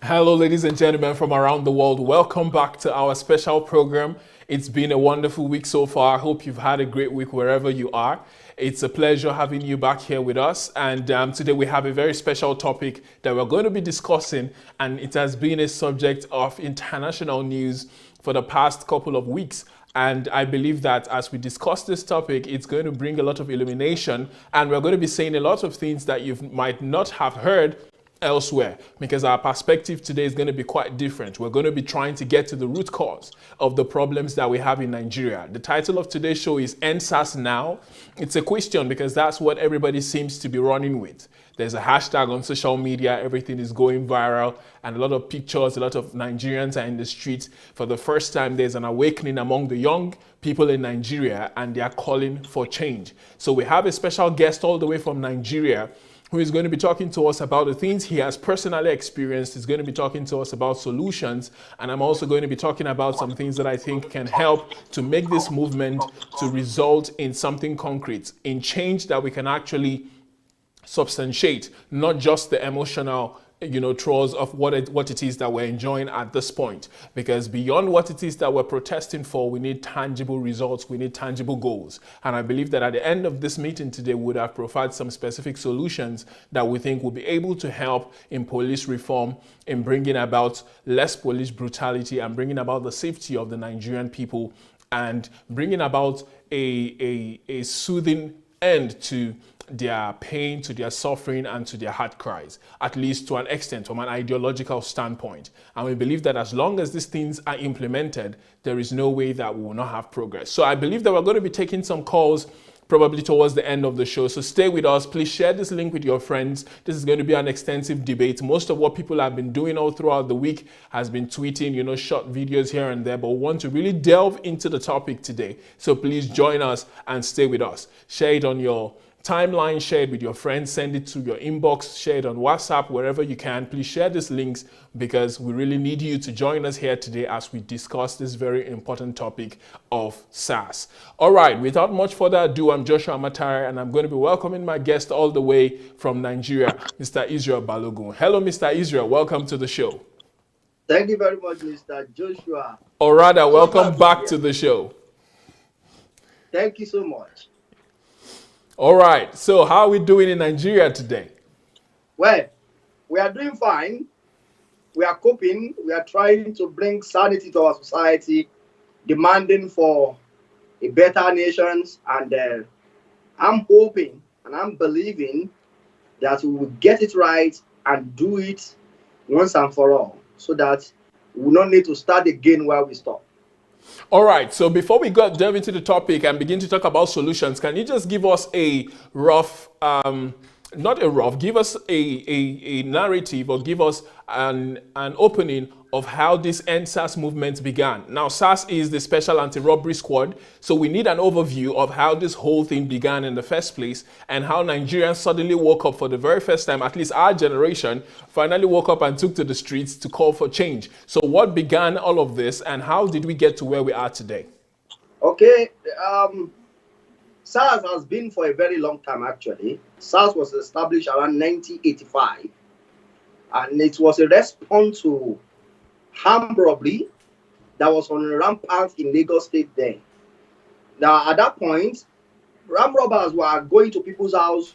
Hello, ladies and gentlemen from around the world. Welcome back to our special program. It's been a wonderful week so far. I hope you've had a great week wherever you are. It's a pleasure having you back here with us. And today we have a very special topic that we're going to be discussing. And it has been a subject of international news for the past couple of weeks. And I believe that as we discuss this topic, it's going to bring a lot of illumination. And we're going to be saying a lot of things that you might not have heard elsewhere, because our perspective today is going to be quite different. We're going to be trying to get to the root cause of the problems that we have in Nigeria. The title of today's show is End SARS Now. It's a question because that's what everybody seems to be running with. There's a hashtag on social media, everything is going viral, and a lot of pictures, a lot of Nigerians are in the streets. For the first time, there's an awakening among the young people in Nigeria, and they are calling for change. So we have a special guest all the way from Nigeria who is going to be talking to us about the things he has personally experienced. He's going to be talking to us about solutions, and I'm also going to be talking about some things that I think can help to make this movement to result in something concrete, in change that we can actually substantiate, not just the emotional throes of what it is that we're enjoying at this point. Because beyond what it is that we're protesting for, we need tangible results, we need tangible goals. And I believe that at the end of this meeting today, we would have provided some specific solutions that we think will be able to help in police reform, in bringing about less police brutality, and bringing about the safety of the Nigerian people, and bringing about a soothing end to their pain, to their suffering, and to their heart cries, at least to an extent from an ideological standpoint. And we believe that as long as these things are implemented, there is no way that we will not have progress. So I believe that we're going to be taking some calls probably towards the end of the show. So stay with us. Please share this link with your friends. This is going to be an extensive debate. Most of what people have been doing all throughout the week has been tweeting, short videos here and there, but we want to really delve into the topic today. So please join us and stay with us. Share it on your timeline, share it with your friends, send it to your inbox, share it on WhatsApp, wherever you can. Please share these links because we really need you to join us here today as we discuss this very important topic of SARS. All right, without much further ado, I'm Joshua Amatare, and I'm going to be welcoming my guest all the way from Nigeria, Mr. Israel Balogun. Hello, Mr. Israel. Welcome to the show. Thank you very much, Mr. Joshua. Or rather, welcome back to the show. Thank you so much. All right, so how are we doing in Nigeria today? Well, we are doing fine. We are coping. We are trying to bring sanity to our society, demanding for a better nation. And I'm hoping and I'm believing that we will get it right and do it once and for all, so that we will not need to start again where we stop. All right, so before we delve into the topic and begin to talk about solutions, can you just give us a rough, give us a narrative, or give us an opening of how this End SARS movement began? Now, SARS is the Special Anti-Robbery Squad, so we need an overview of how this whole thing began in the first place and how Nigerians suddenly woke up for the very first time, at least our generation, finally woke up and took to the streets to call for change. So what began all of this, and how did we get to where we are today? Okay, SARS has been for a very long time, actually. SARS was established around 1985, and it was a response to armed robbery that was on rampant in Lagos State then. Now, at that point, armed robbers were going to people's house.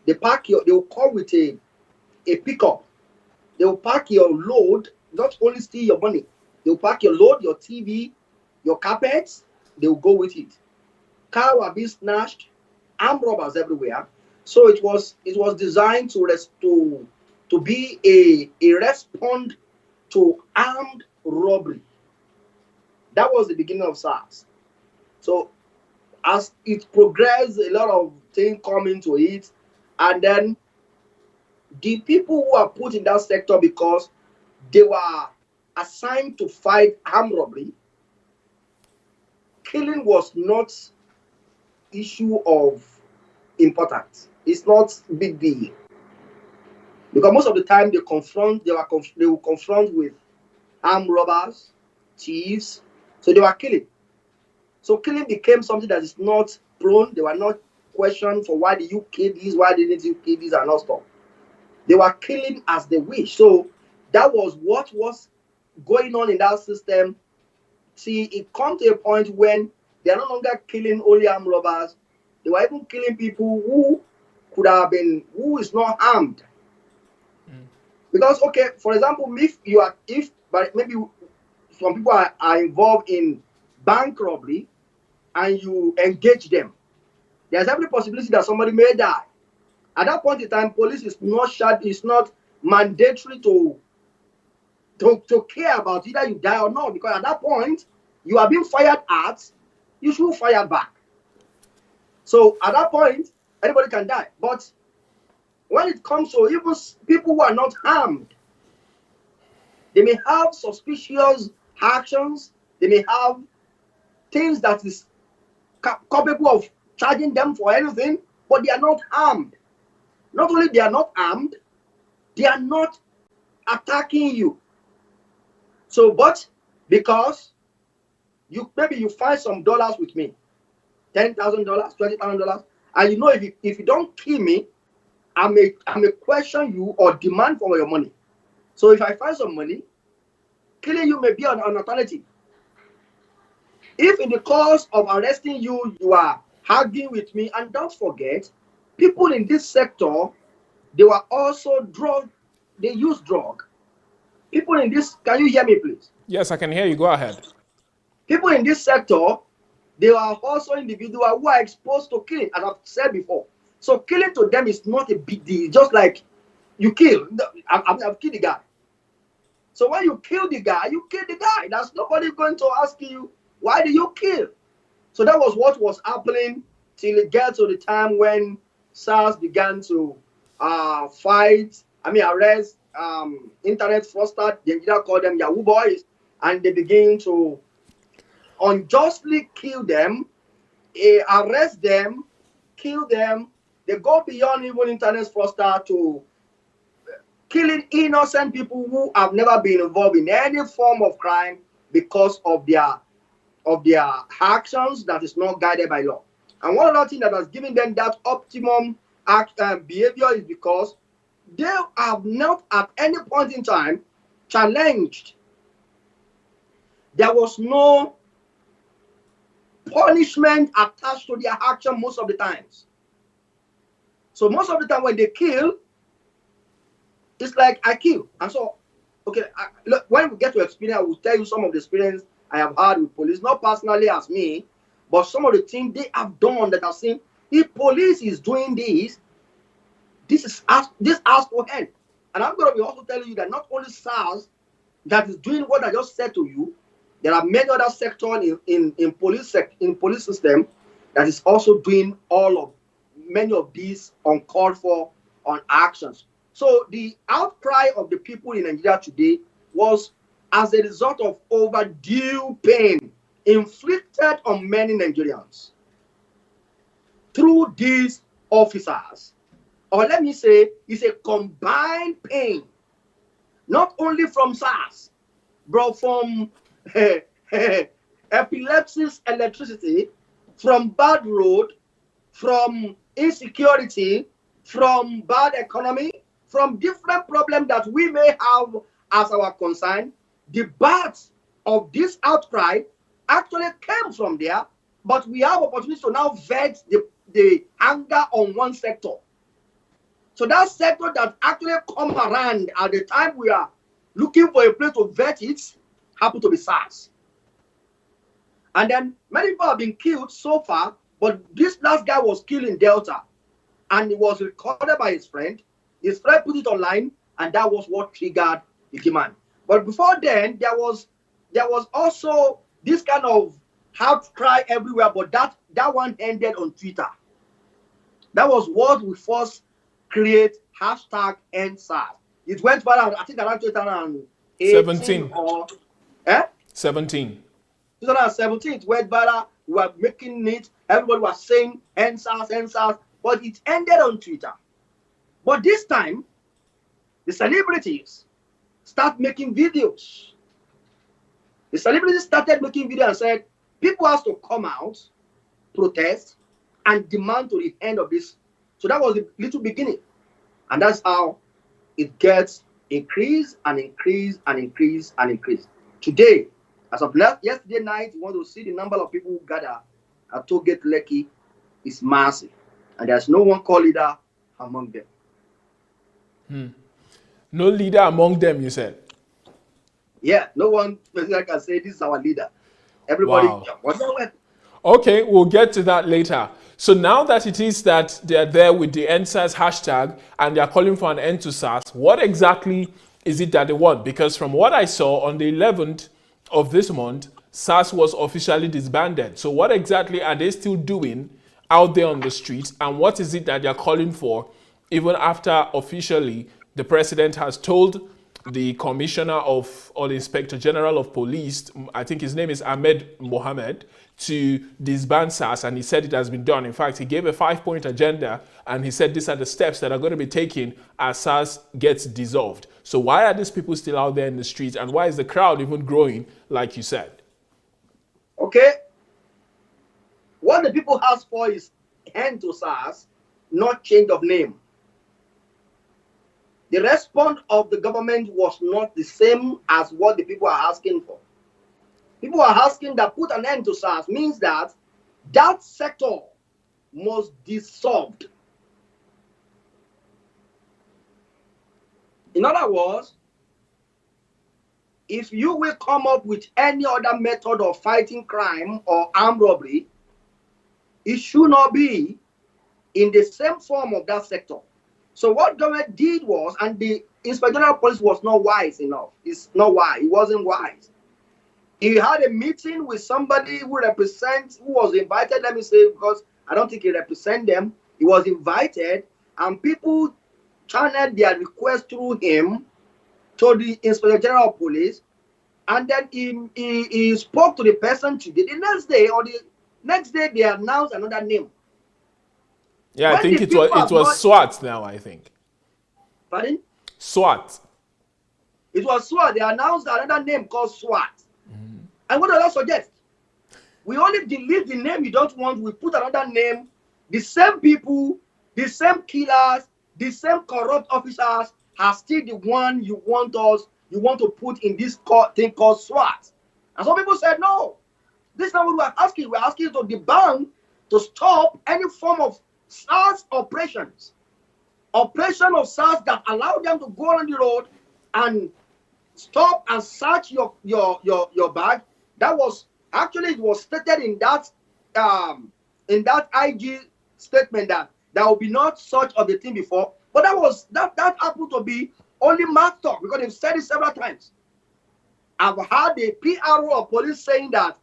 They will come with a pickup. They will pack your load, not only steal your money. They will pack your load, your TV, your carpets. They will go with it. Cars were being snatched. Armed robbers everywhere. So it was designed to be a response to armed robbery. That was the beginning of SARS. So as it progressed, a lot of things come into it, and then the people who are put in that sector because they were assigned to fight armed robbery, killing was not issue of importance. It's not big deal. Because most of the time they will confront with armed robbers, thieves, so they were killing. So killing became something that is not prone. They were not questioned for why did you kill this, why didn't you kill this, and all stuff. They were killing as they wish. So That was what was going on in that system. See, it comes to a point when they are no longer killing only armed robbers. They were even killing people who could have been, who is not armed. Because, okay, for example, but maybe some people are involved in bank robbery and you engage them, there's every possibility that somebody may die. At that point in time, police is not mandatory to care about either you die or not, because at that point you are being fired at, you should fire back. So at that point, anybody can die. But when it comes to even people who are not harmed, they may have suspicious actions, they may have things that is capable of charging them for anything, but they are not armed. Not only they are not armed, they are not attacking you. So, but because maybe you find some dollars with me, $10,000, $20,000, and you know if you don't kill me, I may question you or demand for your money. So if I find some money, killing you may be an alternative. If in the course of arresting you, you are arguing with me, and don't forget, people in this sector, they were also they use drug. People in this, can you hear me, please? Yes, I can hear you. Go ahead. People in this sector, they are also individuals who are exposed to killing, as I've said before. So killing to them is not a big deal. Just like you kill, I've killed the guy. So when you kill the guy, you kill the guy. That's nobody going to ask you, why do you kill? So that was what was happening till it gets to the time when SARS began to arrest internet fraudsters. They call them Yahoo boys, and they begin to unjustly kill them, arrest them, kill them. They go beyond even internet fraudsters to killing innocent people who have never been involved in any form of crime because of their actions that is not guided by law. And one other thing that has given them that optimum behavior is because they have not at any point in time challenged. There was no punishment attached to their action most of the times. So most of the time when they kill, it's like I kill. And so, okay, look, when we get to experience, I will tell you some of the experience I have had with police, not personally as me, but some of the things they have done that I've seen. If police is doing this, this has to end. And I'm going to be also telling you that not only SARS that is doing what I just said to you, there are many other sectors in police system that is also doing many of these uncalled for actions. So the outcry of the people in Nigeria today was as a result of overdue pain inflicted on many Nigerians through these officers. Or let me say, it's a combined pain, not only from SARS, but from epilepsy, electricity, from bad road, from insecurity, from bad economy, from different problems that we may have as our concern. The birth of this outcry actually came from there, but we have opportunity to now vet the anger on one sector. So that sector that actually come around at the time we are looking for a place to vet it happened to be SARS. And then many people have been killed so far, but this last guy was killed in Delta, and it was recorded by his friend. His friend put it online, and that was what triggered the demand. But before then, there was also this kind of outcry everywhere, but that one ended on Twitter. That was what we first create #EndSARS. It went viral, I think around 2018 or 17. 2017, it went viral. We were making it. Everybody was saying EndSARS, but it ended on Twitter. But this time, the celebrities start making videos. The celebrities started making videos and said, people have to come out, protest, and demand to the end of this. So that was the little beginning. And that's how it gets increase and increase and increase and increase. Today, as of yesterday night, you want to see the number of people who gather at Tollgate Lekki is massive. And there's no one called leader among them. No leader among them, you said? Yeah, no one can say this is our leader. Everybody, Wow. whatever. Okay, we'll get to that later. So now that it is that they're there with the EndSARS hashtag and they're calling for an end to SARS, what exactly is it that they want? Because from what I saw on the 11th of this month, SARS was officially disbanded. So what exactly are they still doing out there on the streets, and what is it that they're calling for, even after officially the president has told the commissioner of, or the inspector general of police, I think his name is Ahmed Mohammed, to disband SARS, and he said it has been done. In fact, he gave a 5-point agenda, and he said these are the steps that are going to be taken as SARS gets dissolved. So why are these people still out there in the streets, and why is the crowd even growing, like you said? Okay. What the people ask for is end to SARS, not change of name. The response of the government was not the same as what the people are asking for. People are asking that put an end to SARS means that that sector must be dissolved. In other words, if you will come up with any other method of fighting crime or armed robbery, it should not be in the same form of that sector. So what government did was, and the Inspector General of Police was not wise enough. It's not wise. He wasn't wise. He had a meeting with somebody who was invited, let me say, because I don't think he represents them. He was invited, and people channeled their request through him to the Inspector General of Police, and then he spoke to the person today. The next day, they announced another name. Yeah, I think it was SWAT now, I think. Pardon? SWAT. It was SWAT. They announced another name called SWAT. And what does that suggest? We only delete the name you don't want. We put another name. The same people, the same killers, the same corrupt officers are still the one you want to put in this thing called SWAT. And some people said, no, this is not what we're asking. We're asking to debank, to stop any form of SARS operations. Operation of SARS that allow them to go on the road and stop and search your bag. That was actually, it was stated in that IG statement that there will be not such of the thing before. But that happened to be only mass talk, because they've said it several times. I've had the PRO of police saying that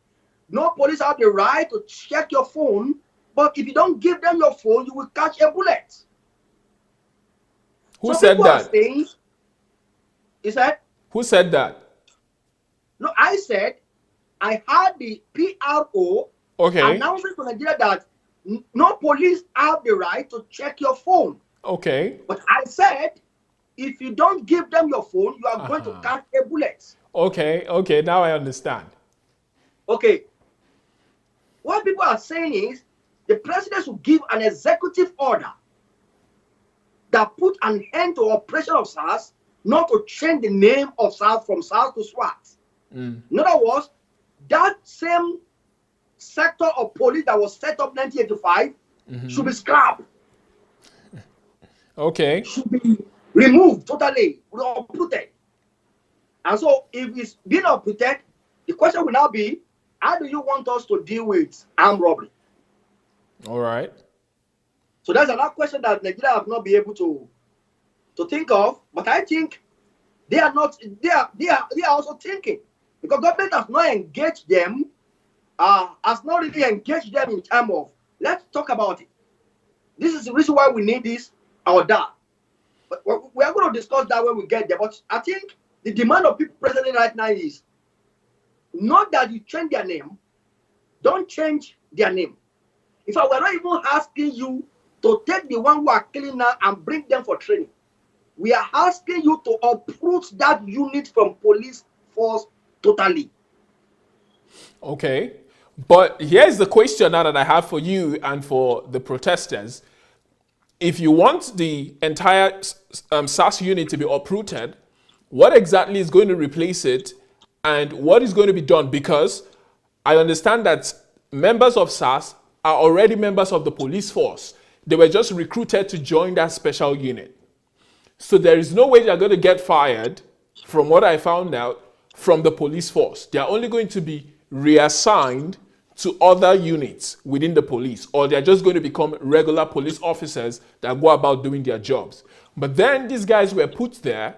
no police have the right to check your phone, but if you don't give them your phone, you will catch a bullet. Who said that? He said? Who said that? No, I said I had the PRO announcing to Nigeria that no police have the right to check your phone. Okay. But I said, if you don't give them your phone, you are going to catch a bullet. Okay, now I understand. Okay. What people are saying is the president should give an executive order that put an end to operation of SARS, not to change the name of SARS from SARS to SWAT. In other words, that same sector of police that was set up in 1985 should be scrapped. Okay. Should be removed totally, uprooted. And so if it's being uprooted, the question will now be, how do you want us to deal with armed robbery? All right. So that's another question that Nigeria have not been able to think of. But I think they are also thinking, because government has not engaged them, has not really engaged them in terms of, let's talk about it. This is the reason why we need this or that. But we are going to discuss that when we get there. But I think the demand of people presently right now is not that you change their name, don't change their name. If I were not even asking you to take the one who are killing now and bring them for training, we are asking you to uproot that unit from police force totally. Okay. But here's the question now that I have for you and for the protesters. If you want the entire SARS unit to be uprooted, What exactly is going to replace it, and what is going to be done? Because I understand that members of SARS are already members of the police force. They were just recruited to join that special unit. So there is no way they're going to get fired, from what I found out, from the police force. They are only going to be reassigned to other units within the police, or they're just going to become regular police officers that go about doing their jobs. But then these guys were put there.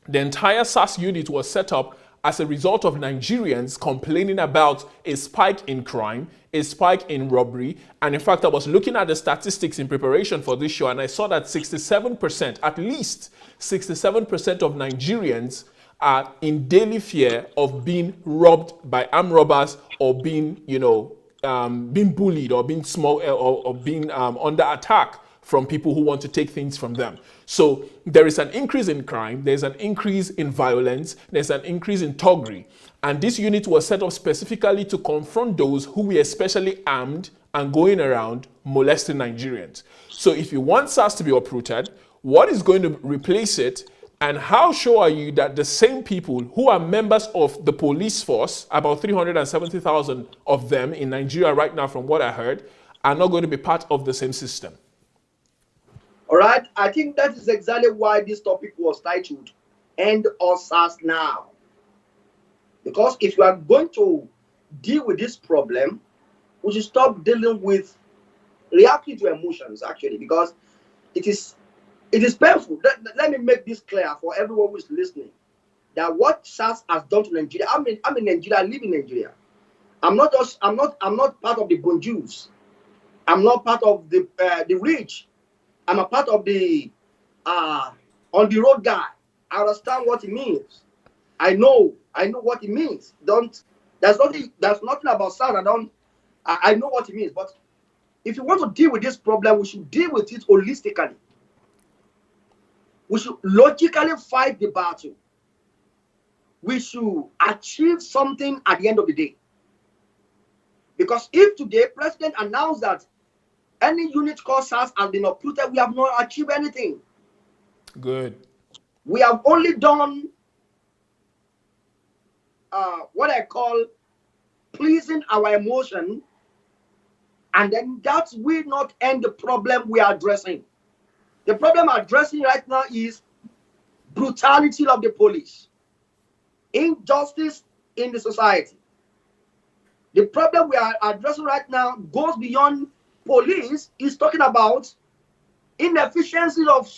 The entire SARS unit was set up as a result of Nigerians complaining about a spike in crime, a spike in robbery. And in fact, I was looking at the statistics in preparation for this show, and I saw that 67%, at least 67% of Nigerians are in daily fear of being robbed by armed robbers, or being, being bullied, or being or being under attack from people who want to take things from them. So there is an increase in crime, there's an increase in violence, there's an increase in thuggery. And this unit was set up specifically to confront those who were especially armed and going around molesting Nigerians. So if you want SARS to be uprooted, what is going to replace it? And how sure are you that the same people who are members of the police force, about 370,000 of them in Nigeria right now from what I heard, are not going to be part of the same system? All right, I think that is exactly why this topic was titled End or SARS Now. Because if you are going to deal with this problem, we should stop dealing with reacting to emotions, actually, because it is painful. Let me make this clear for everyone who is listening, that what SARS has done to Nigeria. I'm in Nigeria, I live in Nigeria. I'm not part of the bonjus. I'm not part of the rich. I'm a part of the on the road guy. I understand what it means. I know what it means. There's nothing about SARS. I know what it means. But if you want to deal with this problem, we should deal with it holistically. We should logically fight the battle. We should achieve something at the end of the day. Because if today President announced that any unit called SARS has been uprooted, we have not achieved anything. Good. We have only done what I call pleasing our emotion, and then that will not end the problem we are addressing. The problem we're addressing right now is brutality of the police, injustice in the society. The problem we are addressing right now goes beyond police. Is talking about inefficiency of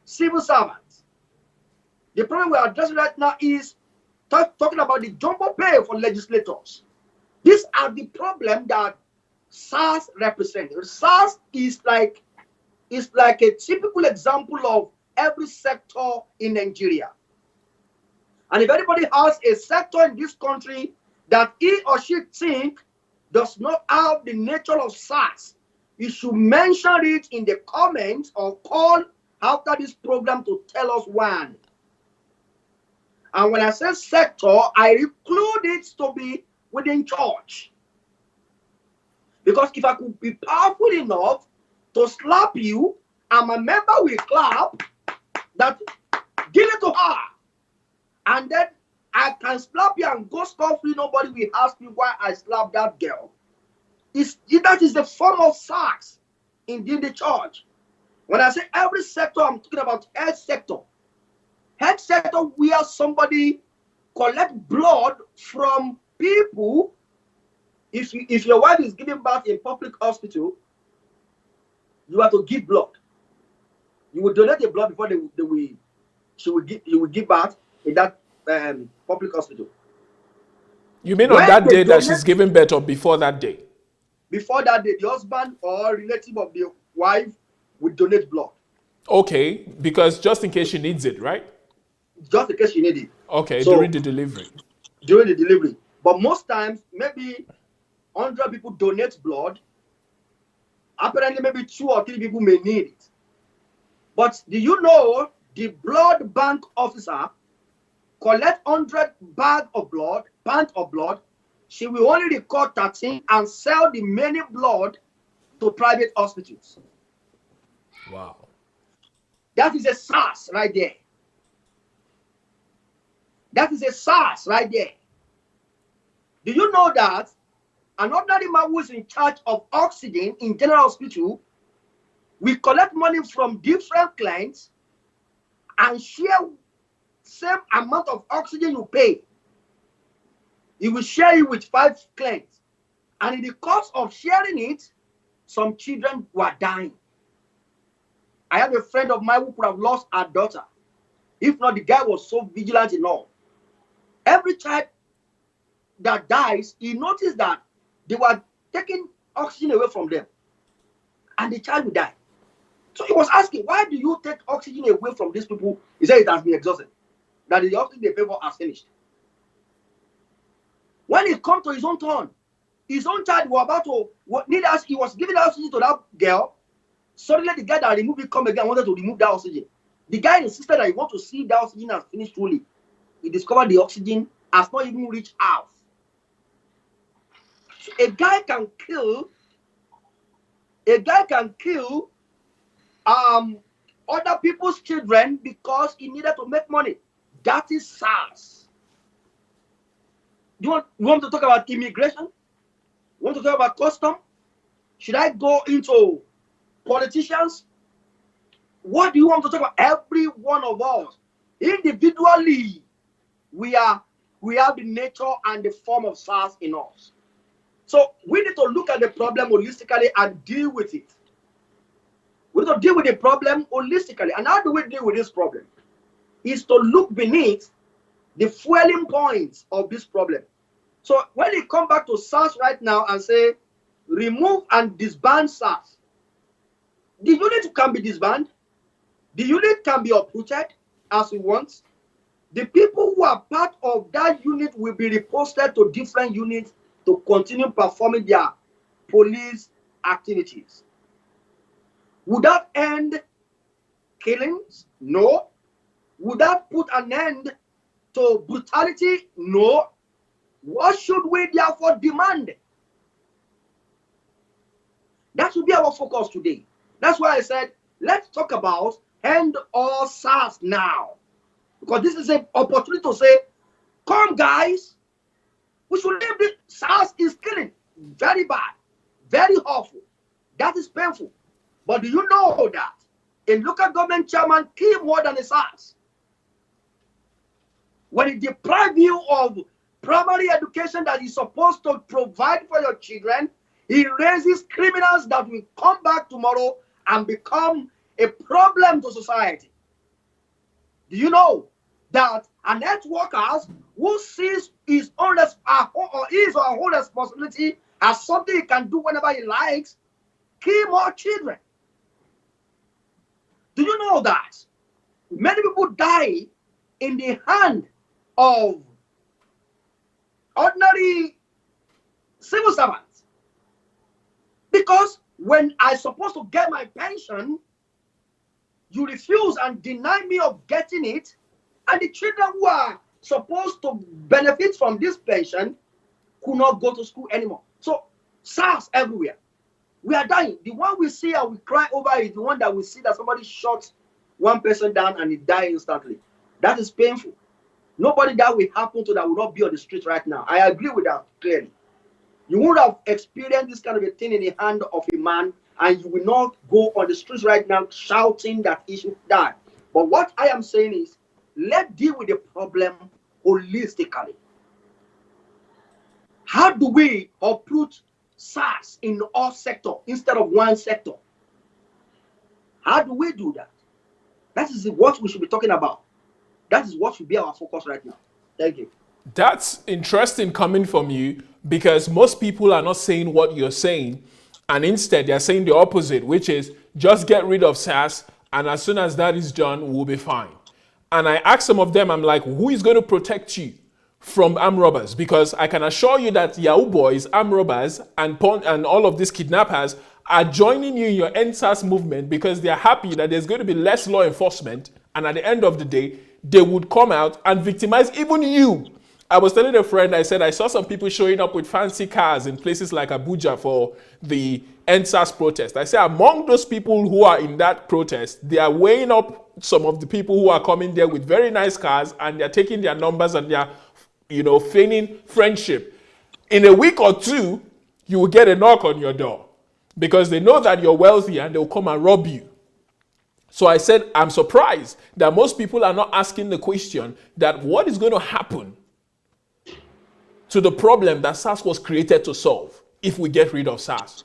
civil servants. The problem we are addressing right now is talking about the jumbo pay for legislators. These are the problem that SARS represents. SARS is like a typical example of every sector in Nigeria. And if anybody has a sector in this country that he or she think does not have the nature of SARS, you should mention it in the comments or call after this program to tell us one. And when I say sector, I include it to be within church. Because if I could be powerful enough to slap you, and my member will clap, that give it to her. And then I can slap you and go scot-free. Nobody will ask me why I slapped that girl. That is the form of SARS in the church. When I say every sector, I'm talking about health sector. Health sector where somebody collect blood from people. If your wife is giving birth in public hospital, you have to give blood. You will donate the blood before you will give birth in that public hospital. You mean on that day that she's giving birth, or before that day? Before that day, the husband or relative of the wife will donate blood. Okay, because just in case she needs it, right? Just in case she needs it. Okay, so, during the delivery. During the delivery. But most times, maybe 100 people donate blood. Apparently, maybe 2 or 3 people may need it. But do you know the blood bank officer collect 100 bag of blood, she will only record 13 and sell the many blood to private hospitals. Wow. That is a SARS right there. That is a SARS right there. Do you know that an ordinary man who is in charge of oxygen in general hospital will collect money from different clients and share same amount of oxygen you pay? He will share it with 5 clients. And in the course of sharing it, some children were dying. I have a friend of mine who could have lost her daughter. If not, the guy was so vigilant enough. Every child that dies, he noticed that they were taking oxygen away from them. And the child will die. So he was asking, why do you take oxygen away from these people? He said it has been exhausted. That the oxygen they pay for has finished. When it comes to his own turn, his own child was about to need us. He was giving oxygen to that girl. Suddenly, the guy that removed it come again wanted to remove that oxygen. The guy insisted that he want to see that oxygen has finished fully. He discovered the oxygen has not even reached half. So a guy can kill other people's children because he needed to make money. That is SARS. You want to talk about immigration? You want to talk about custom? Should I go into politicians? What do you want to talk about? Every one of us, individually, we have the nature and the form of SARS in us. So we need to look at the problem holistically and deal with it. We need to deal with the problem holistically. And how do we deal with this problem? Is to look beneath the fueling points of this problem. So when you come back to SARS right now and say, remove and disband SARS, the unit can be disbanded. The unit can be uprooted as we want. The people who are part of that unit will be reposted to different units to continue performing their police activities. Would that end killings? No. Would that put an end to brutality? No. What should we therefore demand? That should be our focus today. That's why I said, let's talk about end all SARS now. Because this is an opportunity to say, come guys, we should leave this. SARS is killing. Very bad. Very awful. That is painful. But do you know that a local government chairman killed more than a SARS? When it deprives you of primary education that is supposed to provide for your children, he raises criminals that will come back tomorrow and become a problem to society. Do you know that an health worker who sees his own or his or her own responsibility as something he can do whenever he likes, kill more children? Do you know that many people die in the hand of ordinary civil servants? Because when I'm supposed to get my pension, you refuse and deny me of getting it, and the children who are supposed to benefit from this pension could not go to school anymore. So SARS everywhere. We are dying. The one we see and we cry over is the one that we see that somebody shot one person down and he died instantly. That is painful. Nobody that will happen to that will not be on the street right now. I agree with that clearly. You would have experienced this kind of a thing in the hand of a man, and you will not go on the streets right now shouting that he should die. But what I am saying is, let's deal with the problem holistically. How do we uproot SARS in all sectors instead of one sector? How do we do that? That is what we should be talking about. That is what should be our focus right now. Thank you. That's interesting coming from you, because most people are not saying what you're saying, and instead they're saying the opposite, which is just get rid of SARS, and as soon as that is done, we'll be fine. And I asked some of them, I'm like, who is going to protect you from armed robbers? Because I can assure you that Yahoo boys, armed robbers, and all of these kidnappers are joining you in your End SARS movement because they're happy that there's going to be less law enforcement, and at the end of the day, they would come out and victimize even you. I was telling a friend, I said, I saw some people showing up with fancy cars in places like Abuja for the End SARS protest. I said, among those people who are in that protest, they are weighing up some of the people who are coming there with very nice cars and they're taking their numbers and they're, feigning friendship. In a week or two, you will get a knock on your door because they know that you're wealthy and they'll come and rob you. So I said, I'm surprised that most people are not asking the question that what is going to happen to the problem that SARS was created to solve if we get rid of SARS.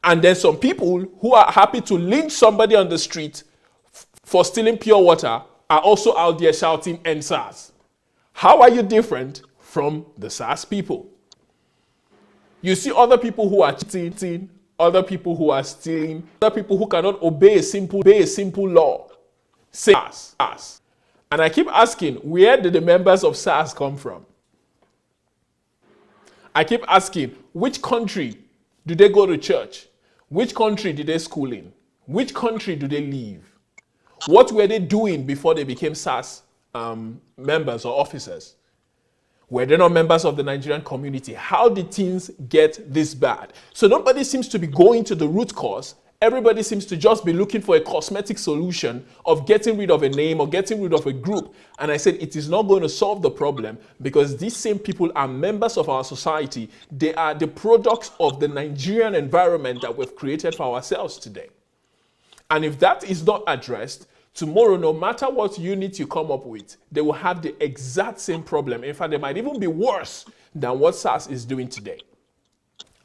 And then some people who are happy to lynch somebody on the street for stealing pure water are also out there shouting "End SARS." How are you different from the SARS people? You see other people who are cheating, other people who are stealing, other people who cannot obey a simple law. Say SARS. And I keep asking, where did the members of SARS come from? I keep asking, which country do they go to church? Which country did they school in? Which country do they live? What were they doing before they became SARS members or officers? Were they not members of the Nigerian community? How did things get this bad? So nobody seems to be going to the root cause. Everybody seems to just be looking for a cosmetic solution of getting rid of a name or getting rid of a group. And I said, it is not going to solve the problem because these same people are members of our society. They are the products of the Nigerian environment that we've created for ourselves today. And if that is not addressed, tomorrow, no matter what unit you come up with, they will have the exact same problem. In fact, they might even be worse than what SARS is doing today.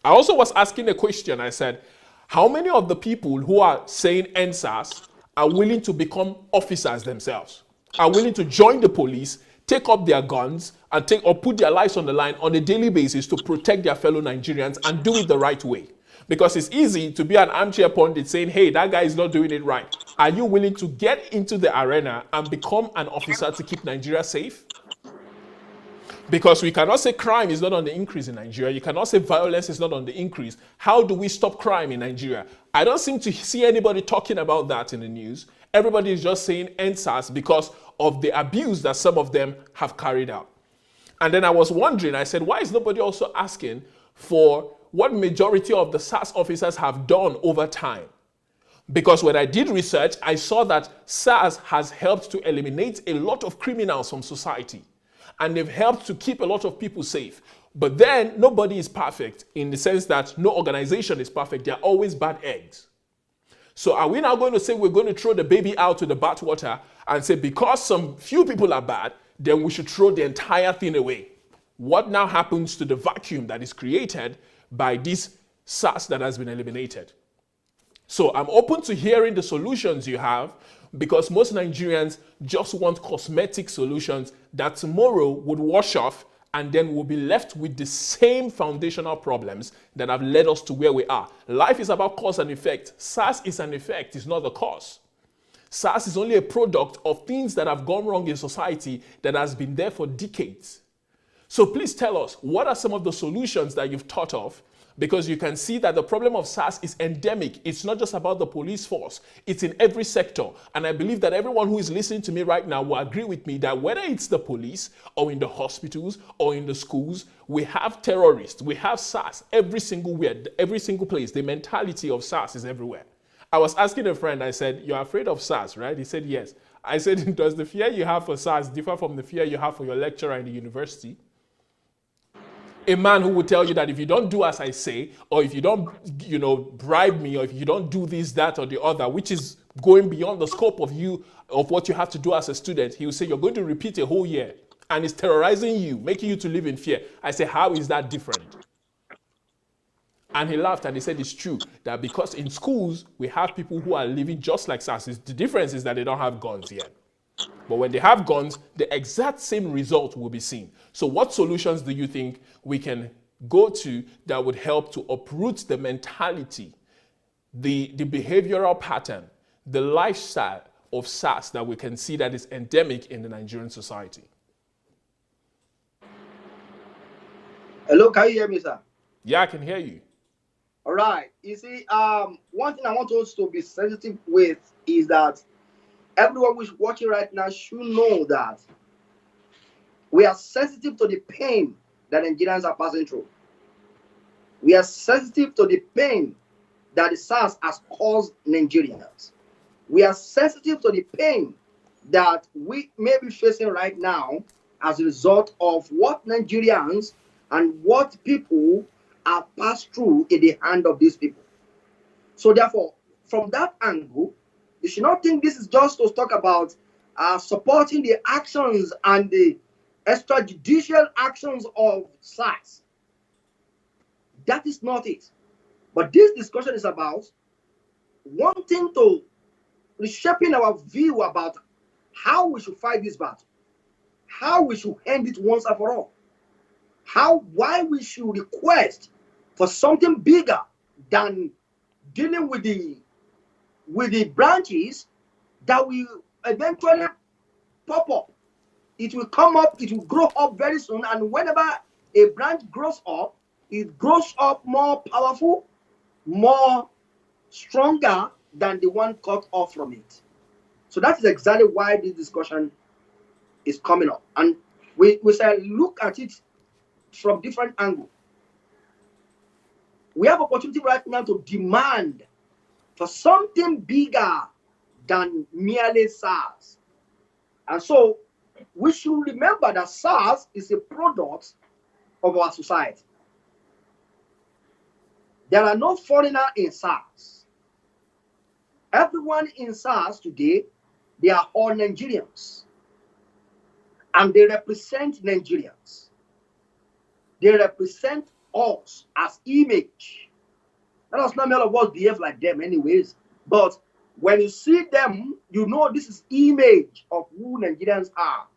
I also was asking a question. I said, how many of the people who are saying "End SARS" are willing to become officers themselves, are willing to join the police, take up their guns, and put their lives on the line on a daily basis to protect their fellow Nigerians and do it the right way? Because it's easy to be an armchair pundit saying, hey, that guy is not doing it right. Are you willing to get into the arena and become an officer to keep Nigeria safe? Because we cannot say crime is not on the increase in Nigeria. You cannot say violence is not on the increase. How do we stop crime in Nigeria? I don't seem to see anybody talking about that in the news. Everybody is just saying "End SARS" because of the abuse that some of them have carried out. And then I was wondering, I said, why is nobody also asking for what majority of the SARS officers have done over time? Because when I did research, I saw that SARS has helped to eliminate a lot of criminals from society. And they've helped to keep a lot of people safe. But then nobody is perfect in the sense that no organization is perfect. There are always bad eggs. So are we now going to say we're going to throw the baby out with the bathwater and say because some few people are bad, then we should throw the entire thing away? What now happens to the vacuum that is created by this SARS that has been eliminated? So I'm open to hearing the solutions you have because most Nigerians just want cosmetic solutions that tomorrow would wash off and then we'll be left with the same foundational problems that have led us to where we are. Life is about cause and effect. SARS is an effect, it's not the cause. SARS is only a product of things that have gone wrong in society that has been there for decades. So please tell us, what are some of the solutions that you've thought of? Because you can see that the problem of SARS is endemic. It's not just about the police force. It's in every sector. And I believe that everyone who is listening to me right now will agree with me that whether it's the police or in the hospitals or in the schools, we have terrorists. We have SARS every single place. The mentality of SARS is everywhere. I was asking a friend, I said, you're afraid of SARS, right? He said, yes. I said, does the fear you have for SARS differ from the fear you have for your lecturer in the university? A man who would tell you that if you don't do as I say, or if you don't, bribe me, or if you don't do this, that, or the other, which is going beyond the scope of what you have to do as a student, he will say you're going to repeat a whole year, and it's terrorizing you, making you to live in fear. I say, how is that different? And he laughed and he said it's true that because in schools we have people who are living just like SARS. The difference is that they don't have guns yet. But when they have guns, the exact same result will be seen. So what solutions do you think we can go to that would help to uproot the mentality, the behavioral pattern, the lifestyle of SARS that we can see that is endemic in the Nigerian society? Hello, can you hear me, sir? Yeah, I can hear you. All right. You see, one thing I want us to be sensitive with is that everyone who's watching right now should know that we are sensitive to the pain that Nigerians are passing through. We are sensitive to the pain that the SARS has caused Nigerians. We are sensitive to the pain that we may be facing right now as a result of what Nigerians and what people have passed through in the hand of these people. So therefore, from that angle, you should not think this is just to talk about supporting the actions and the extrajudicial actions of Sars. That is not it. But this discussion is about wanting to reshaping our view about how we should fight this battle, how we should end it once and for all, why we should request for something bigger than dealing with the branches that will eventually pop up. It will come up, it will grow up very soon, and whenever a branch grows up, it grows up more powerful, more stronger than the one cut off from it. So that is exactly why this discussion is coming up. And we say look at it from different angles. We have opportunity right now to demand for something bigger than merely SARS. And so we should remember that SARS is a product of our society. There are no foreigners in SARS. Everyone in SARS today, they are all Nigerians. And they represent Nigerians. They represent us as image. That does not mean all of us behave like them anyways. But when you see them, you know this is image of who Nigerians are.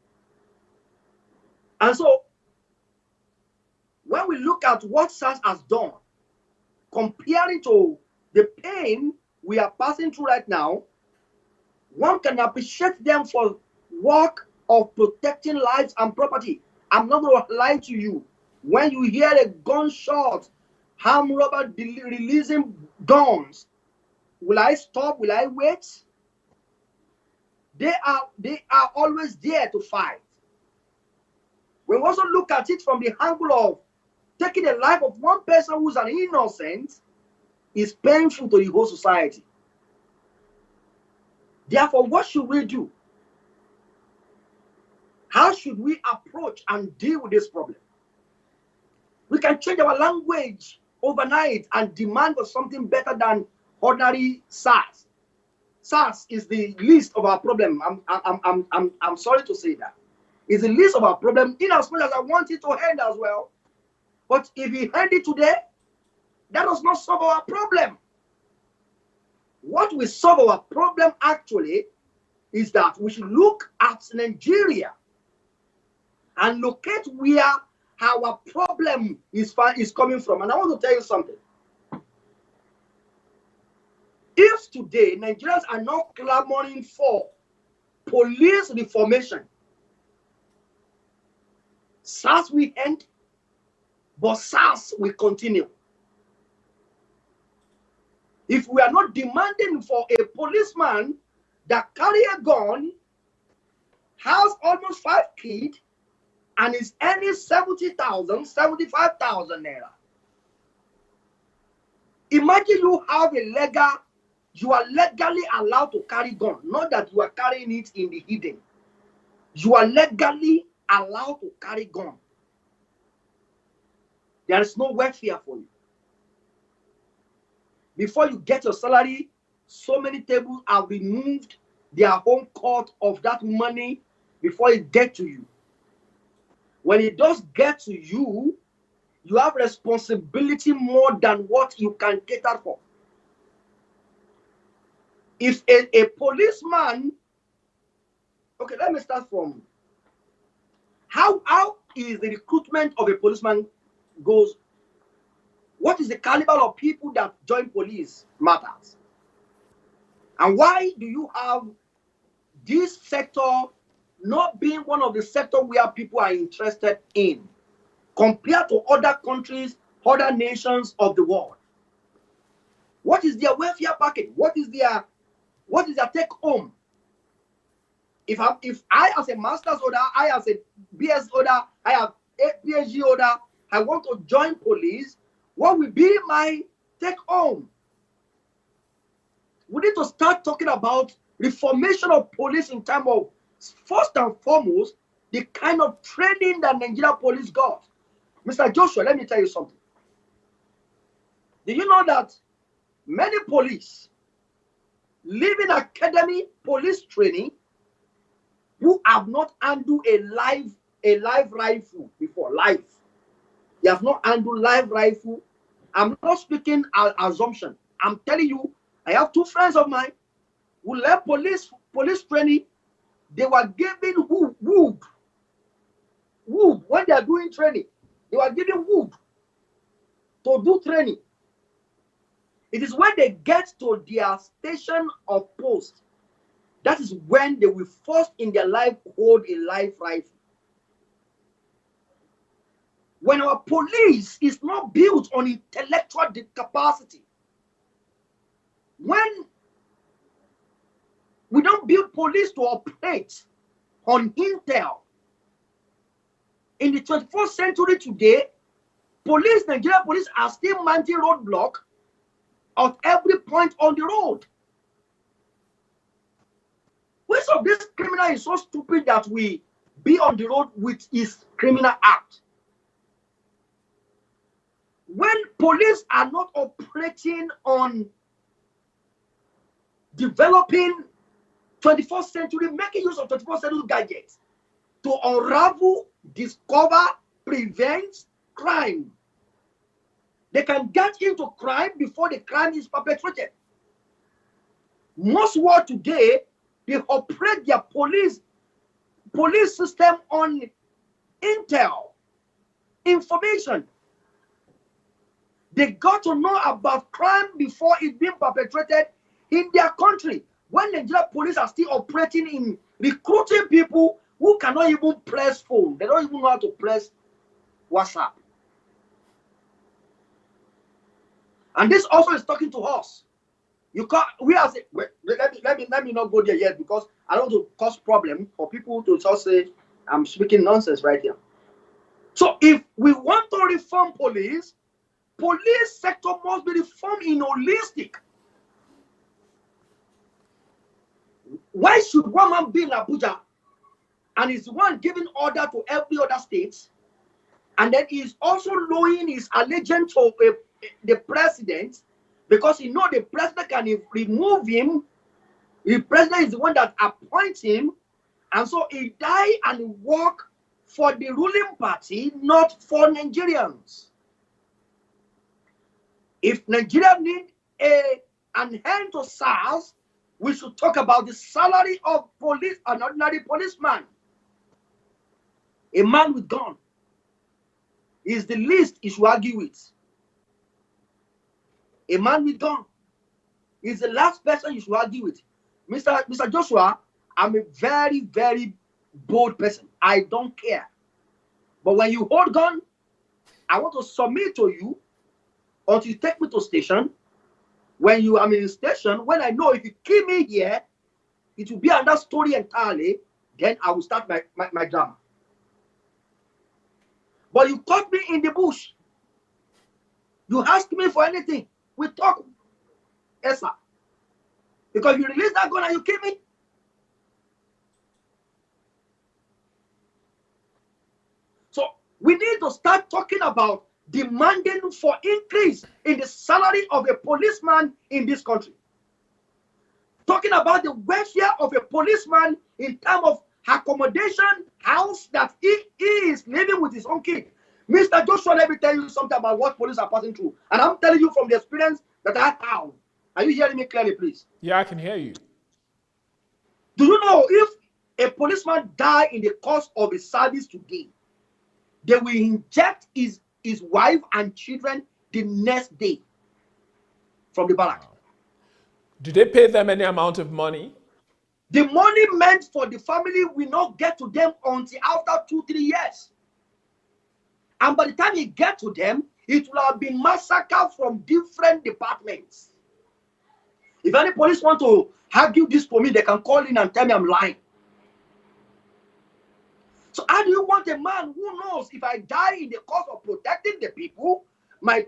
And so, when we look at what SARS has done, comparing to the pain we are passing through right now, one can appreciate them for work of protecting lives and property. I'm not going to lie to you. When you hear a gunshot, armed robber releasing guns, will I stop? Will I wait? They are always there to fight. We also look at it from the angle of taking the life of one person who's an innocent is painful to the whole society. Therefore, what should we do? How should we approach and deal with this problem? We can change our language overnight and demand for something better than ordinary SARS. SARS is the least of our problem. I'm sorry to say that. It's the least of our problem, in as much as I want it to end as well. But if we end it today, that does not solve our problem. What will solve our problem actually is that we should look at Nigeria and locate where our problem is coming from. And I want to tell you something. If today Nigerians are not clamoring for police reformation, SARS will end, but SARS will continue. If we are not demanding for a policeman that carry a gun, has almost 5 kids, and is earning 70,000, 75,000 naira. Imagine you are legally allowed to carry gun, not that you are carrying it in the hidden. You are legally allowed to carry gun. There is no welfare for you. Before you get your salary, so many tables have removed their own cut of that money before it gets to you. When it does get to you, you have responsibility more than what you can cater for. If a policeman, okay, let me start from how is the recruitment of a policeman goes. What is the caliber of people that join police matters. And why do you have this sector not being one of the sectors where people are interested in compared to other countries, other nations of the world? What is their welfare package? What is their take home? If I as a master's holder, I as a BS holder, I have a PhD holder, I want to join police, what will be my take home? We need to start talking about reformation of police in terms of, first and foremost, the kind of training that Nigeria police got. Mr. Joshua, let me tell you something. Do you know that many police leaving academy police training who have not handled a live rifle before? Live. They have not handled live rifle. I'm not speaking assumption. I'm telling you, I have two friends of mine who left police training. They were given wood when they are doing training. They were given wood to do training. It is when they get to their station of post, that is when they will first in their life hold a live rifle. When our police is not built on intellectual capacity, when we don't build police to operate on intel, in the 21st century today, Nigeria police are still mounting roadblock at every point on the road. Which of this criminal is so stupid that we be on the road with his criminal act? When police are not operating on developing 21st century, making use of 21st century gadgets to unravel, discover, prevent crime, they can get into crime before the crime is perpetrated. Most world today, they operate their police system on intel, information. They got to know about crime before it's being perpetrated in their country. When Nigeria police are still operating in recruiting people who cannot even press phone, they don't even know how to press WhatsApp. And this also is talking to us. You can't. We are saying, let me not go there yet, because I don't want to cause problem for people to just say I'm speaking nonsense right here. So if we want to reform police sector must be reformed in holistic. Why should one man be in Abuja and is the one giving order to every other state, and then he's also lowering his allegiance to the president, because he know the president can remove him? The president is the one that appoints him, and so he die and work for the ruling party, not for Nigerians. If Nigeria need an end to Sars, we should talk about the salary of police, an ordinary policeman. A man with gun is the least he should argue with. A man with gun is the last person you should argue with. Mr. Joshua, I'm a very, very bold person. I don't care. But when you hold gun, I want to submit to you until you take me to station. When you are in the station, when I know if you kill me here, it will be another story entirely. Then I will start my drama. But you caught me in the bush. You ask me for anything. We talk. Yes, sir. Because you release that gun and you kill me. So we need to start talking about demanding for increase in the salary of a policeman in this country. Talking about the welfare of a policeman in terms of accommodation, house that he is living with his own kid. Mr. Joshua, let me tell you something about what police are passing through. And I'm telling you from the experience that I have. Are you hearing me clearly, please? Yeah, I can hear you. Do you know if a policeman die in the course of his service today, they will inject his wife and children the next day from the barrack? Do they pay them any amount of money? The money meant for the family will not get to them until after 2-3 years. And by the time it gets to them, it will have been massacred from different departments. If any police want to argue this for me, they can call in and tell me I'm lying. So how do you want a man who knows if I die in the cause of protecting the people, my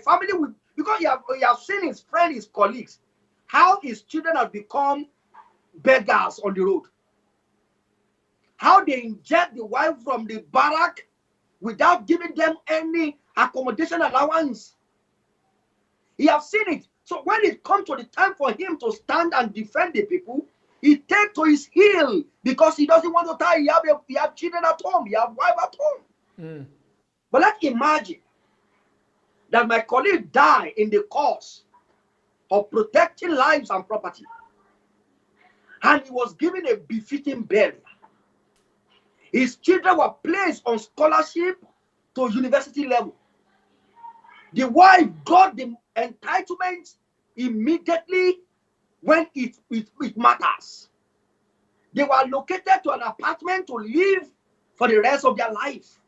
family will, because he have seen his friends, his colleagues, how his children have become beggars on the road. How they inject the wife from the barrack without giving them any accommodation allowance. He has seen it. So when it comes to the time for him to stand and defend the people, he takes to his heel because he doesn't want to die. He have children at home. He have wife at home. But let's imagine that my colleague died in the cause of protecting lives and property, and he was given a befitting burial. His children were placed on scholarship to university level. The wife got the entitlement immediately when it matters. They were located to an apartment to live for the rest of their life.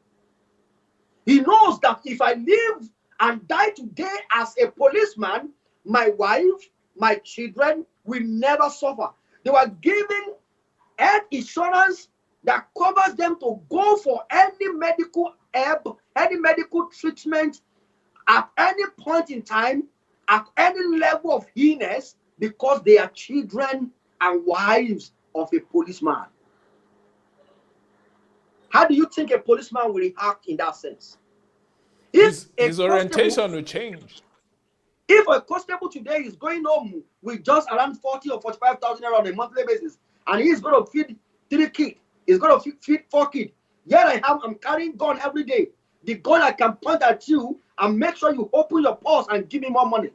He knows that if I live and die today as a policeman, my wife, my children will never suffer. They were given health insurance that covers them to go for any medical help, any medical treatment at any point in time, at any level of illness, because they are children and wives of a policeman. How do you think a policeman will react in that sense? His orientation will change. If a constable today is going home with just around 40 or 45,000 on a monthly basis, and he's going to feed 3 kids, he's going to feed 4 kids. Here I'm carrying gun every day. The gun I can point at you and make sure you open your purse and give me more money.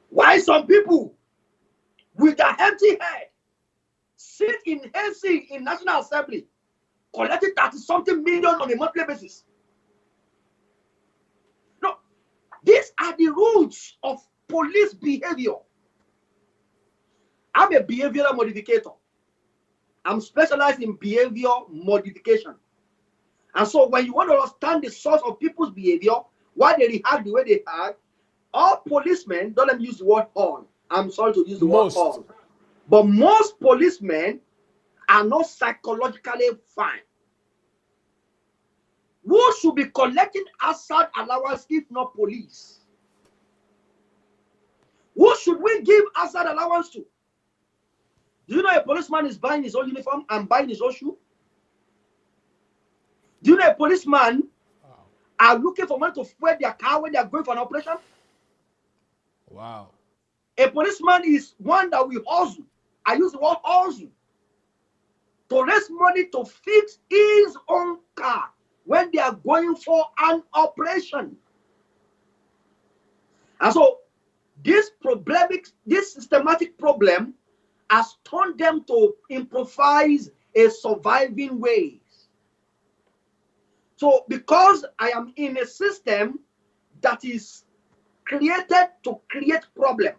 Why some people with their empty head sit in AC in National Assembly collecting 30-something million on a monthly basis? No, these are the roots of police behavior. I'm a behavioral modificator. I'm specialized in behavior modification. And so when you want to understand the source of people's behavior, why they react the way they act, all policemen, don't let me use the word all. I'm sorry to use the word all. But most policemen are not psychologically fine. Who should be collecting hazard allowance if not police? Who should we give hazard allowance to? Do you know a policeman is buying his own uniform and buying his own shoe? Do you know a policeman are looking for money to fuel their car when they are going for an operation? Wow. A policeman is one that will hustle. I use the word hustle to raise money to fix his own car when they are going for an operation. And so this systematic problem has turned them to improvise a surviving ways. So because I am in a system that is created to create problem.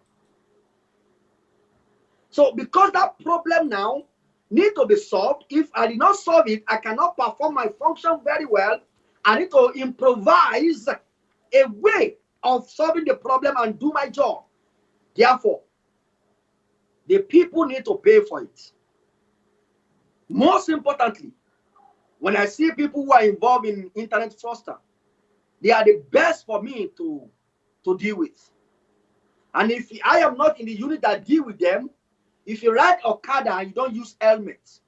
So because that problem now needs to be solved, if I did not solve it, I cannot perform my function very well. I need to improvise a way of solving the problem and do my job. Therefore, the people need to pay for it. Most importantly, when I see people who are involved in internet fraudster, they are the best for me to deal with. And if I am not in the unit that deal with them, if you ride Okada and you don't use helmets,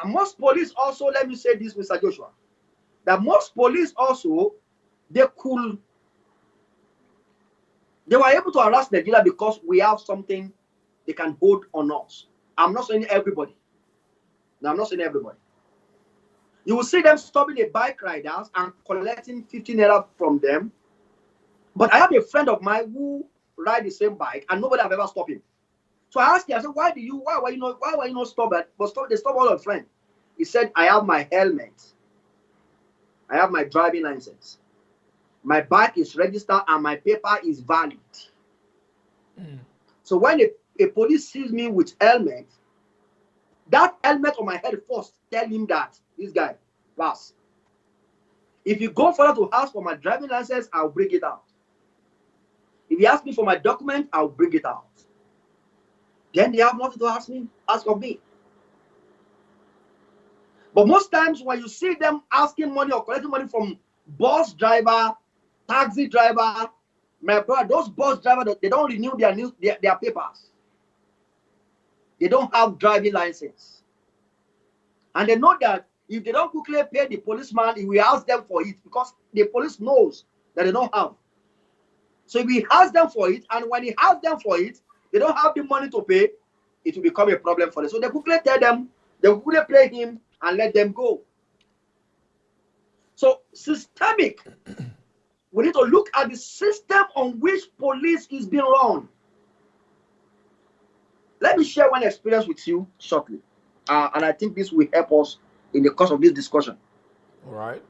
and most police also, let me say this, Mr. Joshua, that most police also, they were able to harass Nigeria because we have something they can hold on us. I'm not saying everybody. No, I'm not saying everybody. You will see them stopping the bike riders and collecting 15 naira from them. But I have a friend of mine who ride the same bike and nobody have ever stopped him. So I asked him, I said, why were you not stop it? But they stop all your friend. He said, I have my helmet. I have my driving license. My bike is registered and my paper is valid. So when a police sees me with helmet, that helmet on my head first tell him that this guy pass. If you go further to ask for my driving license, I'll bring it out. If you ask me for my document, I'll bring it out. Then they have nothing to ask of me. But most times when you see them asking money or collecting money from bus driver, taxi driver, my brother, those bus drivers, they don't renew their papers. they don't have driving license. And they know that if they don't quickly pay the policeman, he will ask them for it because the police knows that they don't have. So if he asks them for it, and when he asks them for it, they don't have the money to pay, it will become a problem for them. So they quickly tell them, they quickly pay him and let them go. So systemic, we need to look at the system on which police is being run. Let me share one experience with you shortly. And I think this will help us in the course of this discussion. All right.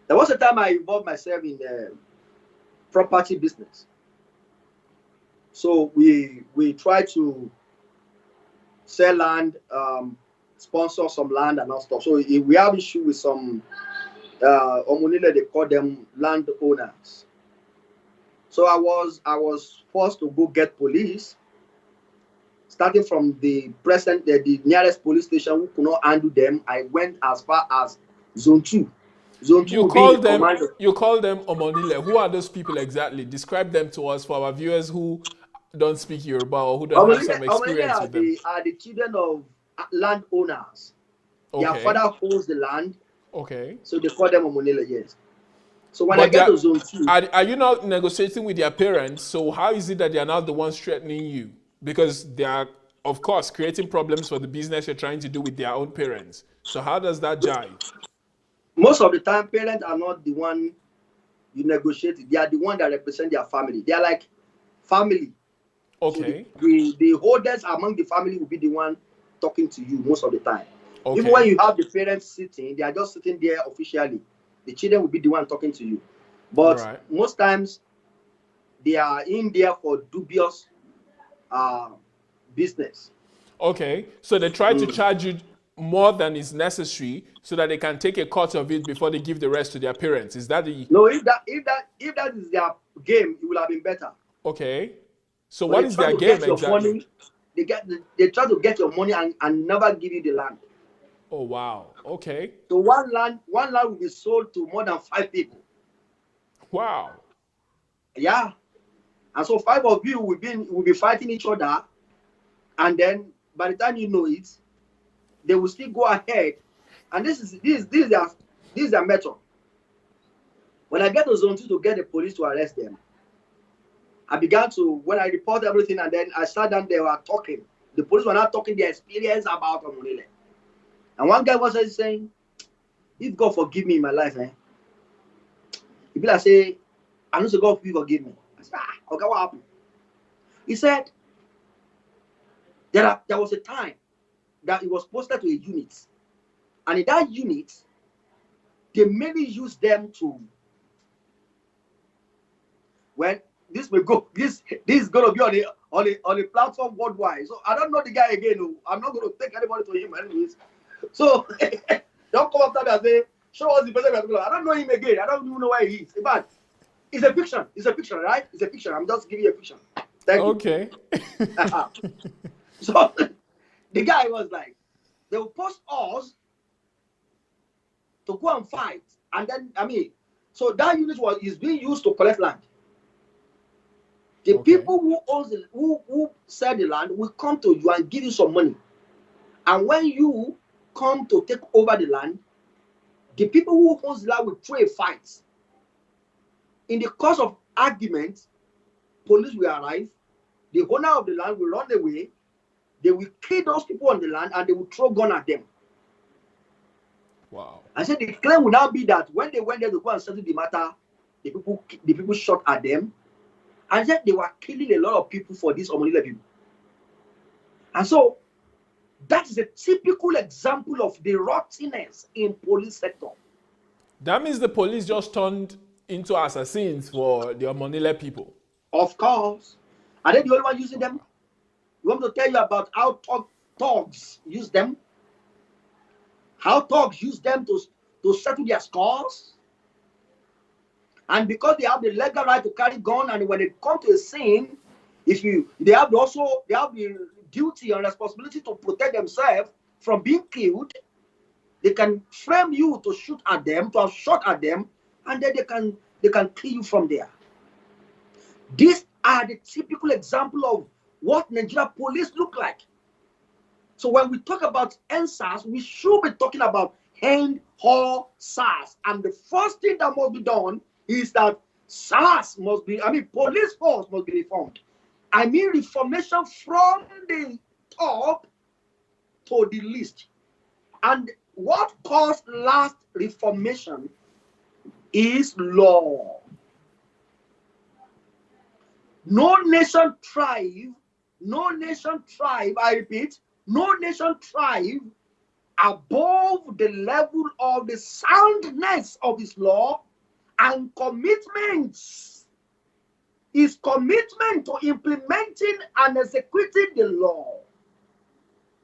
There was a time I involved myself in the property business. So we try to sell land, sponsor some land and all stuff. So if we have issue with some Omonile, they call them landowners. So I was forced to go get police, starting from the nearest police station who could not handle them. I went as far as Zone 2. Zone 2 You call them Omonile. Who are those people exactly? Describe them to us for our viewers who don't speak Yoruba or who don't have some experience with them. Are the children of landowners. Okay. Their father owns the land. Okay. So they call them Omonile, yes. So when I get to Zone 2... Are you not negotiating with their parents? So how is it that they are not the ones threatening you? Because they are, of course, creating problems for the business you're trying to do with their own parents. So how does that jive? Most of the time, parents are not the one you negotiate with. They are the one that represent their family. They are like family. Okay. So the holders among the family will be the one talking to you most of the time. Okay. Even when you have the parents sitting, they are just sitting there officially. The children will be the one talking to you. But most times, they are in there for dubious business. Okay. So they try to charge you more than is necessary so that they can take a cut of it before they give the rest to their parents. Is that the... No, if that is their game, it will have been better. Okay. So what is their game exactly? They try to get your money and never give you the land. Oh wow. Okay. So one land will be sold to more than 5 people. Wow. Yeah. And so 5 of you will be fighting each other, and then by the time you know it, they will still go ahead. And this is their method. When I get to Zone 2 to get the police to arrest them, I began to, when I report everything, and then I sat down, they were talking. The police were not talking their experience about Omonile. And one guy was saying, if God forgive me in my life, he be like, say, I know so God forgive me. I said, okay, what happened? He said, there was a time that it was posted to a unit. And in that unit, they mainly use them to, when this will go, this is gonna be on a platform worldwide. So I don't know the guy again. I'm not gonna take anybody to him anyways. So don't come after me and say, show us the person. I don't know him again. I don't even know where he is. But it's a fiction. It's a fiction, right? It's a fiction. I'm just giving you a fiction. Thank you. Okay. So the guy was like, they will post us to go and fight. And then, so that unit is being used to collect land. The people who sell the land will come to you and give you some money. And when you come to take over the land, the people who own the land will throw a fight. In the course of argument, police will arrive. The owner of the land will run away. They will kill those people on the land and they will throw gun at them. Wow. I said the claim will now be that when they went there to go and settle the matter, the people shot at them. And yet they were killing a lot of people for these Omonile people. And so that is a typical example of the rottenness in police sector. That means the police just turned into assassins for the Omonile people. Of course. Are they the only one using them? You want me to tell you about how thugs use them? How thugs use them to settle their scores? And because they have the legal right to carry gun, and when they come to a scene, they have the duty and responsibility to protect themselves from being killed. They can frame you to shoot at them, to have shot at them, and then they can kill you from there. These are the typical example of what Nigeria police look like. So when we talk about end SARS, we should be talking about end all SARS. And the first thing that must be done is that SARS must be, police force must be reformed. I mean reformation from the top to the least. And what caused last reformation is law. No nation thrive, I repeat, no nation thrive above the level of the soundness of his law and commitments. His commitment to implementing and executing the law.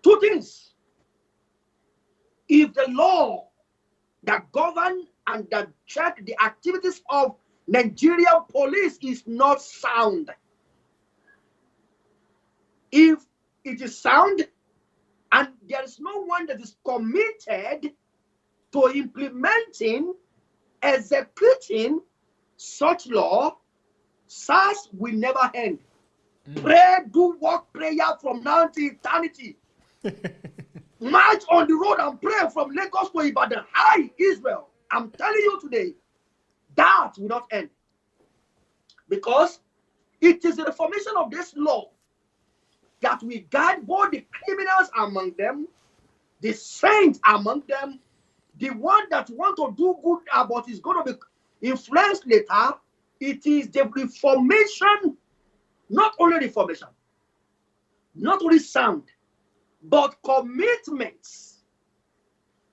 Two things. If the law that govern and that check the activities of Nigerian police is not sound, if it is sound and there is no one that is committed to implementing, executing such law, SARS will never end. Pray, do work prayer from now to eternity. March on the road and pray from Lagos to Ibadan. Hi, Israel. I'm telling you today, that will not end. Because it is the reformation of this law that will guide both the criminals among them, the saints among them, the one that want to do good but is going to be influenced later. It is the reformation, not only reformation, not only sound, but commitments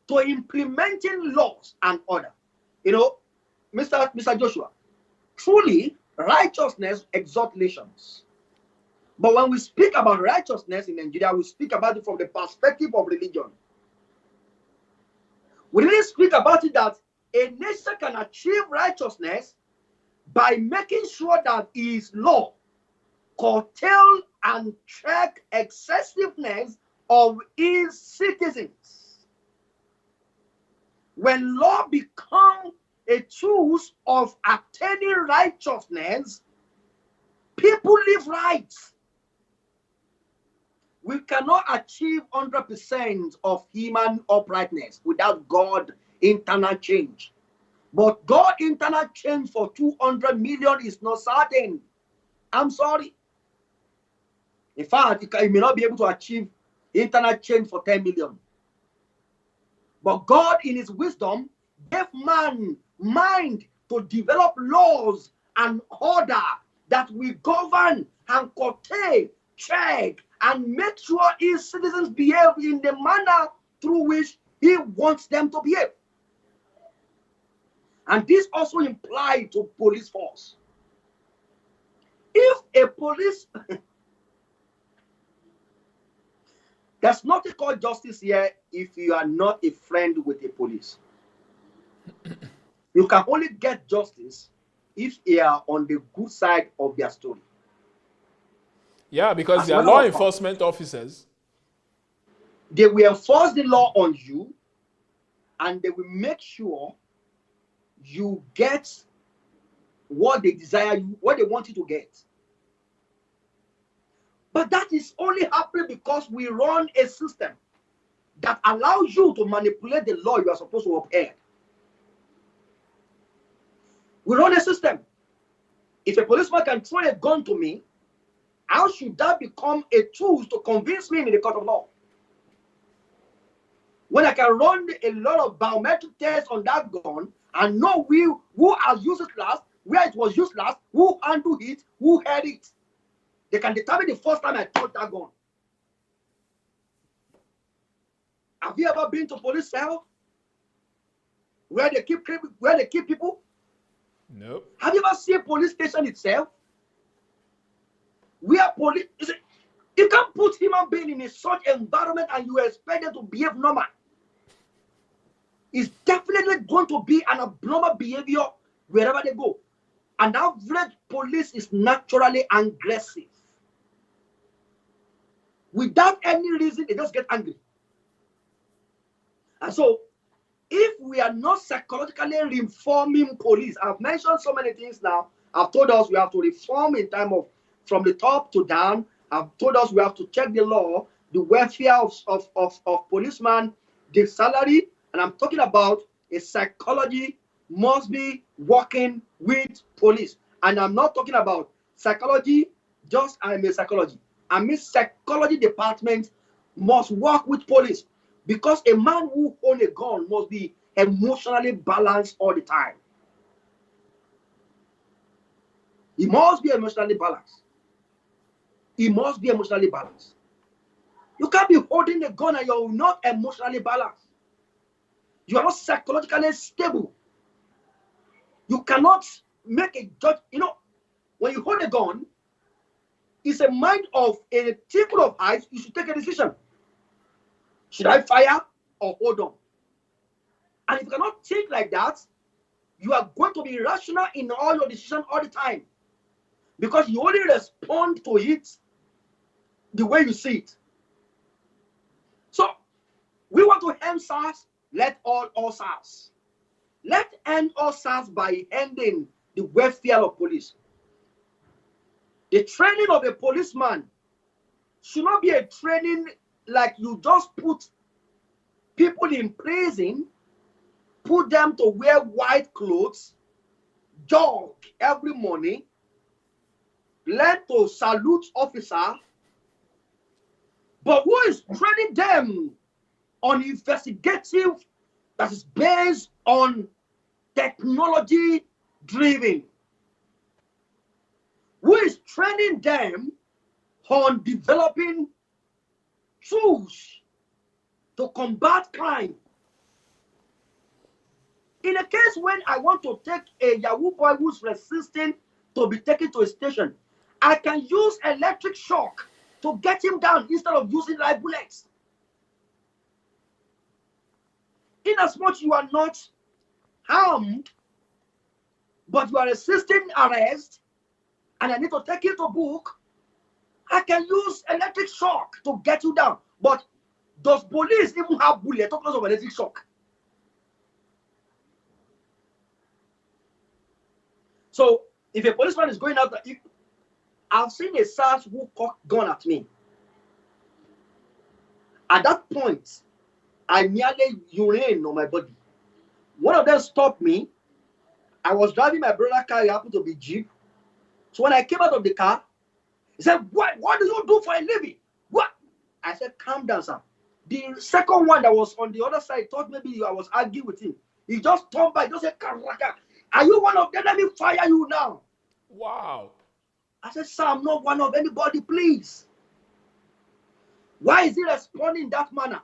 to implementing laws and order. You know, Mr. Joshua, truly righteousness exalts nations. But when we speak about righteousness in Nigeria, we speak about it from the perspective of religion. We really speak about it that a nation can achieve righteousness by making sure that his law curtail and check excessiveness of his citizens. When law becomes a tool of attaining righteousness, people live right. We cannot achieve 100% of human uprightness without God internal change. But God internal change for 200 million is not certain. I'm sorry. In fact, you may not be able to achieve internal change for 10 million. But God in his wisdom gave man mind to develop laws and order that will govern and curtail, check, and make sure his citizens behave in the manner through which he wants them to behave. And this also implies to police force. If a police, there's nothing called justice here if you are not a friend with a police. You can only get justice if you are on the good side of their story. Yeah, because they are law enforcement officers. They will enforce the law on you, and they will make sure you get what they desire you, what they want you to get. But that is only happening because we run a system that allows you to manipulate the law you are supposed to uphold. We run a system. If a policeman can throw a gun to me, how should that become a tool to convince me in the court of law? When I can run a lot of biometric tests on that gun and know who has used it last, where it was used last, who handled it, who had it. They can determine the first time I touched that gun. Have you ever been to police cell where they keep people? Nope. Have you ever seen a police station itself? Where police, you can't put human being in such environment and you expect them to behave normal. It's definitely going to be an abnormal behavior wherever they go. An average police is naturally aggressive. Without any reason, they just get angry. And so, if we are not psychologically reforming police, I've mentioned so many things now. I've told us we have to reform in time of from the top to down, I've told us we have to check the law, the welfare of policeman, the salary, and I'm talking about a psychology must be working with police. And I'm not talking about psychology, just I'm a psychology. I mean psychology department must work with police, because a man who owns a gun must be emotionally balanced all the time. He must be emotionally balanced. He must be emotionally balanced. You can't be holding a gun and you're not emotionally balanced. You are not psychologically stable. You cannot make a judge. You know, when you hold a gun, it's a mind of a triple of eyes. You should take a decision. Should I fire or hold on? And if you cannot think like that, you are going to be irrational in all your decisions all the time, because you only respond to it the way you see it. So we want to end SARS. Let all SARS. Let end all SARS by ending the welfare of police. The training of a policeman should not be a training like you just put people in prison, put them to wear white clothes, jog every morning, learn to salute officer, but who is training them on investigative that is based on technology driven? Who is training them on developing tools to combat crime? In a case when I want to take a Yahoo boy who's resisting to be taken to a station, I can use electric shock to get him down instead of using live bullets. Inasmuch you are not harmed, but you are resisting arrest, and I need to take you to book, I can use electric shock to get you down. But does police even have bullets to cause of electric shock? So if a policeman is going out, I've seen a SARS who cocked gun at me. At that point, I nearly urinated on my body. One of them stopped me. I was driving my brother's car. It happened to be Jeep. So when I came out of the car, he said, what do you do for a living? What? I said, calm down, sir. The second one that was on the other side thought maybe I was arguing with him. He just turned by, just said, Karaka, are you one of them? Let me fire you now. Wow. I said, sir, I'm not one of anybody, please. Why is he responding in that manner?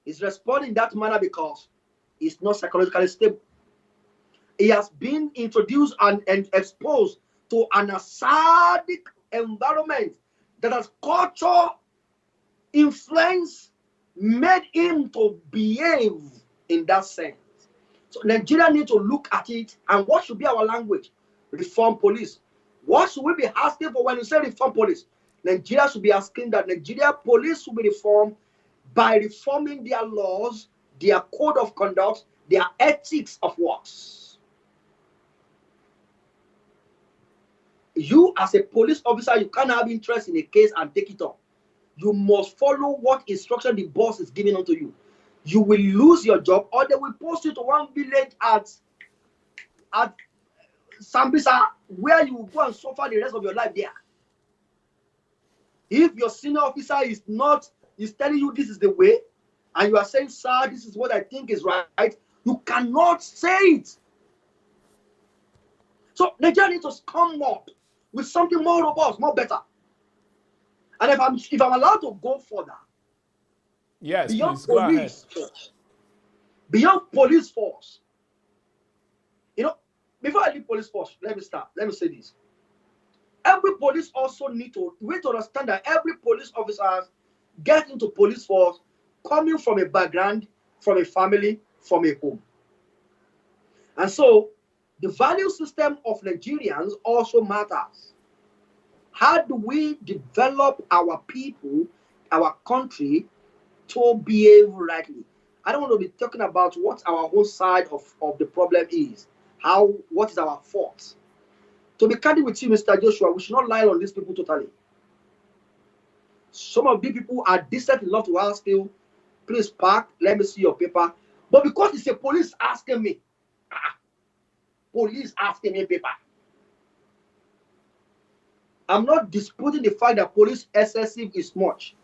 He's responding in that manner because he's not psychologically stable. He has been introduced and exposed to an acidic environment that has culture influence made him to behave in that sense. So Nigeria needs to look at it, and what should be our language? Reform police. What should we be asking for when we say reform police? Nigeria should be asking that Nigeria police should be reformed by reforming their laws, their code of conduct, their ethics of works. You as a police officer, you can't have interest in a case and take it on. You must follow what instruction the boss is giving unto you. You will lose your job, or they will post you to one village at Sambisa, where you will go and suffer the rest of your life there. If your senior officer is telling you this is the way, and you are saying, sir, this is what I think is right, you cannot say it. So Nigeria needs to come up with something more robust, more better. And if I'm allowed to go further, yes, beyond please go ahead. police force, beyond police force, you know, before I leave police force, let me say this. Every police also need to understand that every police officer gets into police force coming from a background, from a family, from a home. And so the value system of Nigerians also matters. How do we develop our people, our country, to behave rightly? I don't want to be talking about what our own side of the problem is. What is our fault? To be candid with you, Mr. Joshua, we should not lie on these people totally. Some of these people are decent enough to ask you, please park, let me see your paper. But because it's a police asking me, police asking me paper. I'm not disputing the fact that police excessive is much.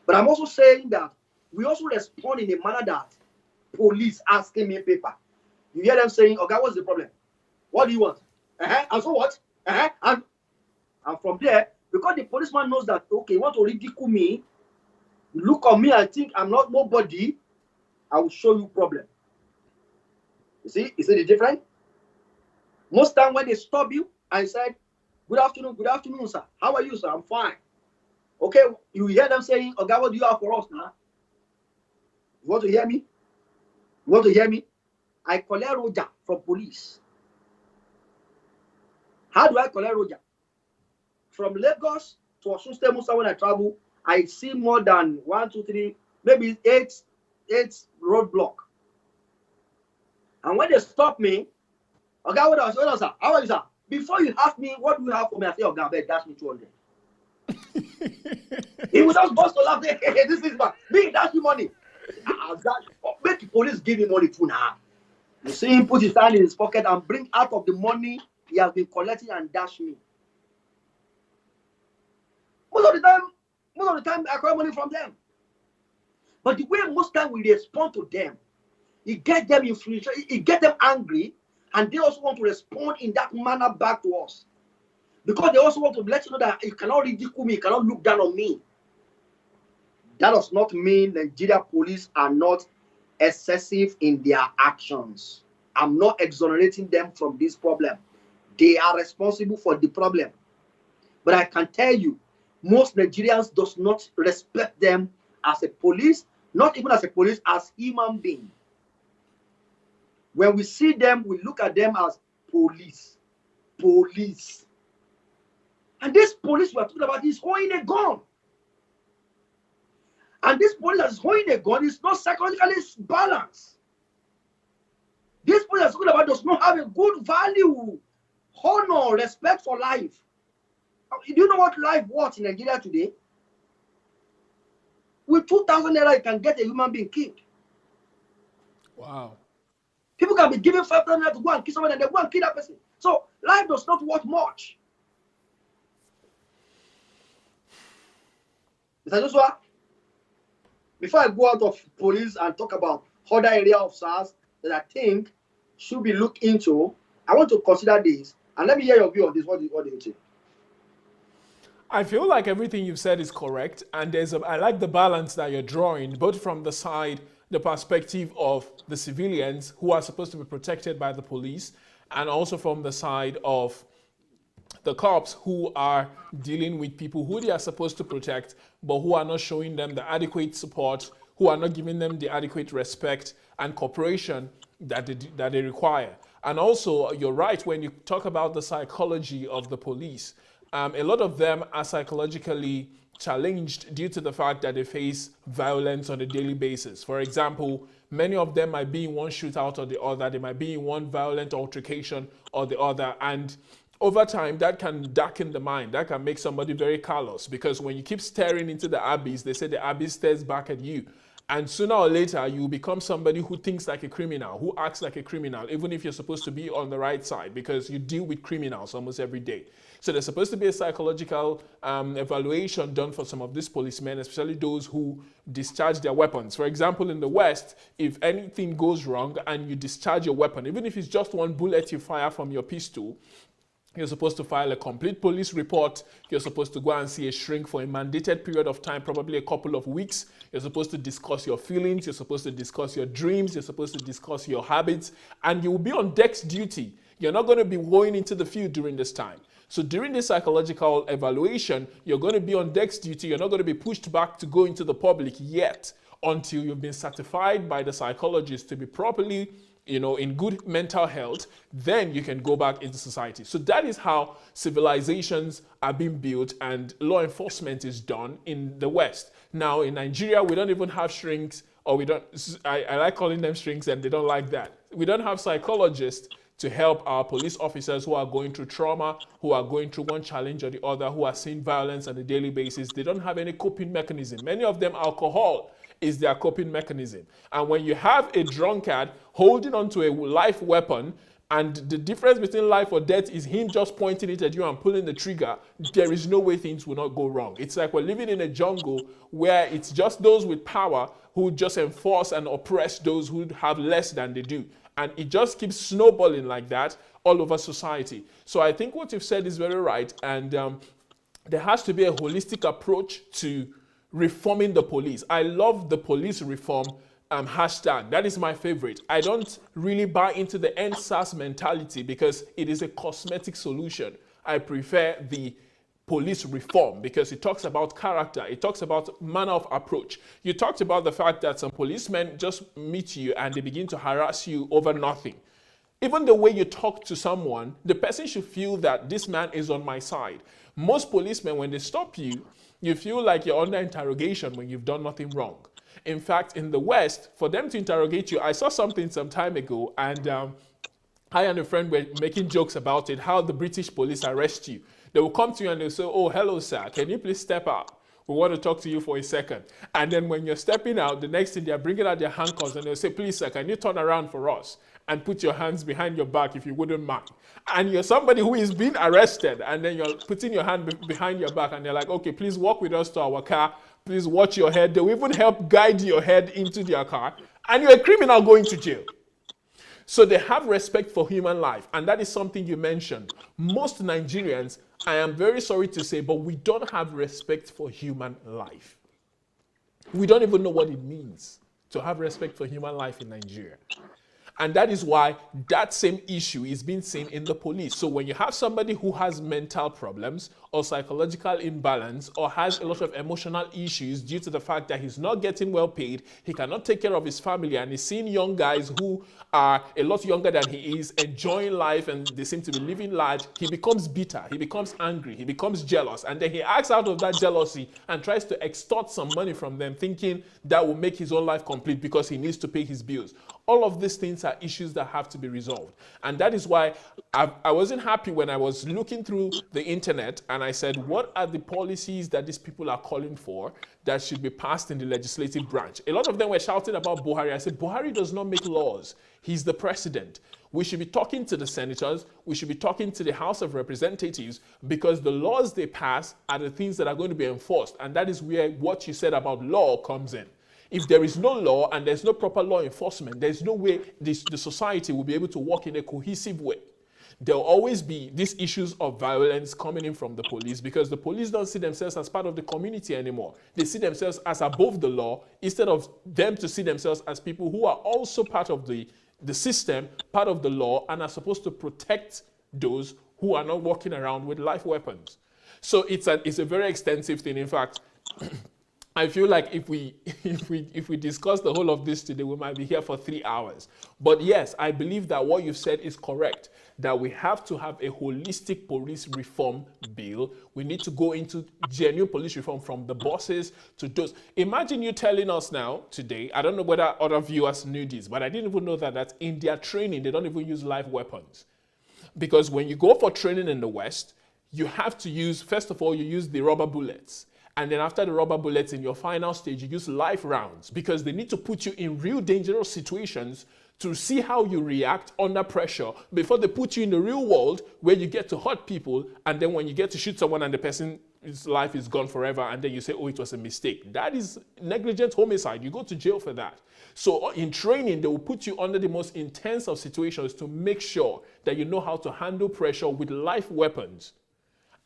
But I'm also saying that we also respond in a manner that police asking me paper. You hear them saying, okay, what's the problem? What do you want? And so what? And from there, because the policeman knows that, okay, you want to ridicule me, look at me and think I'm not nobody, I will show you problem. You see the difference? Most time when they stop you, I said, good afternoon, sir. How are you, sir? I'm fine. Okay, you hear them saying, okay, what do you have for us now? You want to hear me? You want to hear me? I collect Roger from police. How do I collect Roger? From Lagos to Osun State, Musa, when I travel, I see more than 1, 2, 3, maybe eight roadblock. And when they stop me, okay, what else, sir? How are you, sir? Before you ask me, what do you have for me? I say, okay, I bet dash me 200. He would just bust to laugh. Hey, this is my me dash you money. Make the police give me money too now. You see him put his hand in his pocket and bring out of the money he has been collecting and dash me. Most of the time I collect money from them. But the way most time we respond to them, it gets them influential, it gets them angry, and they also want to respond in that manner back to us. Because they also want to let you know that you cannot ridicule me, you cannot look down on me. That does not mean Nigeria police are not excessive in their actions. I'm not exonerating them from this problem. They are responsible for the problem. But I can tell you, most Nigerians does not respect them as a police, not even as a police, as human being. When we see them, we look at them as police. Police. And this police we are talking about is holding a gun. And this police that is holding a gun is not psychologically balanced. This police that is talking about does not have a good value, honor, respect for life. Do you know what life was in Nigeria today? With 2,000 naira, you can get a human being killed. Wow. People can be given 5,000 naira to go and kill someone and they go and kill that person. So life does not worth much. Mr. Joshua, before I go out of police and talk about other area of SARS that I think should be looked into, I want to consider this. And let me hear your view on this. What do you think? I feel like everything you've said is correct, and I like the balance that you're drawing, both from the perspective of the civilians who are supposed to be protected by the police, and also from the side of the cops who are dealing with people who they are supposed to protect, but who are not showing them the adequate support, who are not giving them the adequate respect and cooperation that they require. And also, you're right when you talk about the psychology of the police. A lot of them are psychologically challenged due to the fact that they face violence on a daily basis. For example, many of them might be in one shootout or the other. They might be in one violent altercation or the other. And over time, that can darken the mind. That can make somebody very callous, because when you keep staring into the abyss, they say the abyss stares back at you. And sooner or later, you become somebody who thinks like a criminal, who acts like a criminal, even if you're supposed to be on the right side, because you deal with criminals almost every day. So there's supposed to be a psychological evaluation done for some of these policemen, especially those who discharge their weapons. For example, in the West, if anything goes wrong and you discharge your weapon, even if it's just one bullet you fire from your pistol, you're supposed to file a complete police report. You're supposed to go and see a shrink for a mandated period of time, probably a couple of weeks. You're supposed to discuss your feelings. You're supposed to discuss your dreams. You're supposed to discuss your habits. And you will be on desk duty. You're not going to be going into the field during this time. So during this psychological evaluation, you're going to be on desk duty. You're not going to be pushed back to go into the public yet until you've been certified by the psychologist to be properly, in good mental health. Then you can go back into society. So that is how civilizations are being built and law enforcement is done in the West. Now in Nigeria, we don't even have shrinks, or I like calling them shrinks and they don't like that. We don't have psychologists to help our police officers who are going through trauma, who are going through one challenge or the other, who are seeing violence on a daily basis. They don't have any coping mechanism. Many of them, alcohol is their coping mechanism. And when you have a drunkard holding onto a live weapon, and the difference between life or death is him just pointing it at you and pulling the trigger, there is no way things will not go wrong. It's like we're living in a jungle where it's just those with power who just enforce and oppress those who have less than they do. And it just keeps snowballing like that all over society. So I think what you've said is very right. And there has to be a holistic approach to reforming the police. I love the police reform hashtag. That is my favorite. I don't really buy into the end SARS mentality because it is a cosmetic solution. I prefer the police reform because it talks about character. It talks about manner of approach. You talked about the fact that some policemen just meet you and they begin to harass you over nothing. Even the way you talk to someone, the person should feel that this man is on my side. Most policemen, when they stop you, you feel like you're under interrogation when you've done nothing wrong. In fact, in the West, for them to interrogate you, I saw something some time ago, and I and a friend were making jokes about it, how the British police arrest you. They will come to you and they'll say, oh, hello, sir, can you please step out? We want to talk to you for a second. And then when you're stepping out, the next thing they're bringing out their handcuffs and they'll say, please, sir, can you turn around for us and put your hands behind your back if you wouldn't mind? And you're somebody who is being arrested, and then you're putting your hand behind your back and they're like, okay, please walk with us to our car. Please watch your head. They'll even help guide your head into their car. And you're a criminal going to jail. So they have respect for human life. And that is something you mentioned. Most Nigerians, I am very sorry to say, but we don't have respect for human life. We don't even know what it means to have respect for human life in Nigeria. And that is why that same issue is being seen in the police. So when you have somebody who has mental problems or psychological imbalance or has a lot of emotional issues due to the fact that he's not getting well paid, he cannot take care of his family, and he's seeing young guys who are a lot younger than he is enjoying life and they seem to be living large, he becomes bitter, he becomes angry, he becomes jealous, and then he acts out of that jealousy and tries to extort some money from them, thinking that will make his own life complete because he needs to pay his bills. All of these things are issues that have to be resolved. And that is why I wasn't happy when I was looking through the internet and I said, what are the policies that these people are calling for that should be passed in the legislative branch? A lot of them were shouting about Buhari. I said, Buhari does not make laws. He's the president. We should be talking to the senators. We should be talking to the House of Representatives, because the laws they pass are the things that are going to be enforced. And that is where what you said about law comes in. If there is no law and there's no proper law enforcement, there's no way the society will be able to work in a cohesive way. There will always be these issues of violence coming in from the police, because the police don't see themselves as part of the community anymore. They see themselves as above the law, instead of them to see themselves as people who are also part of the system, part of the law, and are supposed to protect those who are not walking around with live weapons. So it's a very extensive thing. In fact, I feel like if we discuss the whole of this today, we might be here for 3 hours. But yes, I believe that what you've said is correct, that we have to have a holistic police reform bill. We need to go into genuine police reform from the bosses to those. Imagine you telling us now today, I don't know whether other viewers knew this, but I didn't even know that in their training, they don't even use live weapons. Because when you go for training in the West, you have to use, first of all, you use the rubber bullets. And then after the rubber bullets, in your final stage, you use live rounds, because they need to put you in real dangerous situations to see how you react under pressure before they put you in the real world where you get to hurt people. And then when you get to shoot someone and the person's life is gone forever, and then you say, oh, it was a mistake. That is negligent homicide. You go to jail for that. So in training, they will put you under the most intense of situations to make sure that you know how to handle pressure with live weapons.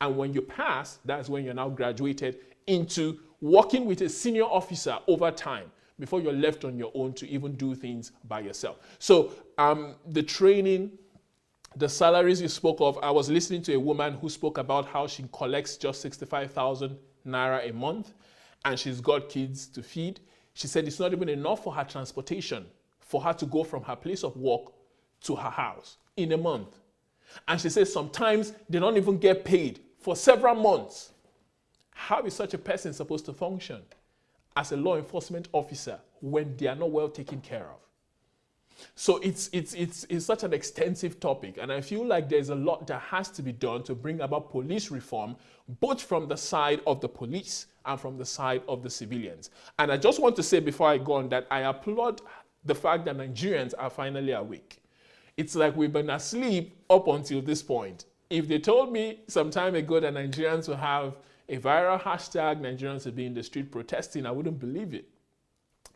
And when you pass, that's when you're now graduated into working with a senior officer over time before you're left on your own to even do things by yourself. So the training, the salaries you spoke of, I was listening to a woman who spoke about how she collects just 65,000 naira a month and she's got kids to feed. She said it's not even enough for her transportation, for her to go from her place of work to her house in a month. And she says sometimes they don't even get paid for several months. How is such a person supposed to function as a law enforcement officer when they are not well taken care of? So it's such an extensive topic, and I feel like there's a lot that has to be done to bring about police reform, both from the side of the police and from the side of the civilians. And I just want to say before I go on that I applaud the fact that Nigerians are finally awake. It's like we've been asleep up until this point. If they told me some time ago that Nigerians will have a viral hashtag, Nigerians will be in the street protesting, I wouldn't believe it.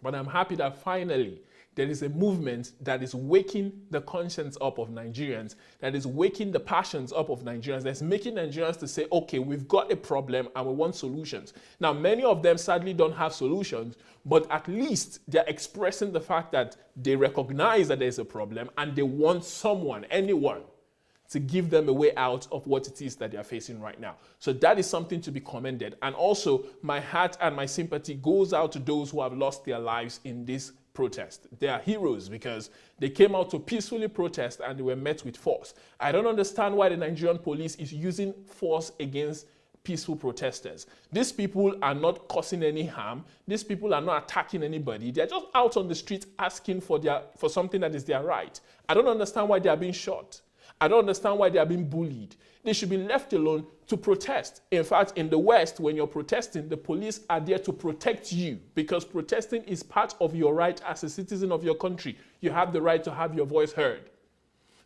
But I'm happy that finally there is a movement that is waking the conscience up of Nigerians, that is waking the passions up of Nigerians, that's making Nigerians to say, okay, we've got a problem and we want solutions. Now, many of them sadly don't have solutions, but at least they're expressing the fact that they recognize that there's a problem and they want someone, anyone, to give them a way out of what it is that they're facing right now. So that is something to be commended. And also, my heart and my sympathy goes out to those who have lost their lives in this protest. They are heroes because they came out to peacefully protest and they were met with force. I don't understand why the Nigerian police is using force against peaceful protesters. These people are not causing any harm. These people are not attacking anybody. They're just out on the street asking for something that is their right. I don't understand why they are being shot. I don't understand why they are being bullied. They should be left alone to protest. In fact, in the West, when you're protesting, the police are there to protect you because protesting is part of your right as a citizen of your country. You have the right to have your voice heard.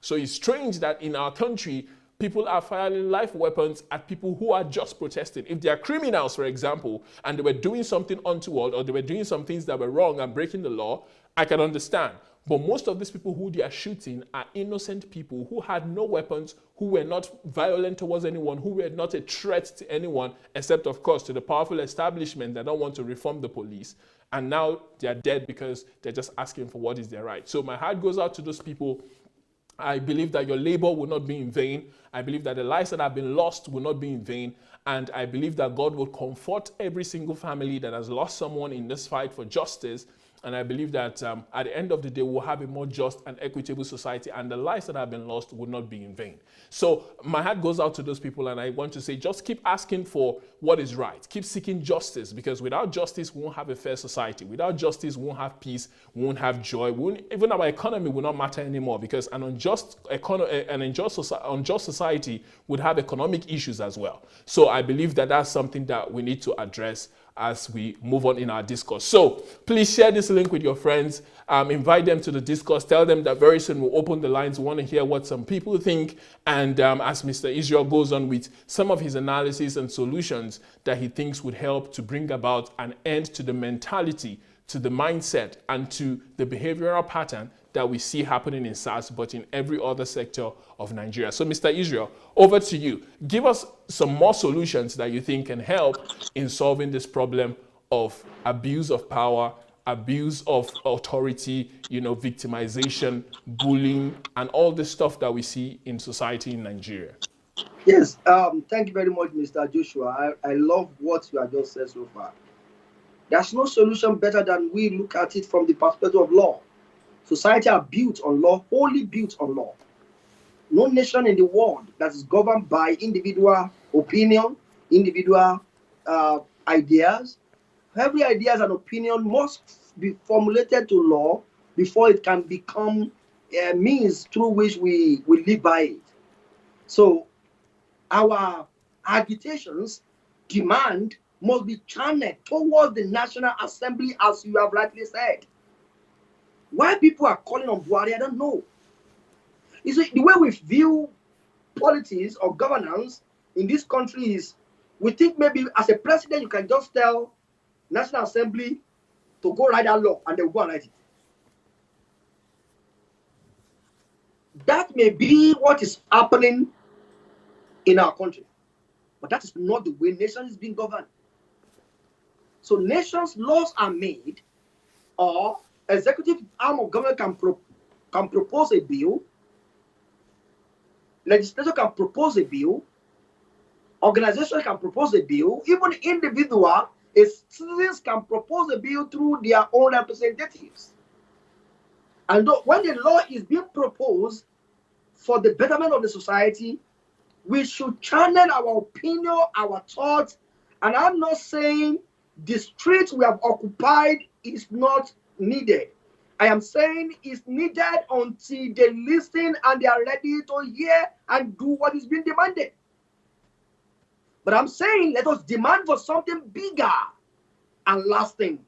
So it's strange that in our country, people are firing live weapons at people who are just protesting. If they are criminals, for example, and they were doing something untoward or they were doing some things that were wrong and breaking the law, I can understand. But most of these people who they are shooting are innocent people who had no weapons, who were not violent towards anyone, who were not a threat to anyone, except, of course, to the powerful establishment that don't want to reform the police. And now they are dead because they're just asking for what is their right. So my heart goes out to those people. I believe that your labor will not be in vain. I believe that the lives that have been lost will not be in vain. And I believe that God will comfort every single family that has lost someone in this fight for justice. And I believe that at the end of the day, we'll have a more just and equitable society, and the lives that have been lost will not be in vain. So my heart goes out to those people, and I want to say, just keep asking for what is right. Keep seeking justice, because without justice, we won't have a fair society. Without justice, we won't have peace, we won't have joy. Even our economy will not matter anymore, because an unjust society would have economic issues as well. So I believe that that's something that we need to address as we move on in our discourse. So please share this link with your friends, invite them to the discourse, tell them that very soon we'll open the lines. We want to hear what some people think. And as Mr. Israel goes on with some of his analysis and solutions that he thinks would help to bring about an end to the mentality, to the mindset, and to the behavioral pattern that we see happening in Sars, but in every other sector of Nigeria. So Mr. Israel, over to you. Give us some more solutions that you think can help in solving this problem of abuse of power, abuse of authority, victimization, bullying, and all the stuff that we see in society in Nigeria. Yes, thank you very much, Mr. Joshua. I love what you have just said so far. There's no solution better than we look at it from the perspective of law. Society are built on law, wholly built on law. No nation in the world that is governed by individual opinion, individual ideas. Every idea and opinion must be formulated to law before it can become a means through which we live by it. So our agitations, demand must be channeled towards the National Assembly, as you have rightly said. Why people are calling on Buhari, I don't know. You see, the way we view politics or governance in this country is, we think maybe as a president, you can just tell National Assembly to go write that law and they will go and write it. That may be what is happening in our country, but that is not the way nations is being governed. So nations' laws are made, or executive arm of government can propose a bill, legislature can propose a bill, organization can propose a bill, even individual citizens can propose a bill through their own representatives. And when the law is being proposed for the betterment of the society, we should channel our opinion, our thoughts. And I'm not saying the streets we have occupied is not needed. I am saying it's needed until they listen and they are ready to hear and do what is being demanded. But I'm saying let us demand for something bigger and lasting.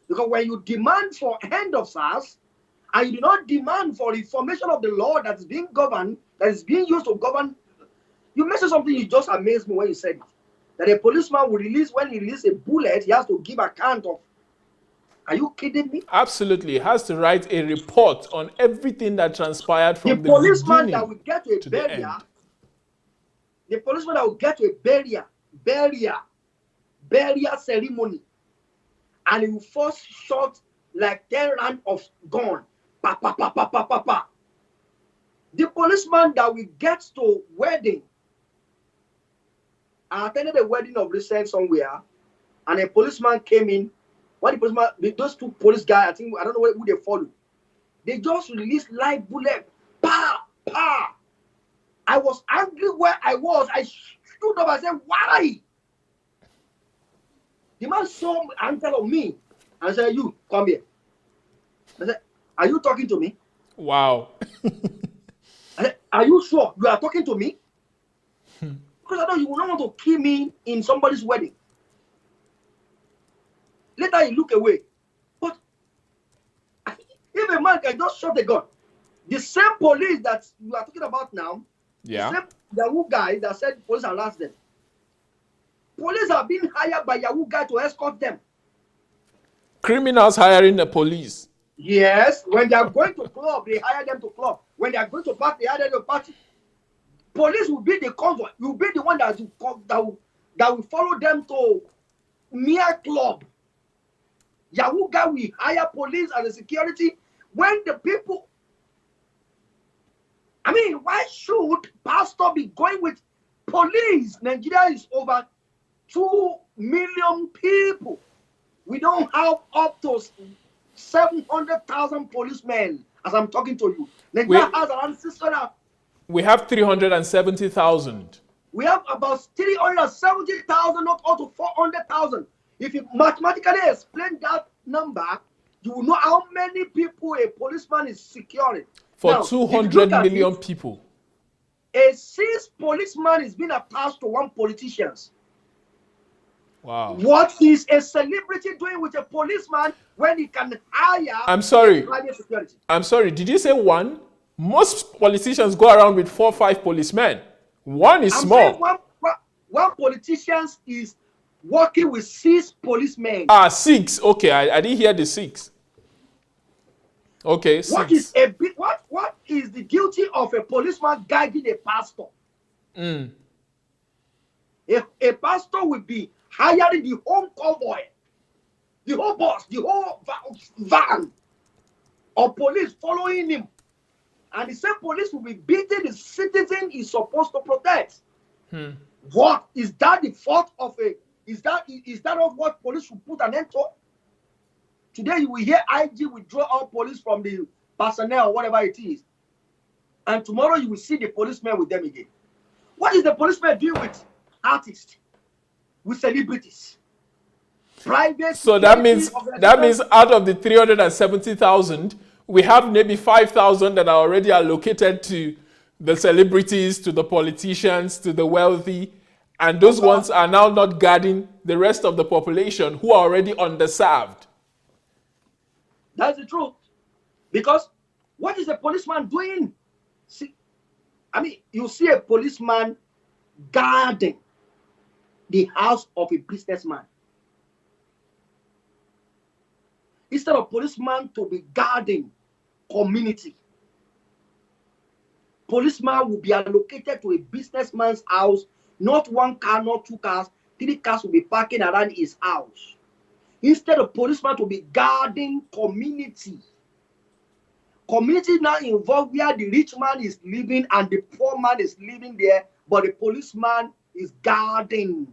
Because when you demand for end of SARS, and you do not demand for reformation of the law that is being governed, that is being used to govern, you mentioned something you just amazed me when you said it. That a policeman will release, when he releases a bullet, he has to give account of. Are you kidding me? Absolutely. He has to write a report on everything that transpired from the policeman that beginning will get to a to the burial, end. the policeman that will get to a burial ceremony, and he will first shot like 10 rounds of gun. Pa, pa, pa, pa, pa, pa, pa. The policeman that will get to wedding. I attended a wedding of recent somewhere, and a policeman came in. What the policeman, those two police guys, I don't know who they follow. They just released live bullet. Pa, pa. I was angry where I was. I stood up and said, why? The man saw anger on me and said, you, come here. I said, are you talking to me? Wow. I said, are you sure you are talking to me? Because I know you will not want to kill me in somebody's wedding. Later you look away. But if a man can just shot a gun, the same police that you are talking about now, Yeah. the same Yahoo guy that said police harassed them. Police are being hired by Yahoo guy to escort them. Criminals hiring the police. Yes, when they are going to club, they hire them to club. When they are going to party, they hire them to party. Police will be the convoy. You will be the one that will follow them to near club. Yahoo guy will hire police as a security when the people. I mean, why should pastor be going with police? Nigeria is over 2 million people. We don't have up to 700,000 policemen as I'm talking to you. Nigeria has around 600. We have 370,000. We have about 370,000, not up to 400,000. If you mathematically explain that number, you will know how many people a policeman is securing. For now, 200 million people. A 6 policeman is being attached to 1 politician. Wow. What is a celebrity doing with a policeman when he can hire private security? I'm sorry, did you say 1? Most politicians go around with 4 or 5 policemen. 1 is small. One politician is working with 6 policemen. 6. Okay, I didn't hear the 6. Okay, 6. What is the duty of a policeman guiding a pastor? A pastor will be hiring the whole convoy, the whole bus, the whole van of police following him. And the same police will be beating the citizen he's supposed to protect. What is that the fault of is that of what police should put an end to? Today you will hear IG withdraw all police from the personnel or whatever it is. And tomorrow you will see the policemen with them again. What is the policeman doing with artists? With celebrities? Private. So that means out of the 370,000, we have maybe 5,000 that are already allocated to the celebrities, to the politicians, to the wealthy, and those ones are now not guarding the rest of the population who are already underserved. That's the truth. Because what is a policeman doing? You see a policeman guarding the house of a businessman. Instead of policeman to be guarding community, policeman will be allocated to a businessman's house, not 1 car, not 2 cars, 3 cars will be parking around his house. Instead of policeman to be guarding community. Community now involved where the rich man is living and the poor man is living there, but the policeman is guarding.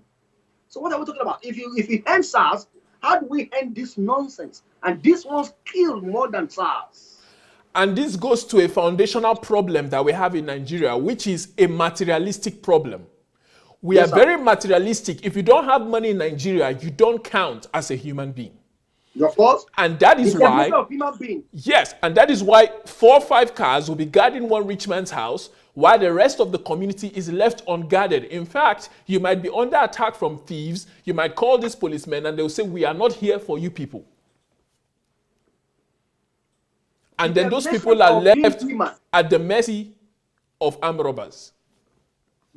So what are we talking about? If you end SARS, how do we end this nonsense? And this one's killed more than SARS. And this goes to a foundational problem that we have in Nigeria, which is a materialistic problem. We are very materialistic. If you don't have money in Nigeria, you don't count as a human being. Of course, And that the is definition why, of human being. yes, and that is why 4 or 5 cars will be guarding one rich man's house while the rest of the community is left unguarded. In fact, you might be under attack from thieves. You might call these policemen and they'll say, we are not here for you people. The And then those definition people are of being left human. at the mercy of armed robbers.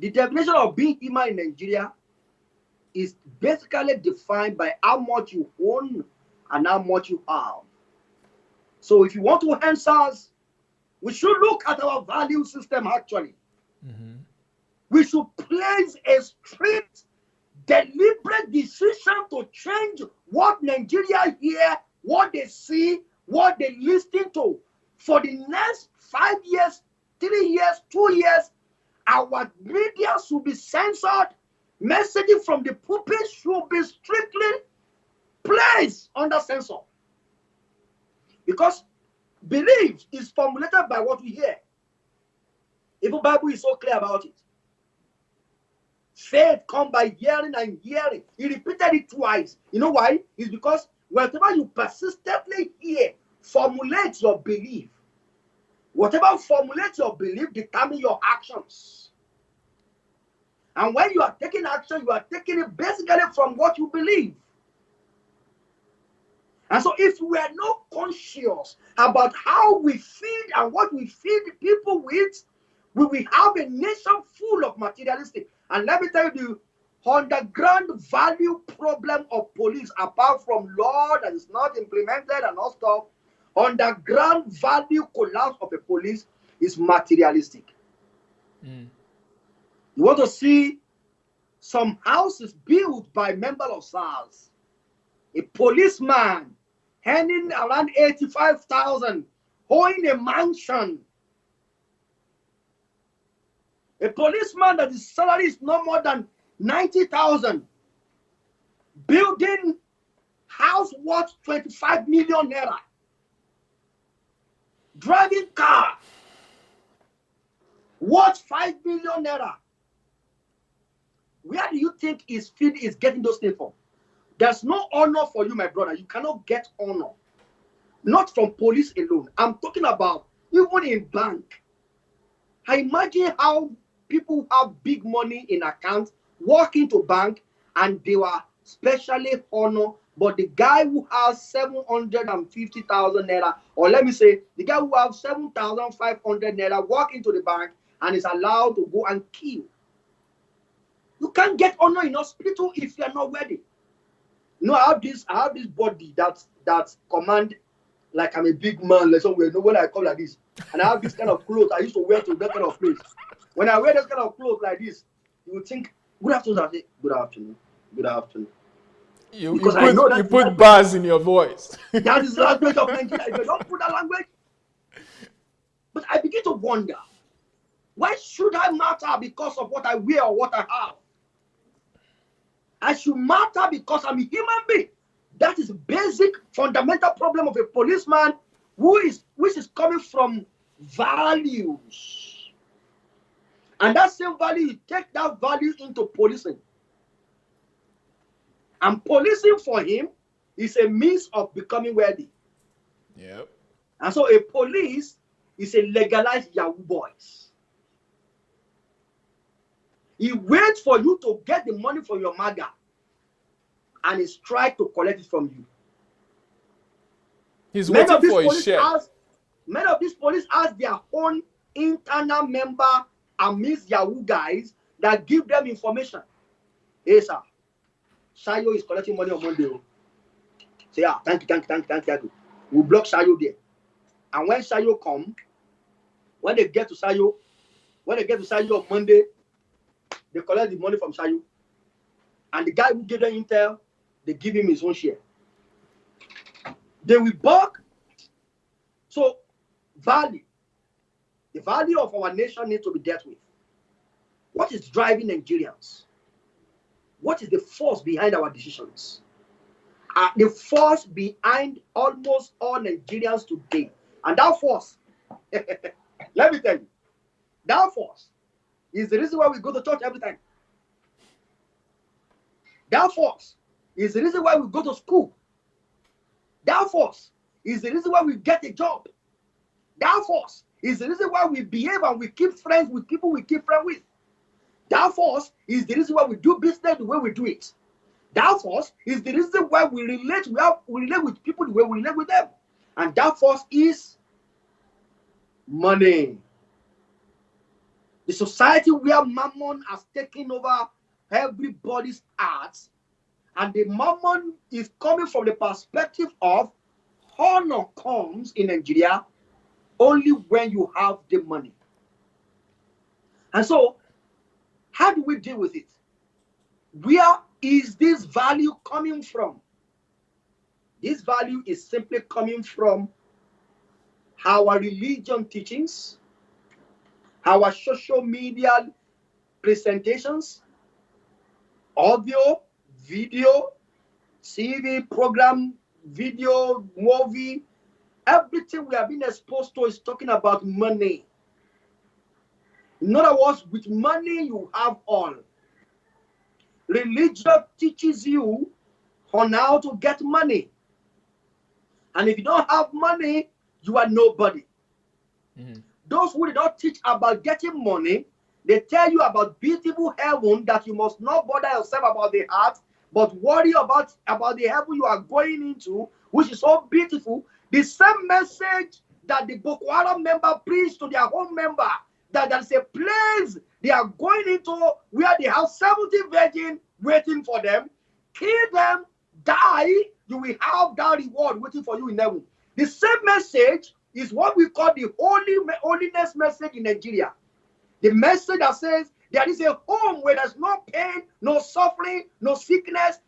The definition of being human in Nigeria is basically defined by how much you own and how much you have. So if you want to answer us, we should look at our value system actually. We should place a strict, deliberate decision to change what Nigeria hear, what they see, what they listen to. For the next 5 years, 3 years, 2 years, our media should be censored. Messaging from the pulpit should be strictly placed under censor. Because belief is formulated by what we hear. Even Bible is so clear about it. Faith comes by hearing and hearing. He repeated it twice. You know why? It's because whatever you persistently hear formulates your belief. Whatever formulates your belief determines your actions. And when you are taking action, you are taking it basically from what you believe. And so if we are not conscious about how we feed and what we feed people with, we will have a nation full of materialistic. And let me tell you, the underground value problem of police, apart from law that is not implemented and all stuff, underground value collapse of a police is materialistic. You want to see some houses built by members of Sars, a policeman earning around 85,000, owning a mansion. A policeman that his salary is no more than 90,000, building house worth 25 million naira, driving car worth 5 million naira. Where do you think his feed is getting those things from? There's no honor for you, my brother. You cannot get honor. Not from police alone. I'm talking about even in bank. I imagine how people who have big money in accounts walk into bank and they were specially honored. But the guy who has 750,000 naira, or let me say, the guy who has 7,500 naira walk into the bank and is allowed to go and kill. You can't get honor in hospital if you are not ready. You know, I have this body that command like I'm a big man, like somewhere. No, when I come like this, and I have this kind of clothes I used to wear to that kind of place. When I wear this kind of clothes like this, you would think, good afternoon. I say, good afternoon, good afternoon. You put bars in your voice. That is the language of Nigeria. If you don't put that language, but I begin to wonder, why should I matter because of what I wear or what I have? I should matter because I'm a human being. That is a basic, fundamental problem of a policeman which is coming from values. And that same value, you take that value into policing. And policing for him is a means of becoming wealthy. Yep. And so a police is a legalized Yahoo boys. He waits for you to get the money from your maga and he strikes to collect it from you. He's waiting for his share. Many of these police have their own internal member amidst Yahoo guys that give them information. Hey, sir, Shayo is collecting money on Monday. Say, yeah, thank you. We'll block Shayo there. And when Shayo come, when they get to Shayo on Monday, they collect the money from Shayo. And the guy who gave them intel, they give him his own share. They will buck. So, value. The value of our nation needs to be dealt with. What is driving Nigerians? What is the force behind our decisions? The force behind almost all Nigerians today. And that force, let me tell you, that force is the reason why we go to church every time. That force is the reason why we go to school. That force is the reason why we get a job. That force is the reason why we behave and we keep friends with people we keep friends with. That force is the reason why we do business the way we do it. That force is the reason why we relate. We relate with people the way we relate with them. And that force is money. The society where mammon has taken over everybody's hearts, and the mammon is coming from the perspective of honor comes in Nigeria only when you have the money. And so, how do we deal with it? Where is this value coming from? This value is simply coming from our religion teachings, our social media presentations, audio, video, TV program, video, movie. Everything we have been exposed to is talking about money. In other words, with money you have all. Religion teaches you on how to get money. And if you don't have money, you are nobody. Mm-hmm. Those who did not teach about getting money, they tell you about beautiful heaven, that you must not bother yourself about the earth, but worry about the heaven you are going into, which is so beautiful. The same message that the Boko Haram member preached to their own member, that there's a place they are going into where they have 70 virgins waiting for them. Kill them, die, you will have that reward waiting for you in heaven. The same message is what we call the holiness message in Nigeria. The message that says there is a home where there's no pain, no suffering, no sickness.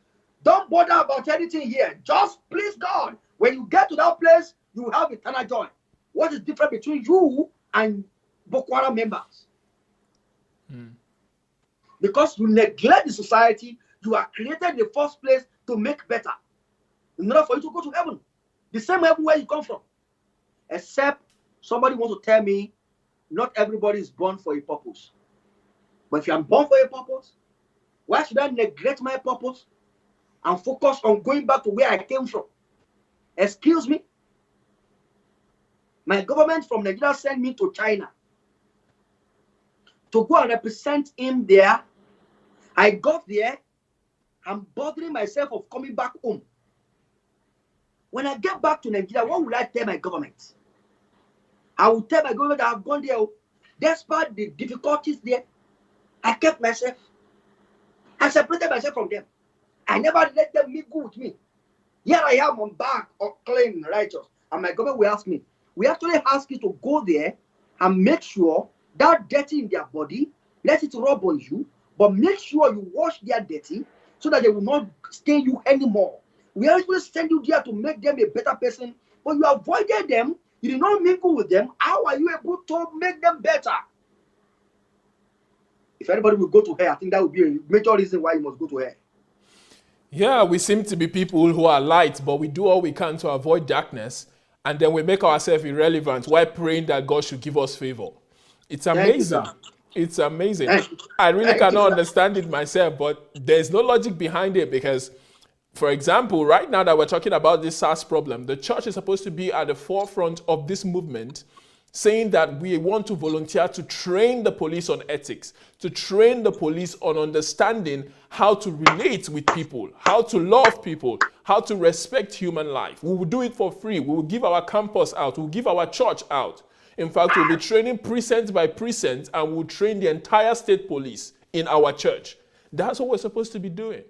Don't bother about anything here. Just please God. When you get to that place, you will have eternal joy. What is different between you and Boko Haram members? Because you neglect the society you are created in the first place to make better, in order for you to go to heaven, the same heaven where you come from. Except somebody wants to tell me not everybody is born for a purpose. But if I'm born for a purpose, why should I neglect my purpose and focus on going back to where I came from? Excuse me? My government from Nigeria sent me to China to go and represent him there. I got there. I'm bothering myself of coming back home. When I get back to Nigeria, what will I tell my government? I will tell my government that I've gone there. Despite the difficulties there, I kept myself. I separated myself from them. I never let them mingle with me. Here I am on back or clean, righteous. And my government will ask me. We actually ask you to go there and make sure that dirty in their body, let it rub on you, but make sure you wash their dirty so that they will not stain you anymore. We actually send you there to make them a better person, but you avoided them, you did not mingle with them. How are you able to make them better? If anybody will go to hell, I think that would be a major reason why you must go to hell. Yeah, we seem to be people who are light, but we do all we can to avoid darkness, and then we make ourselves irrelevant while praying that God should give us favor. It's amazing. It's amazing. I really cannot understand it myself, but there's no logic behind it because, for example, right now that we're talking about this SARS problem, the church is supposed to be at the forefront of this movement, saying that we want to volunteer to train the police on ethics, to train the police on understanding how to relate with people, how to love people, how to respect human life. We will do it for free. We will give our campus out. We will give our church out. In fact, we'll be training precinct by precinct, and we'll train the entire state police in our church. That's what we're supposed to be doing.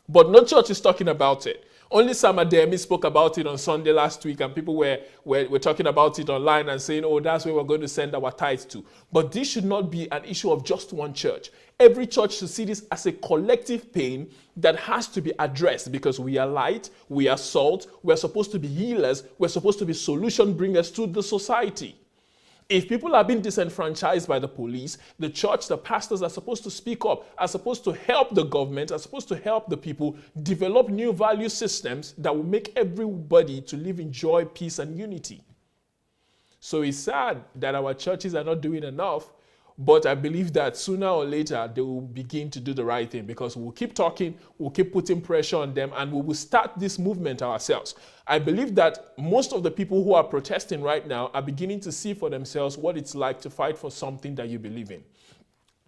But no church is talking about it. Only Sam Ademi spoke about it on Sunday last week, and people were talking about it online and saying, oh, that's where we're going to send our tithes to. But this should not be an issue of just one church. Every church should see this as a collective pain that has to be addressed, because we are light, we are salt, we're supposed to be healers, we're supposed to be solution bringers to the society. If people are being disenfranchised by the police, the church, the pastors are supposed to speak up, are supposed to help the government, are supposed to help the people develop new value systems that will make everybody to live in joy, peace, and unity. So it's sad that our churches are not doing enough, But I believe that sooner or later, they will begin to do the right thing, because we'll keep talking, we'll keep putting pressure on them, and we will start this movement ourselves. I believe that most of the people who are protesting right now are beginning to see for themselves what it's like to fight for something that you believe in.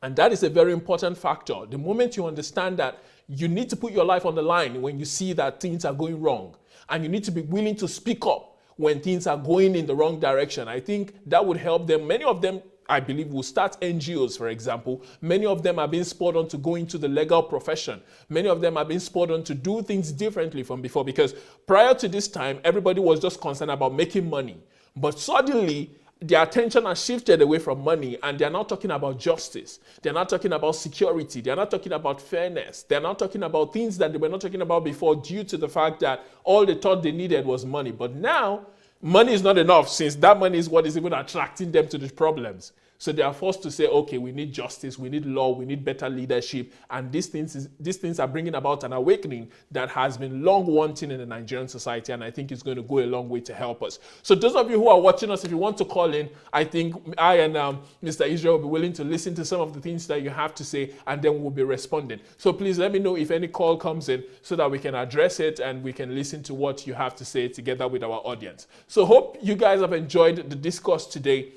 And that is a very important factor. The moment you understand that you need to put your life on the line when you see that things are going wrong, and you need to be willing to speak up when things are going in the wrong direction, I think that would help them. Many of them, I believe, will start NGOs, for example. Many of them are being spurred on to go into the legal profession. Many of them are being spurred on to do things differently from before, because prior to this time, everybody was just concerned about making money. But suddenly, their attention has shifted away from money, and they're not talking about justice. They're not talking about security. They're not talking about fairness. They're not talking about things that they were not talking about before, due to the fact that all they thought they needed was money. But now, money is not enough, since that money is what is even attracting them to these problems. So they are forced to say, okay, we need justice, we need law, we need better leadership. And these things are bringing about an awakening that has been long wanting in the Nigerian society. And I think it's going to go a long way to help us. So those of you who are watching us, if you want to call in, I think I and Mr. Israel will be willing to listen to some of the things that you have to say, and then we'll be responding. So please let me know if any call comes in, so that we can address it and we can listen to what you have to say together with our audience. So hope you guys have enjoyed the discourse today.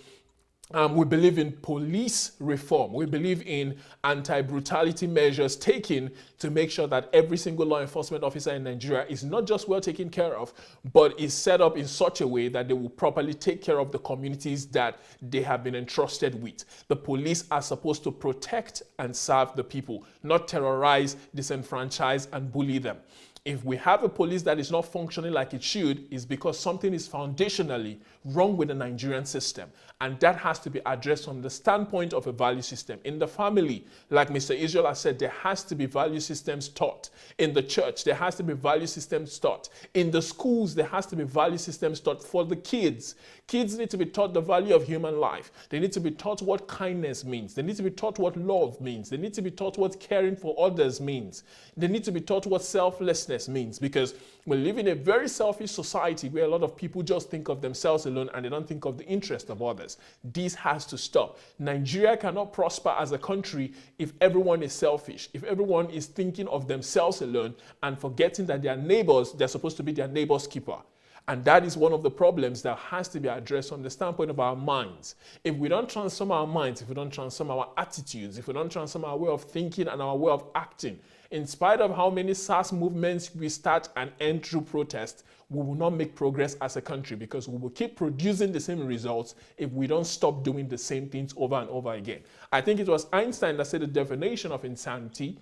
We believe in police reform. We believe in anti-brutality measures taken to make sure that every single law enforcement officer in Nigeria is not just well taken care of, but is set up in such a way that they will properly take care of the communities that they have been entrusted with. The police are supposed to protect and serve the people, not terrorize, disenfranchise, and bully them. If we have a police that is not functioning like it should, it's because something is foundationally wrong with the Nigerian system. And that has to be addressed from the standpoint of a value system. In the family, like Mr. Israel has said, there has to be value systems taught. In the church, there has to be value systems taught. In the schools, there has to be value systems taught for the kids. Kids need to be taught the value of human life. They need to be taught what kindness means. They need to be taught what love means. They need to be taught what caring for others means. They need to be taught what selflessness means, because we live in a very selfish society where a lot of people just think of themselves alone and they don't think of the interest of others. This has to stop. Nigeria cannot prosper as a country if everyone is selfish, if everyone is thinking of themselves alone and forgetting that their neighbors, they're supposed to be their neighbor's keeper. And that is one of the problems that has to be addressed from the standpoint of our minds. If we don't transform our minds, if we don't transform our attitudes, if we don't transform our way of thinking and our way of acting, in spite of how many SARS movements we start and end through protest, we will not make progress as a country, because we will keep producing the same results if we don't stop doing the same things over and over again. I think it was Einstein that said the definition of insanity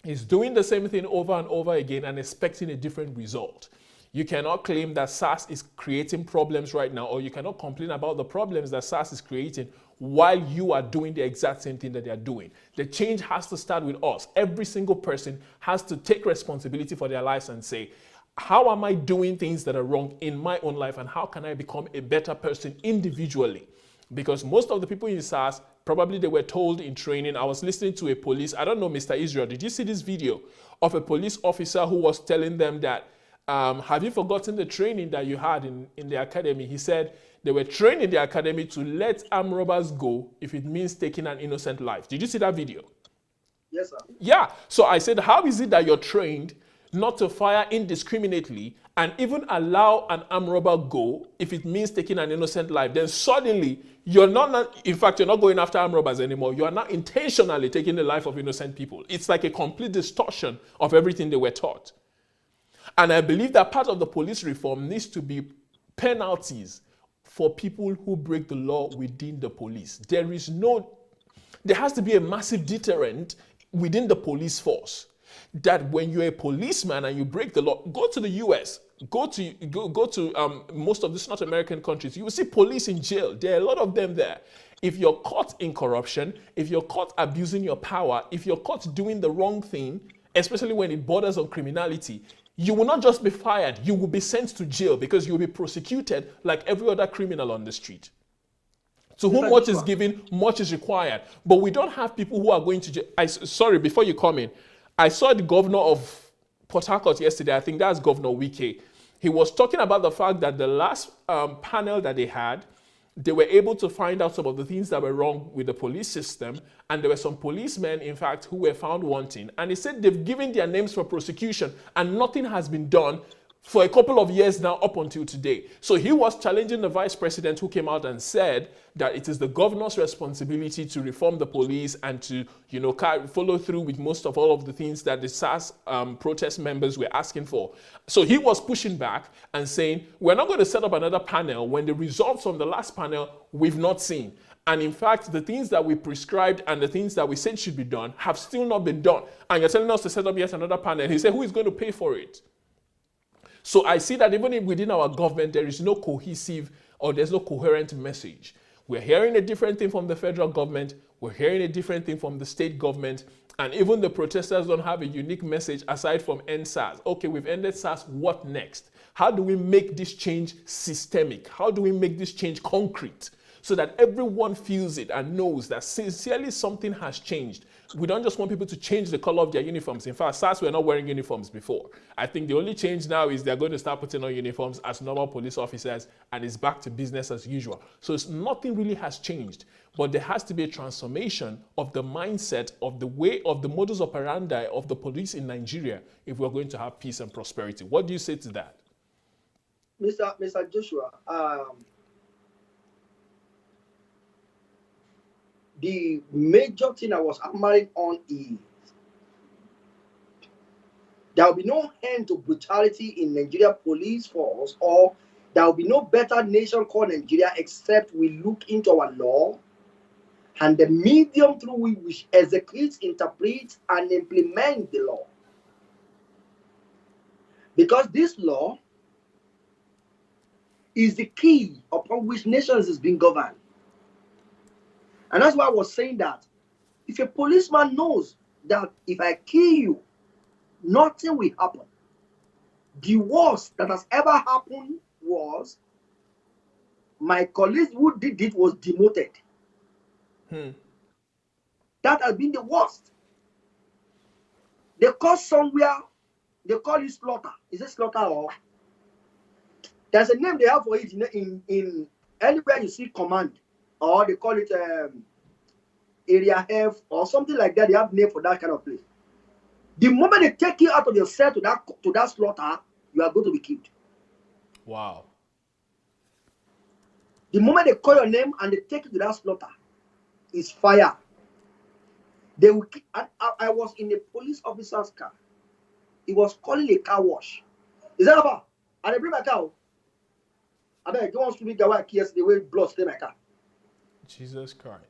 is doing the same thing over and over again and expecting a different result. You cannot claim that SARS is creating problems right now, or you cannot complain about the problems that SARS is creating while you are doing the exact same thing that they are doing. The change has to start with us. Every single person has to take responsibility for their lives and say, how am I doing things that are wrong in my own life, and how can I become a better person individually? Because most of the people in SARS, probably they were told in training. I was listening to a police, I don't know, Mr. Israel, did you see this video of a police officer who was telling them that, have you forgotten the training that you had in the academy? He said they were trained in the academy to let armed robbers go if it means taking an innocent life. Did you see that video? Yes, sir. Yeah. So I said, how is it that you're trained not to fire indiscriminately and even allow an armed robber go if it means taking an innocent life? Then suddenly you're not, in fact, you're not going after armed robbers anymore. You are not intentionally taking the life of innocent people. It's like a complete distortion of everything they were taught. And I believe that part of the police reform needs to be penalties for people who break the law within the police. There has to be a massive deterrent within the police force, that when you're a policeman and you break the law, go to the US, go to most of the North American countries, you will see police in jail. There are a lot of them there. If you're caught in corruption, if you're caught abusing your power, if you're caught doing the wrong thing, especially when it borders on criminality, you will not just be fired, you will be sent to jail, because you will be prosecuted like every other criminal on the street. To whom much is given, much is required. But we don't have people who are going to jail. Sorry, before you come in, I saw the governor of Port Harcourt yesterday. I think that's Governor Wike. He was talking about the fact that the last panel that they had, they were able to find out some of the things that were wrong with the police system, and there were some policemen, in fact, who were found wanting. And they said they've given their names for prosecution, and nothing has been done for a couple of years now up until today. So he was challenging the vice president, who came out and said that it is the governor's responsibility to reform the police and to, follow through with most of all of the things that the SARS protest members were asking for. So he was pushing back and saying, we're not going to set up another panel when the results from the last panel we've not seen. And in fact, the things that we prescribed and the things that we said should be done have still not been done. And you're telling us to set up yet another panel. He said, who is going to pay for it? So I see that even within our government, there is no cohesive or there's no coherent message. We're hearing a different thing from the federal government. We're hearing a different thing from the state government. And even the protesters don't have a unique message aside from end SARS. Okay, we've ended SARS. What next? How do we make this change systemic? How do we make this change concrete so that everyone feels it and knows that sincerely something has changed? We don't just want people to change the color of their uniforms. In fact, SARS were not wearing uniforms before. I think the only change now is they're going to start putting on uniforms as normal police officers, and it's back to business as usual. So nothing really has changed, but there has to be a transformation of the mindset, of the way, of the modus operandi of the police in Nigeria if we're going to have peace and prosperity. What do you say to that? Mr. Joshua, the major thing I was hammering on is there will be no end to brutality in Nigeria police force, or there will be no better nation called Nigeria except we look into our law and the medium through which we execute, interpret, and implement the law. Because this law is the key upon which nations is being governed. And that's why I was saying that if a policeman knows that if I kill you, nothing will happen. The worst that has ever happened was my colleague who did it was demoted. That has been the worst. They call somewhere, they call it slaughter. Is it slaughter or? There's a name they have for it in anywhere you see command, or they call it area F or something like that. They have name for that kind of place. The moment they take you out of your cell to that slaughter, you are going to be killed. Wow. The moment they call your name and they take you to that slaughter, it's fire. They will. I was in a police officer's car. He was calling a car wash. Is that about? And they bring my car. I mean, don't want to be the way yesterday way blood stay my car. Jesus Christ.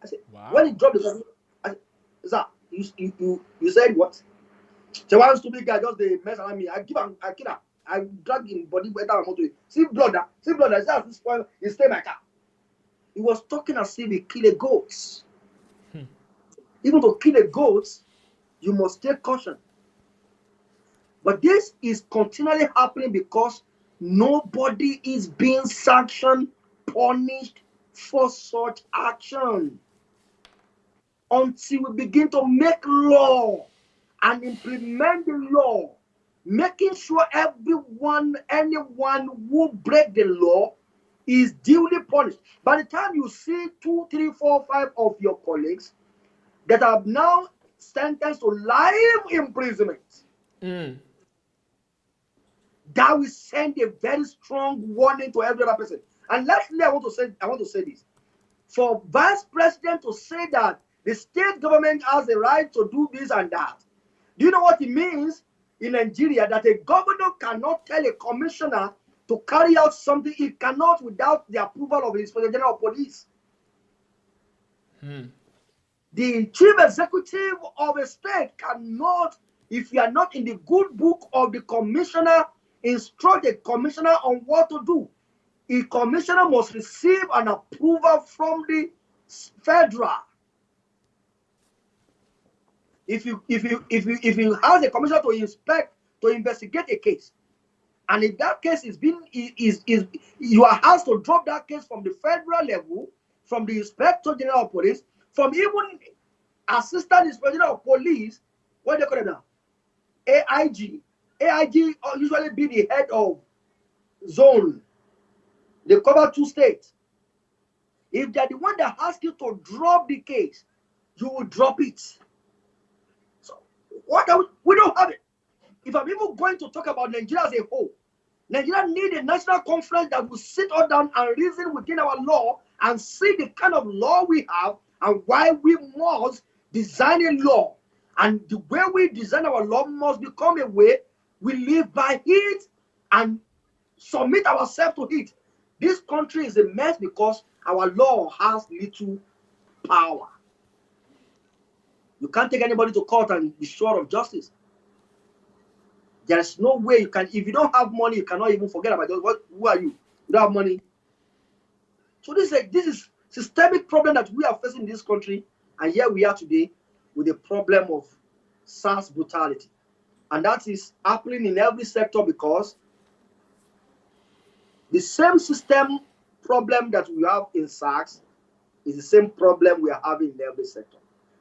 I said, wow. When he dropped the car, I said, sir, you said what? So one stupid guy just they mess around me. I kill him. I drag him body better than motor. See blood. That's this point. He stay my car. He was talking as if he kill a goat. Even to kill a goat, you must take caution. But this is continually happening because nobody is being sanctioned, punished for such action. Until we begin to make law and implement the law, making sure anyone who break the law is duly punished. By the time you see 2, 3, 4, 5 of your colleagues that are now sentenced to life imprisonment, that will send a very strong warning to every other person. And lastly, I want to say this. For vice president to say that the state government has the right to do this and that, do you know what it means in Nigeria? That a governor cannot tell a commissioner to carry out something he cannot without the approval of the Inspector General of Police. The chief executive of a state cannot, if you are not in the good book of the commissioner, instruct a commissioner on what to do. A commissioner must receive an approval from the federal. If you ask a commissioner to investigate a case, and if that case you are asked to drop that case from the federal level, from the Inspector General of Police, from even Assistant Inspector General of Police, what do they call it now? AIG. AIG usually be the head of zone They cover 2 states. If they're the one that asks you to drop the case, you will drop it. So what are we don't have it. If I'm even going to talk about Nigeria as a whole, Nigeria need a national conference that will sit all down and reason within our law and see the kind of law we have and why we must design a law. And the way we design our law must become a way we live by it and submit ourselves to it. This country is a mess because our law has little power. You can't take anybody to court and be sure of justice. There's no way you can. If you don't have money, you cannot even forget about it. Who are you? You don't have money. So this is systemic problem that we are facing in this country, and here we are today with the problem of Sars brutality, and that is happening in every sector because the same system problem that we have in Sars is the same problem we are having in every sector.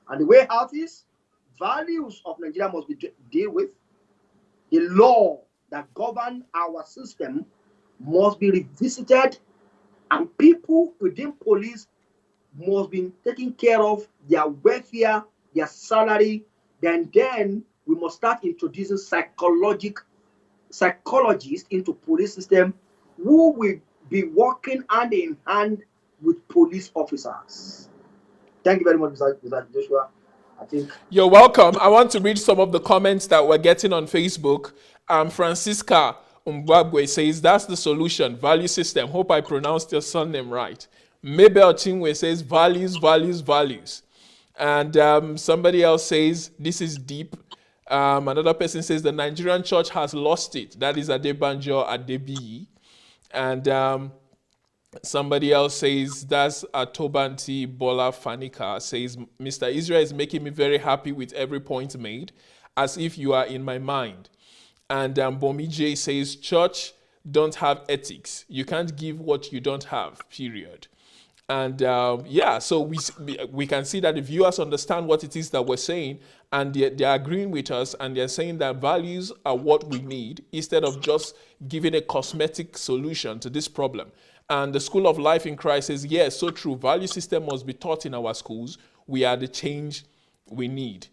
And the way out is values of Nigeria must be dealt with. The law that govern our system must be revisited, and people within police must be taken care of, their welfare, their salary. Then we must start introducing psychologists into police system who will be working hand in hand with police officers. Thank you very much, Mr. Joshua. I think you're welcome. I want to read some of the comments that we're getting on Facebook. Francisca Umbabwe says, that's the solution, value system. Hope I pronounced your surname right. Mabel Chingwe says, values, values, values. And somebody else says, this is deep. Another person says, the Nigerian church has lost it. That is Adebanjo Adebiyi. And somebody else says, that's Atobanti Bola Fanika, says, Mr. Israel is making me very happy with every point made, as if you are in my mind. And Bomi J says, church don't have ethics. You can't give what you don't have, period. And yeah, so we can see that the viewers understand what it is that we're saying, and they're agreeing with us, and they're saying that values are what we need instead of just giving a cosmetic solution to this problem. And the School of Life in Christ says, yes, so true. Value system must be taught in our schools. We are the change we need.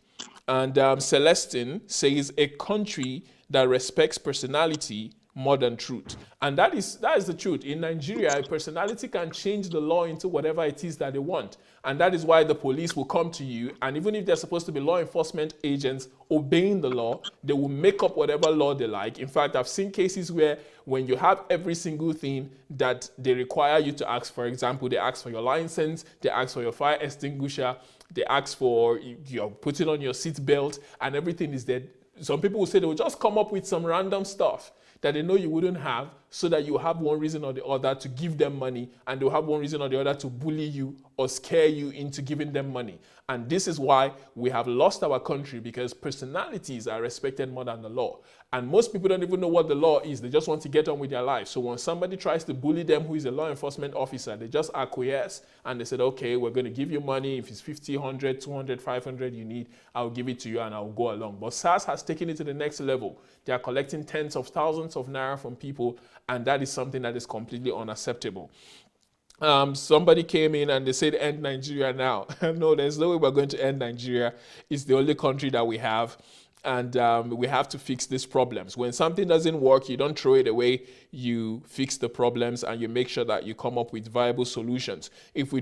And Celestine says, a country that respects personality more than truth. And that is the truth. In Nigeria, a personality can change the law into whatever it is that they want. And that is why the police will come to you, and even if they're supposed to be law enforcement agents obeying the law, they will make up whatever law they like. In fact, I've seen cases where when you have every single thing that they require you to ask, for example, they ask for your license, they ask for your fire extinguisher, they ask for your putting on your seat belt, and everything is there. Some people will say they will just come up with some random stuff that they know you wouldn't have, so that you have one reason or the other to give them money, and they'll have one reason or the other to bully you or scare you into giving them money. And this is why we have lost our country, because personalities are respected more than the law. And most people don't even know what the law is. They just want to get on with their life. So when somebody tries to bully them who is a law enforcement officer, they just acquiesce, and they said, okay, we're going to give you money. If it's 50, 100, 200, 500 you need, I'll give it to you and I'll go along. But SARS has taken it to the next level. They are collecting tens of thousands of naira from people, and that is something that is completely unacceptable. Somebody came in and they said, end Nigeria now. No, there's no way we're going to end Nigeria. It's the only country that we have. And we have to fix these problems. When something doesn't work, you don't throw it away. You fix the problems and you make sure that you come up with viable solutions. If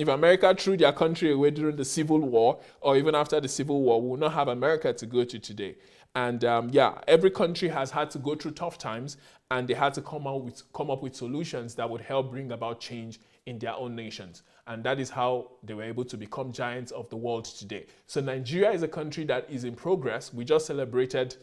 America threw their country away during the Civil War, or even after the Civil War, we will not have America to go to today. And yeah, every country has had to go through tough times, and they had to come up with solutions that would help bring about change in their own nations. And that is how they were able to become giants of the world today. So Nigeria is a country that is in progress. We just celebrated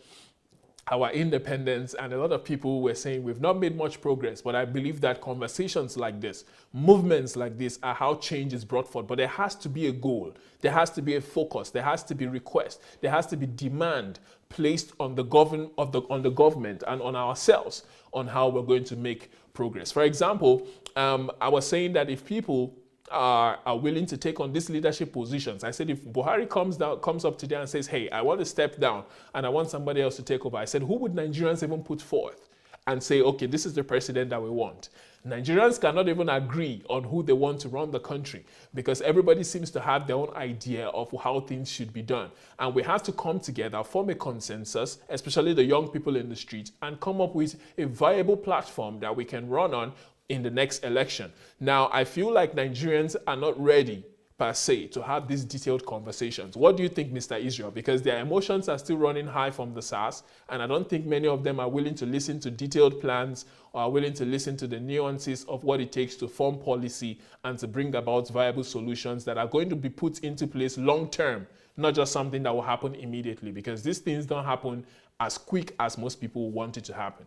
our independence, and a lot of people were saying we've not made much progress, but I believe that conversations like this, movements like this, are how change is brought forth. But there has to be a goal, there has to be a focus, there has to be request, there has to be demand placed on the government and on ourselves on how we're going to make progress. For example, I was saying that if people are willing to take on these leadership positions. I said, if Buhari comes up today and says, hey, I want to step down and I want somebody else to take over, I said, who would Nigerians even put forth and say, okay, this is the president that we want. Nigerians cannot even agree on who they want to run the country because everybody seems to have their own idea of how things should be done. And we have to come together, form a consensus, especially the young people in the street, and come up with a viable platform that we can run on in the next election. Now, I feel like Nigerians are not ready per se to have these detailed conversations. What do you think, Mr. Israel? Because their emotions are still running high from the Sars, and I don't think many of them are willing to listen to detailed plans or are willing to listen to the nuances of what it takes to form policy and to bring about viable solutions that are going to be put into place long term, not just something that will happen immediately, because these things don't happen as quick as most people want it to happen.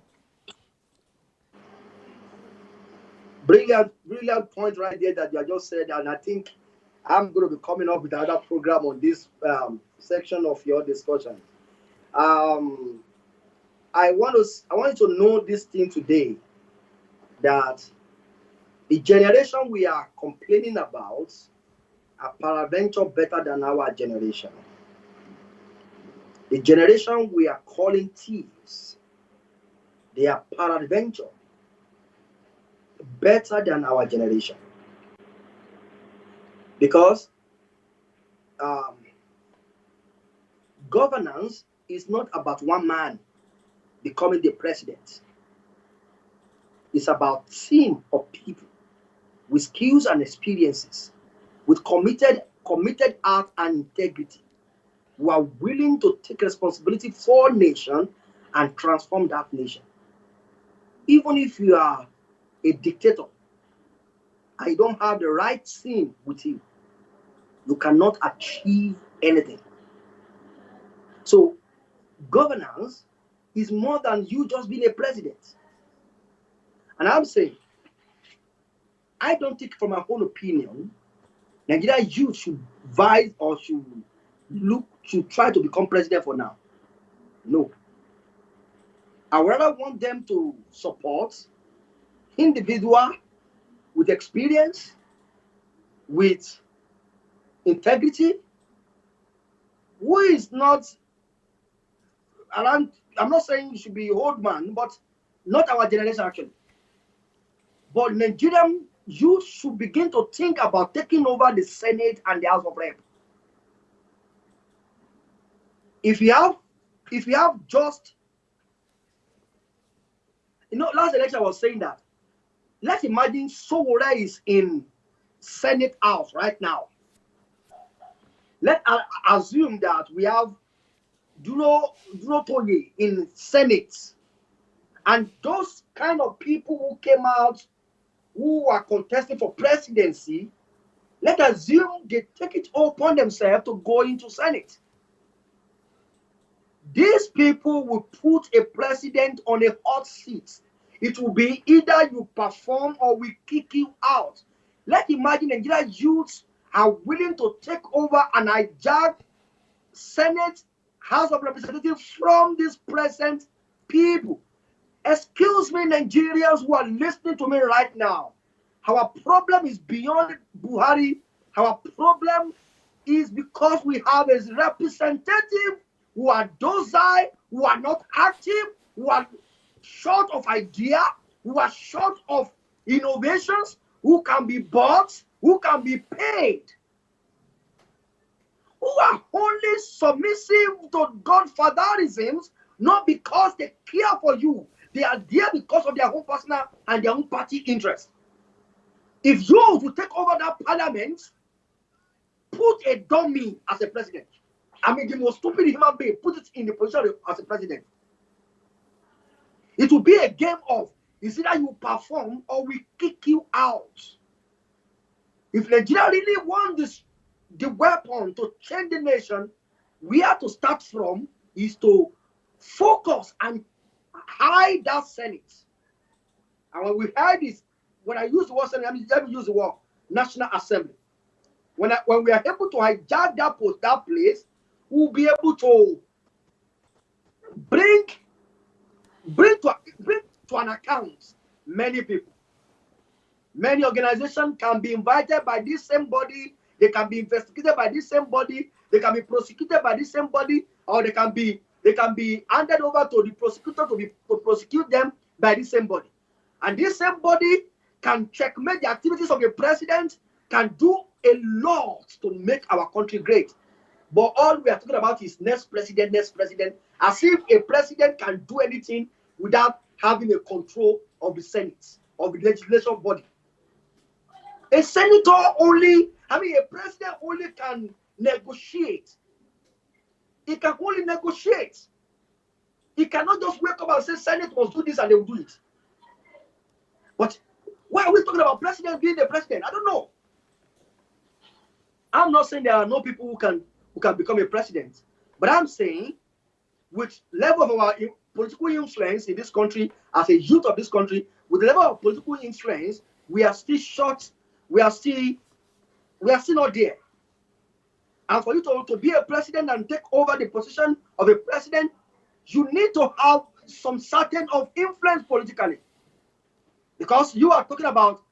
Brilliant point right there that you just said, and I think I'm going to be coming up with another program on this section of your discussion. I want you to know this thing today, that the generation we are complaining about are peradventure better than our generation. The generation we are calling thieves, they are peradventure better than our generation. Because governance is not about one man becoming the president. It's about a team of people with skills and experiences, with committed heart and integrity, who are willing to take responsibility for a nation and transform that nation. Even if you are a dictator, I don't have the right team with you, you cannot achieve anything. So governance is more than you just being a president. And I'm saying, I don't think, from my own opinion, Nigeria youth should vie or should try to become president for now. No. I rather want them to support individual with experience, with integrity, who is not around. I'm not saying you should be old man, but not our generation actually. But Nigerian youth should begin to think about taking over the Senate and the House of Rep. If you have just, last election I was saying that, let's imagine Sowore is in Senate House right now. Let's assume that we have Duro Toye in Senate. And those kind of people who came out, who are contesting for presidency, let's assume they take it upon themselves to go into Senate. These people will put a president on a hot seat. It will be either you perform or we kick you out. Let's imagine Nigerian youths are willing to take over and hijack Senate, House of Representatives from these present people. Excuse me, Nigerians who are listening to me right now. Our problem is beyond Buhari. Our problem is because we have a representative who are docile, who are not active, who are short of idea, who are short of innovations, who can be bought, who can be paid, who are only submissive to godfatherisms, not because they care for you. They are there because of their own personal and their own party interest. If you to take over that parliament, put a dummy as a president. I mean, the most stupid human being, put it in the position as a president. It will be a game of, it's either you perform or we kick you out. If Nigeria really wants the weapon to change the nation, we have to start from is to focus and hide that Senate. And when we hide this, when I use the word Senate, let me use the word National Assembly. When we are able to hijack that place, we'll be able to bring to an account many people. Many organizations can be invited by this same body. They can be investigated by this same body. They can be prosecuted by this same body, or they can be handed over to the prosecutor to prosecute them. by this same body. And this same body can checkmate the activities of a president, can do a lot to make our country great. But all we are talking about is next president, as if a president can do anything without having a control of the Senate, of the legislation body. A senator only, a president only can negotiate. He can only negotiate. He cannot just wake up and say, Senate must do this and they will do it. But why are we talking about president being the president? I don't know. I'm not saying there are no people who can become a president, but I'm saying with level of our political influence in this country, as a youth of this country, with the level of political influence, we are still short. We are still not there. And for you to be a president and take over the position of a president, you need to have some certain of influence politically. Because you are talking about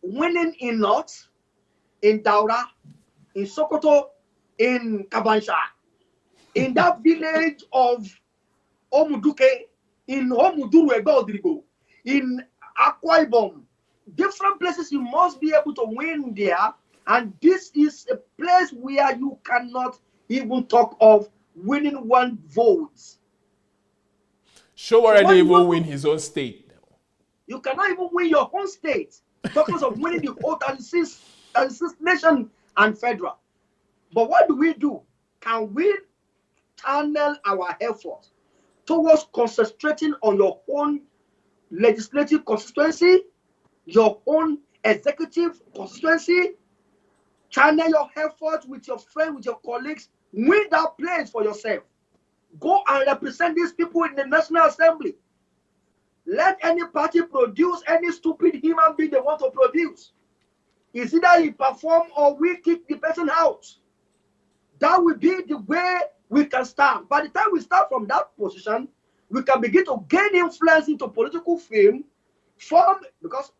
winning in North, in Daura, in Sokoto, in Kabansha, in that village of Omuduke, in Omuduru, in Akwa Ibom, different places you must be able to win there. And this is a place where you cannot even talk of winning one vote. Show already even win his own state. You cannot even win your own state. Talking of winning the whole 36 nation and federal. But what do? Can we channel our efforts towards concentrating on your own legislative constituency, your own executive constituency? Channel your efforts with your friends, with your colleagues. Win that place for yourself. Go and represent these people in the National Assembly. Let any party produce any stupid human being they want to produce. It's either he perform or we kick the person out. That will be the way we can start. By the time we start from that position, we can begin to gain influence into political fame. Because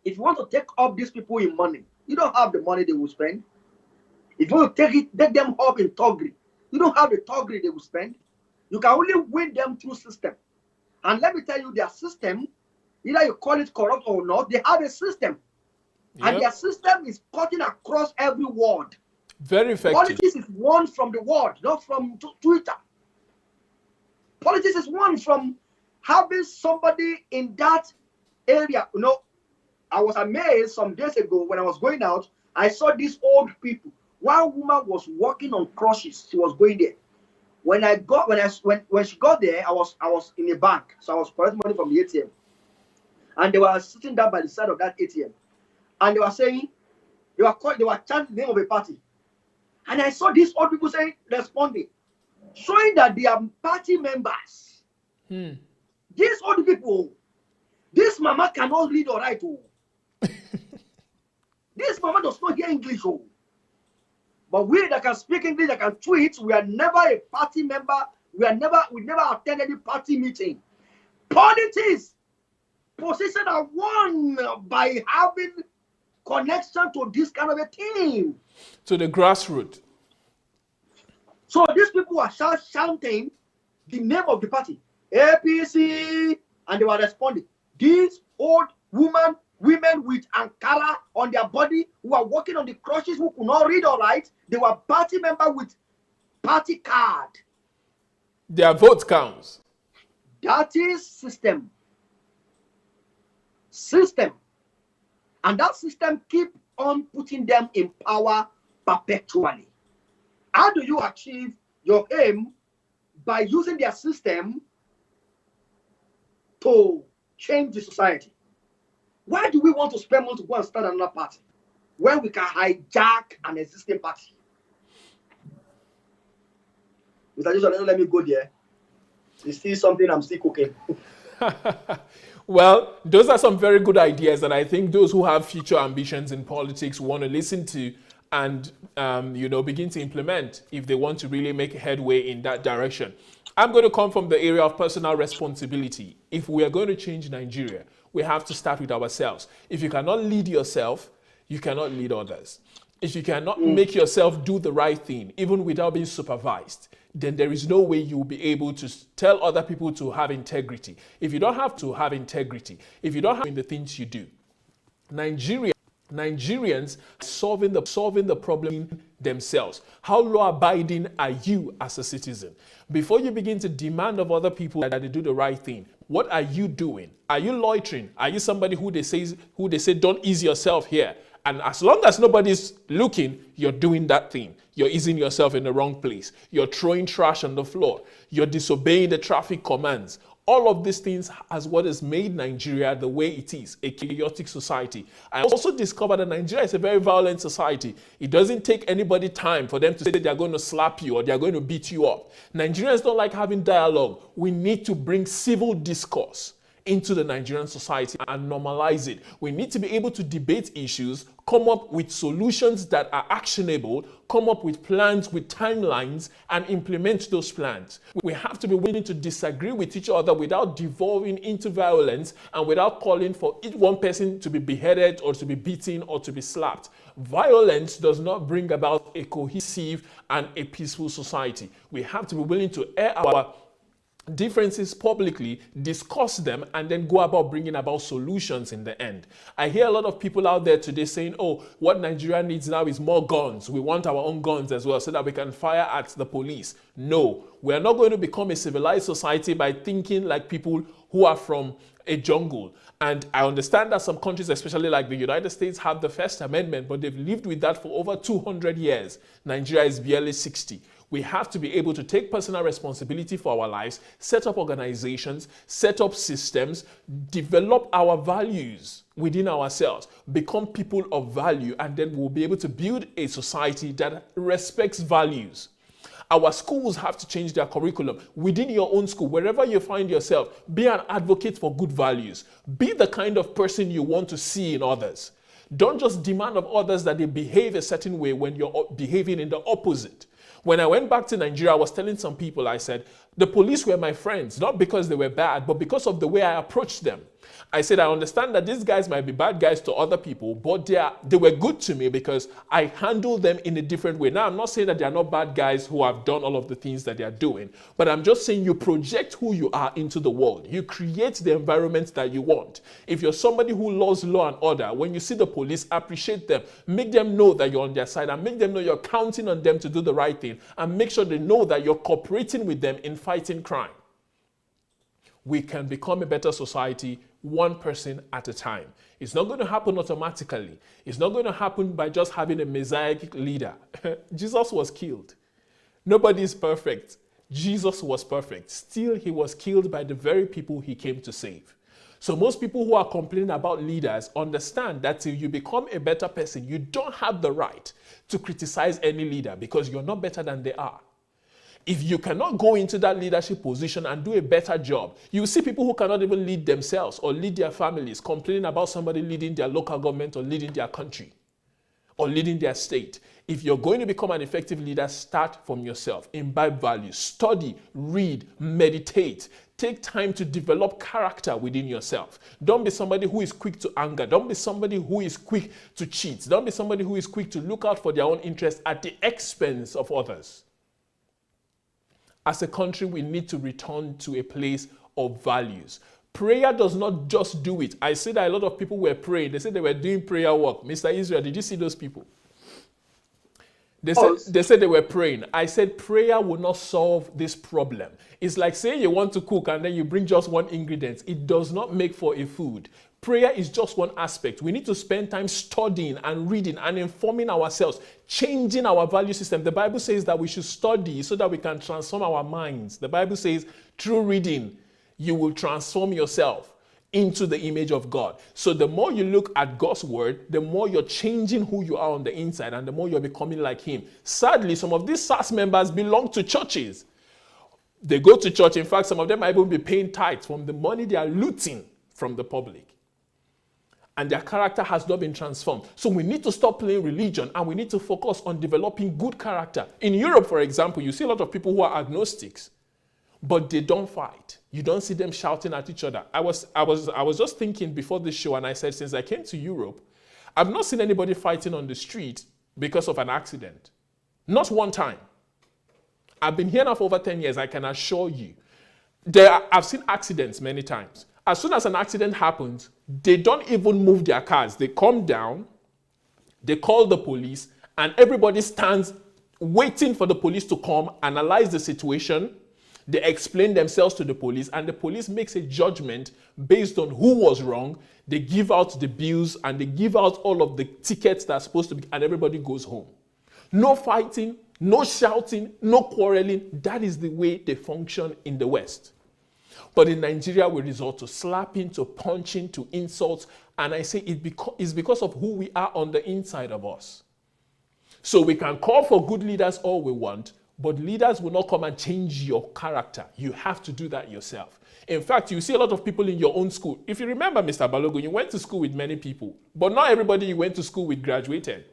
if you want to take up these people in money, you don't have the money they will spend. If you want to take them up in thuggery, you don't have the thuggery they will spend. You can only win them through system. And let me tell you, their system, either you call it corrupt or not, they have a system. Yep. And their system is cutting across every word. Very effective. Politics is won from the word, not from Twitter. Politics is won from having somebody in that area. I was amazed some days ago when I was going out. I saw these old people. One woman was walking on crutches. She was going there. When she got there, I was in a bank, so I was collecting money from the ATM, and they were sitting down by the side of that ATM, and they were saying, they were chanting the name of a party, and I saw these old people responding, showing that they are party members. These old people, this mama cannot read or write. This mama does not hear English. But we that can speak English, that can tweet, we are never a party member. We never attend any party meeting. Politics, positions are won by having connection to this kind of a team. To the grassroots. So these people are shouting the name of the party, APC, and they were responding. These old women with Ankara on their body, who are walking on the crutches, who could not read or write, they were party member with party card. Their vote counts. That is system. And that system keep on putting them in power perpetually. How do you achieve your aim? By using their system to change the society. Why do we want to spend money to go and start another party when we can hijack an existing party? Mr. Joshua, don't let me go there. It's still something I'm still cooking. Well, those are some very good ideas, and I think those who have future ambitions in politics want to listen to and begin to implement if they want to really make a headway in that direction. I'm going to come from the area of personal responsibility. If we are going to change Nigeria, we have to start with ourselves. If you cannot lead yourself, you cannot lead others. If you cannot make yourself do the right thing, even without being supervised, then there is no way you will be able to tell other people to have integrity. If you don't have to have integrity, if you don't have the things you do, Nigerians solving the problem themselves. How law-abiding are you as a citizen? Before you begin to demand of other people that they do the right thing, what are you doing? Are you loitering? Are you somebody who they say don't ease yourself here? And as long as nobody's looking, you're doing that thing. You're easing yourself in the wrong place. You're throwing trash on the floor. You're disobeying the traffic commands. All of these things is what has made Nigeria the way it is, a chaotic society. I also discovered that Nigeria is a very violent society. It doesn't take anybody time for them to say they're going to slap you or they're going to beat you up. Nigerians don't like having dialogue. We need to bring civil discourse into the Nigerian society and normalize it. We need to be able to debate issues, come up with solutions that are actionable, come up with plans with timelines, and implement those plans. We have to be willing to disagree with each other without devolving into violence and without calling for each one person to be beheaded or to be beaten or to be slapped. Violence does not bring about a cohesive and a peaceful society. We have to be willing to air our differences publicly, discuss them, and then go about bringing about solutions in the end. I hear a lot of people out there today saying, oh, what Nigeria needs now is more guns. We want our own guns as well so that we can fire at the police. No, we are not going to become a civilized society by thinking like people who are from a jungle. And I understand that some countries, especially like the United States, have the First Amendment, but they've lived with that for over 200 years. Nigeria is barely 60. We have to be able to take personal responsibility for our lives, set up organizations, set up systems, develop our values within ourselves, become people of value, and then we'll be able to build a society that respects values. Our schools have to change their curriculum. Within your own school, wherever you find yourself, be an advocate for good values. Be the kind of person you want to see in others. Don't just demand of others that they behave a certain way when you're behaving in the opposite. When I went back to Nigeria, I was telling some people, I said, the police were my friends, not because they were bad, but because of the way I approached them. I said, I understand that these guys might be bad guys to other people, but they were good to me because I handled them in a different way. Now, I'm not saying that they are not bad guys who have done all of the things that they are doing, but I'm just saying you project who you are into the world. You create the environment that you want. If you're somebody who loves law and order, when you see the police, appreciate them. Make them know that you're on their side and make them know you're counting on them to do the right thing, and make sure they know that you're cooperating with them in fighting crime. We can become a better society one person at a time. It's not going to happen automatically. It's not going to happen by just having a messianic leader. Jesus was killed. Nobody is perfect. Jesus was perfect. Still, he was killed by the very people he came to save. So most people who are complaining about leaders understand that till you become a better person, you don't have the right to criticize any leader because you're not better than they are. If you cannot go into that leadership position and do a better job, you see people who cannot even lead themselves or lead their families complaining about somebody leading their local government or leading their country or leading their state. If you're going to become an effective leader, start from yourself. Imbibe values. Study, read, meditate. Take time to develop character within yourself. Don't be somebody who is quick to anger. Don't be somebody who is quick to cheat. Don't be somebody who is quick to look out for their own interests at the expense of others. As a country, we need to return to a place of values. Prayer does not just do it. I see that a lot of people were praying. They said they were doing prayer work. Mr. Israel, did you see those people? They said they were praying. I said prayer will not solve this problem. It's like saying you want to cook and then you bring just one ingredient. It does not make for a food. Prayer is just one aspect. We need to spend time studying and reading and informing ourselves, changing our value system. The Bible says that we should study so that we can transform our minds. The Bible says through reading, you will transform yourself into the image of God. So the more you look at God's word, the more you're changing who you are on the inside and the more you're becoming like him. Sadly, some of these Sars members belong to churches. They go to church. In fact, some of them might even be paying tithes from the money they are looting from the public. And their character has not been transformed. So we need to stop playing religion and we need to focus on developing good character. In Europe, for example, you see a lot of people who are agnostics, but they don't fight. You don't see them shouting at each other. I was just thinking before this show and I said, since I came to Europe, I've not seen anybody fighting on the street because of an accident. Not one time. I've been here now for over 10 years. I can assure you. I've seen accidents many times. As soon as an accident happens, they don't even move their cars. They come down, they call the police, and everybody stands waiting for the police to come, analyze the situation. They explain themselves to the police, and the police makes a judgment based on who was wrong. They give out the bills, and they give out all of the tickets that are supposed to be, and everybody goes home. No fighting, no shouting, no quarreling. That is the way they function in the West. But in Nigeria, we resort to slapping, to punching, to insults. And I say it's because of who we are on the inside of us. So we can call for good leaders all we want, but leaders will not come and change your character. You have to do that yourself. In fact, you see a lot of people in your own school. If you remember, Mr. Balogun, you went to school with many people, but not everybody you went to school with graduated.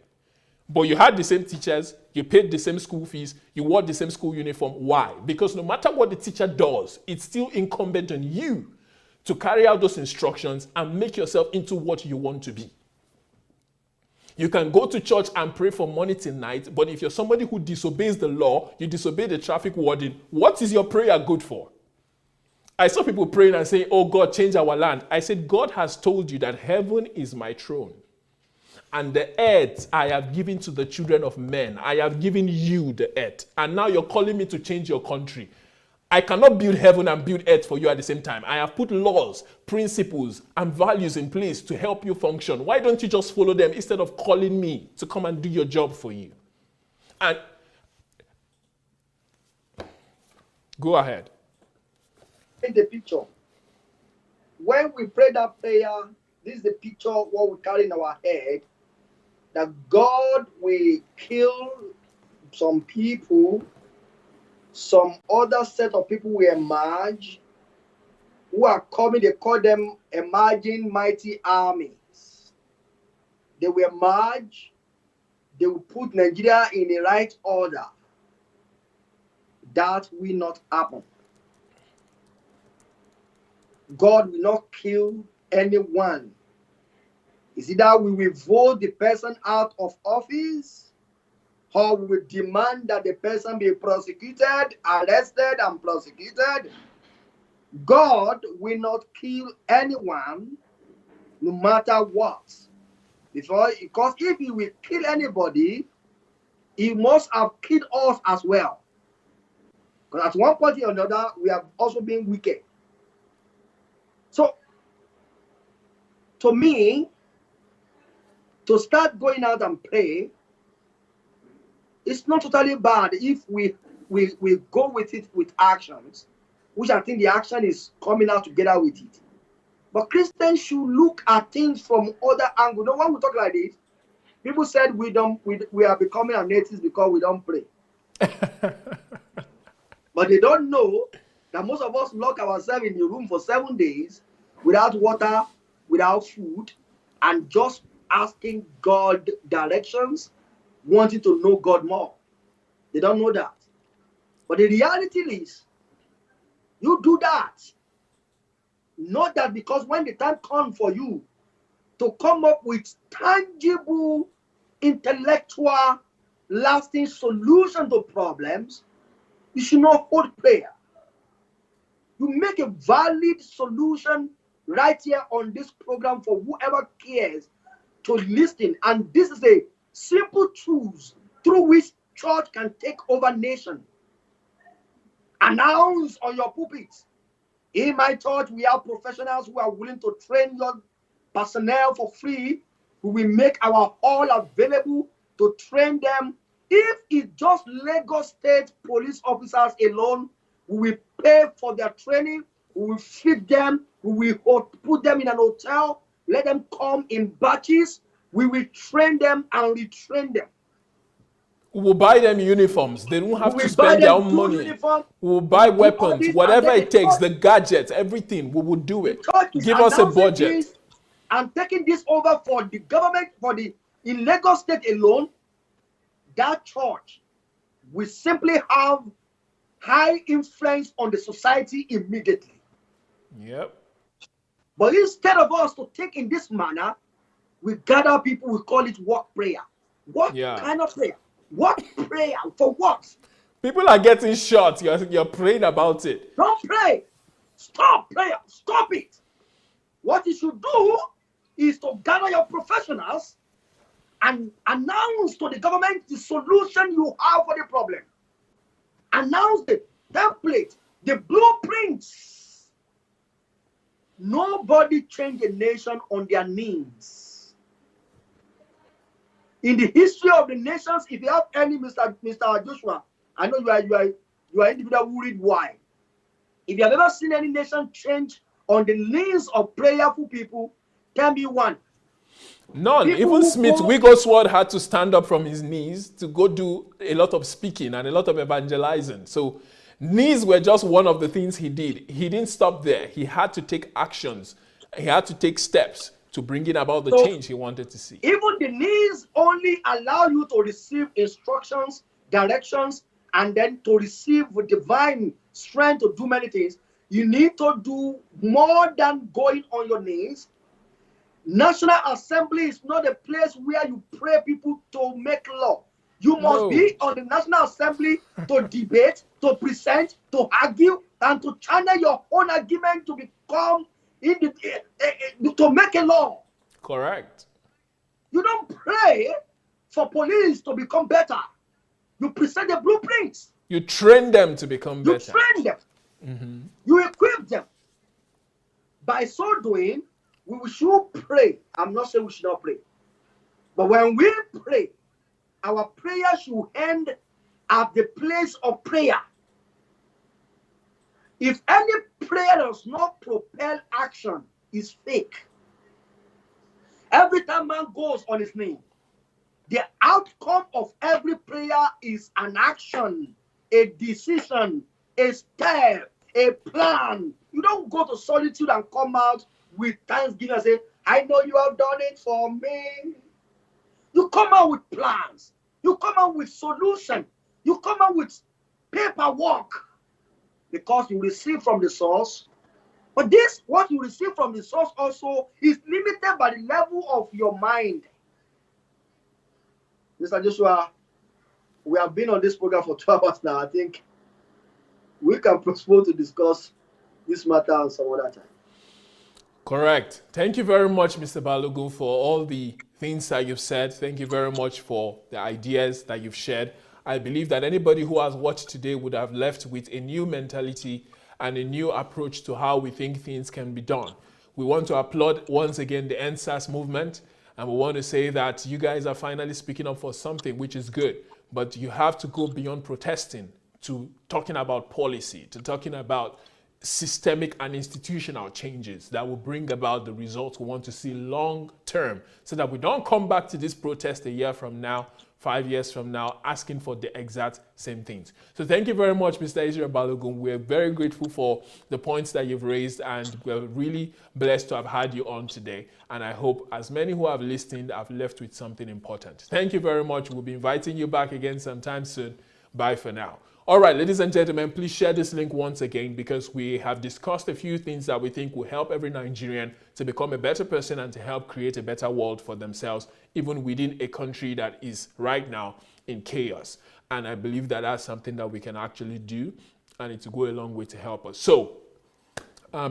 But you had the same teachers, you paid the same school fees, you wore the same school uniform. Why? Because no matter what the teacher does, it's still incumbent on you to carry out those instructions and make yourself into what you want to be. You can go to church and pray from morning till night, but if you're somebody who disobeys the law, you disobey the traffic warden, what is your prayer good for? I saw people praying and saying, oh God, change our land. I said, God has told you that heaven is my throne. And the earth I have given to the children of men. I have given you the earth. And now you're calling me to change your country. I cannot build heaven and build earth for you at the same time. I have put laws, principles, and values in place to help you function. Why don't you just follow them instead of calling me to come and do your job for you? And go ahead. In the picture, when we pray that prayer, this is the picture what we carry in our head, that God will kill some people, some other set of people will emerge, who are coming, they call them emerging mighty armies. They will emerge, they will put Nigeria in the right order. That will not happen. God will not kill anyone. It's either we will vote the person out of office, or we will demand that the person be prosecuted, arrested, and prosecuted. God will not kill anyone, no matter what. Because if he will kill anybody, he must have killed us as well. Because at one point or another, we have also been wicked. So, to me, to start going out and pray, it's not totally bad if we go with it with actions, which I think the action is coming out together with it. But Christians should look at things from other angles. No one will talk like this. People said we are becoming natives because we don't pray. But they don't know that most of us lock ourselves in the room for 7 days without water, without food, and just asking God directions, wanting to know God more. They don't know that. But the reality is, you do that. Not that because when the time comes for you to come up with tangible, intellectual, lasting solution to problems, you should not hold prayer. You make a valid solution right here on this program for whoever cares to listen. And this is a simple tools through which church can take over nation. Announce on your pulpits. In my church, we have professionals who are willing to train your personnel for free. We will make our hall available to train them. If it's just Lagos State police officers alone, we will pay for their training. We will feed them. We will put them in an hotel. Let them come in batches. We will train them and retrain them. We will buy them uniforms. They don't have to spend their own money. We will buy weapons, whatever it takes, the gadgets, everything. We will do it. Give us a budget. And taking this over for the government, in Lagos State alone, that church will simply have high influence on the society immediately. Yep. But instead of us to take in this manner, we gather people, we call it work prayer. What Yeah. kind of prayer? What prayer? For what? People are getting shot. You're praying about it. Don't pray. Stop prayer. Stop it. What you should do is to gather your professionals and announce to the government the solution you have for the problem. Announce the template, the blueprints. Nobody changed a nation on their knees. In the history of the nations, if you have any, Mr. Joshua, I know you are individual who read why. If you have ever seen any nation change on the knees of prayerful people, tell me one. None. People Even who Smith go, Wigglesworth had to stand up from his knees to go do a lot of speaking and a lot of evangelizing. So knees were just one of the things he did. He didn't stop there. He had to take actions. He had to take steps to bring about the so change he wanted to see. even the knees only allow you to receive instructions, directions, and then to receive divine strength to do many things. You need to do more than going on your knees. National Assembly is not a place where you pray people to make law. You must No. be on the National Assembly to debate, to present, to argue, and to channel your own argument to become to make a law. Correct. You don't pray for police to become better. You present the blueprints. You train them to become You better. train them. You equip them. By so doing, we should pray. I'm not saying we should not pray. But when we pray, our prayer should end at the place of prayer. If any prayer does not propel action, is fake. Every time man goes on his knee, the outcome of every prayer is an action, a decision, a step, a plan. You don't go to solitude and come out with thanksgiving and say, I know you have done it for me. You come out with plans. You come out with solution. You come out with paperwork because you receive from the source. But this, what you receive from the source also is limited by the level of your mind. Mr. Joshua, we have been on this program for 12 hours now. I think we can postpone to discuss this matter on some other time. Correct. Thank you very much, Mr. Balogun, for all the things that you've said. Thank you very much for the ideas that you've shared. I believe that anybody who has watched today would have left with a new mentality and a new approach to how we think things can be done. We want to applaud once again the NSAS movement, and we want to say that you guys are finally speaking up for something, which is good. But you have to go beyond protesting to talking about policy, to talking about systemic and institutional changes that will bring about the results we want to see long term, so that we don't come back to this protest a year from now, 5 years from now, asking for the exact same things. So thank you very much, Mr. Israel Balogun. We're very grateful for the points that you've raised, and we're really blessed to have had you on today. And I hope as many who have listened have left with something important. Thank you very much. We'll be inviting you back again sometime soon. Bye for now. All right, ladies and gentlemen, please share this link once again, because we have discussed a few things that we think will help every Nigerian to become a better person and to help create a better world for themselves, even within a country that is right now in chaos. And I believe that that's something that we can actually do, and it will go a long way to help us. So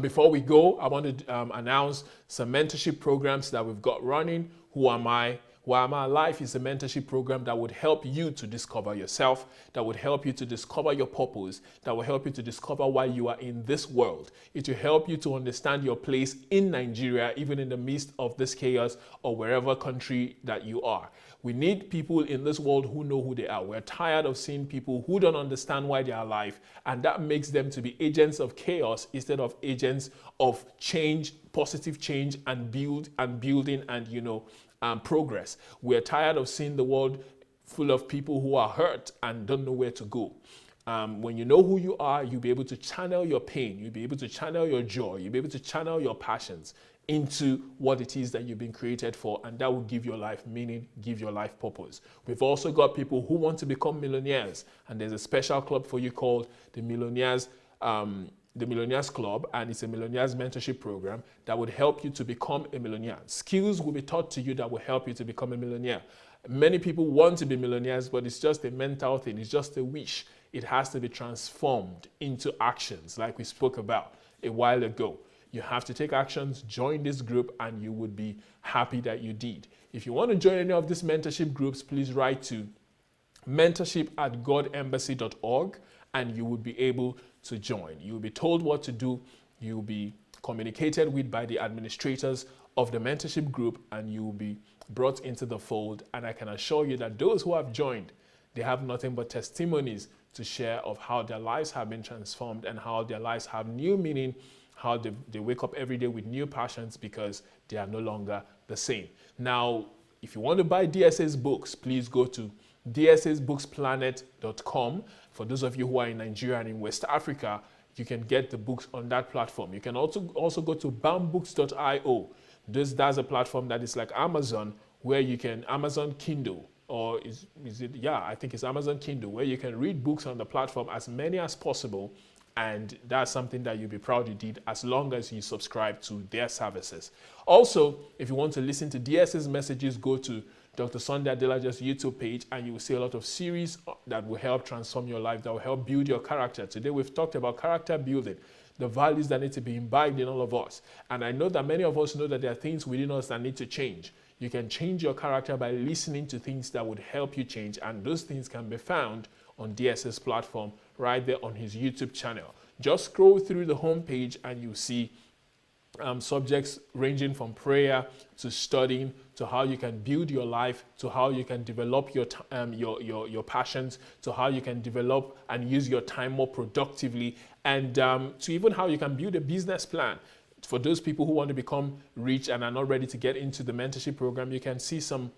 before we go, I want to announce some mentorship programs that we've got running. Who Am I? Why Am I Alive is a mentorship program that would help you to discover yourself, that would help you to discover your purpose, that will help you to discover why you are in this world. It will help you to understand your place in Nigeria, even in the midst of this chaos or wherever country that you are. We need people in this world who know who they are. We're tired of seeing people who don't understand why they are alive, and that makes them to be agents of chaos instead of agents of change, positive change, and building and progress. We're tired of seeing the world full of people who are hurt and don't know where to go. When you know who you are, you'll be able to channel your pain, you'll be able to channel your joy, you'll be able to channel your passions into what it is that you've been created for, and that will give your life meaning, give your life purpose. We've also got people who want to become millionaires, and there's a special club for you called the Millionaires the Millionaires Club, and it's a Millionaires Mentorship Program that would help you to become a millionaire. Skills will be taught to you that will help you to become a millionaire. Many people want to be millionaires, but it's just a mental thing. It's just a wish. It has to be transformed into actions, like we spoke about a while ago. You have to take actions, join this group, and you would be happy that you did. If you want to join any of these mentorship groups, please write to mentorship@godembassy.org, and you will be able to join. You will be told what to do. You will be communicated with by the administrators of the mentorship group, and you will be brought into the fold. And I can assure you that those who have joined, they have nothing but testimonies to share of how their lives have been transformed and how their lives have new meaning, how they wake up every day with new passions because they are no longer the same. Now, if you want to buy DSA's books, please go to dsasbooksplanet.com. For those of you who are in Nigeria and in West Africa, you can get the books on that platform. You can also go to bambooks.io. That's a platform that is like Amazon, where you can, Amazon Kindle, or is it, yeah, I think it's Amazon Kindle, where you can read books on the platform, as many as possible. And that's something that you'll be proud you did, as long as you subscribe to their services. Also, if you want to listen to DS's messages, go to Dr. Sunday Adelaja's YouTube page, and you will see a lot of series that will help transform your life, that will help build your character. Today we've talked about character building, the values that need to be imbibed in all of us. And I know that many of us know that there are things within us that need to change. You can change your character by listening to things that would help you change, and those things can be found on DS's platform right there on his YouTube channel. Just scroll through the homepage and you see subjects ranging from prayer to studying to how you can build your life, to how you can develop your passions, to how you can develop and use your time more productively, and to even how you can build a business plan. For those people who want to become rich and are not ready to get into the mentorship program, you can see some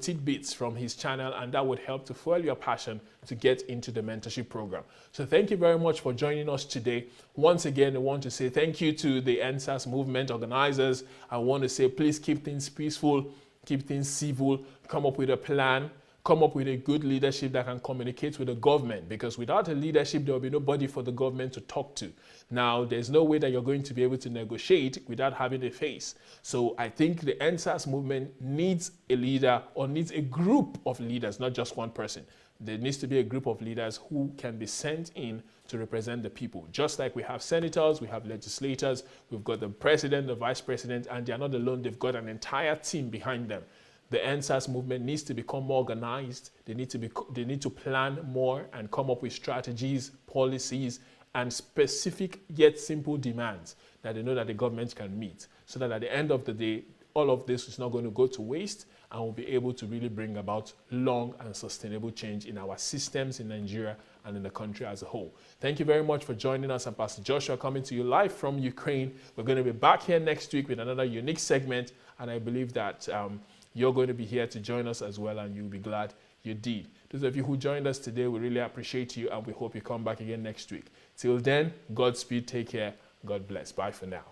tidbits from his channel, and that would help to fuel your passion to get into the mentorship program. So thank you very much for joining us today. Once again, I want to say thank you to the NSAS movement organizers. I want to say, please keep things peaceful, keep things civil, come up with a plan, come up with a good leadership that can communicate with the government, because without a leadership, there will be nobody for the government to talk to. Now, there's no way that you're going to be able to negotiate without having a face. So I think the NSAS movement needs a leader, or needs a group of leaders, not just one person. There needs to be a group of leaders who can be sent in to represent the people. Just like we have senators, we have legislators, we've got the president, the vice president, and they're not alone. They've got an entire team behind them. The NSAS movement needs to become more organized. They need to plan more and come up with strategies, policies, and specific yet simple demands that they know that the government can meet, so that at the end of the day, all of this is not going to go to waste, and we'll be able to really bring about long and sustainable change in our systems in Nigeria and in the country as a whole. Thank you very much for joining us. I'm Pastor Joshua, coming to you live from Ukraine. We're going to be back here next week with another unique segment, and I believe that you're going to be here to join us as well, and you'll be glad you did. Those of you who joined us today, we really appreciate you, and we hope you come back again next week. Till then, Godspeed, take care, God bless. Bye for now.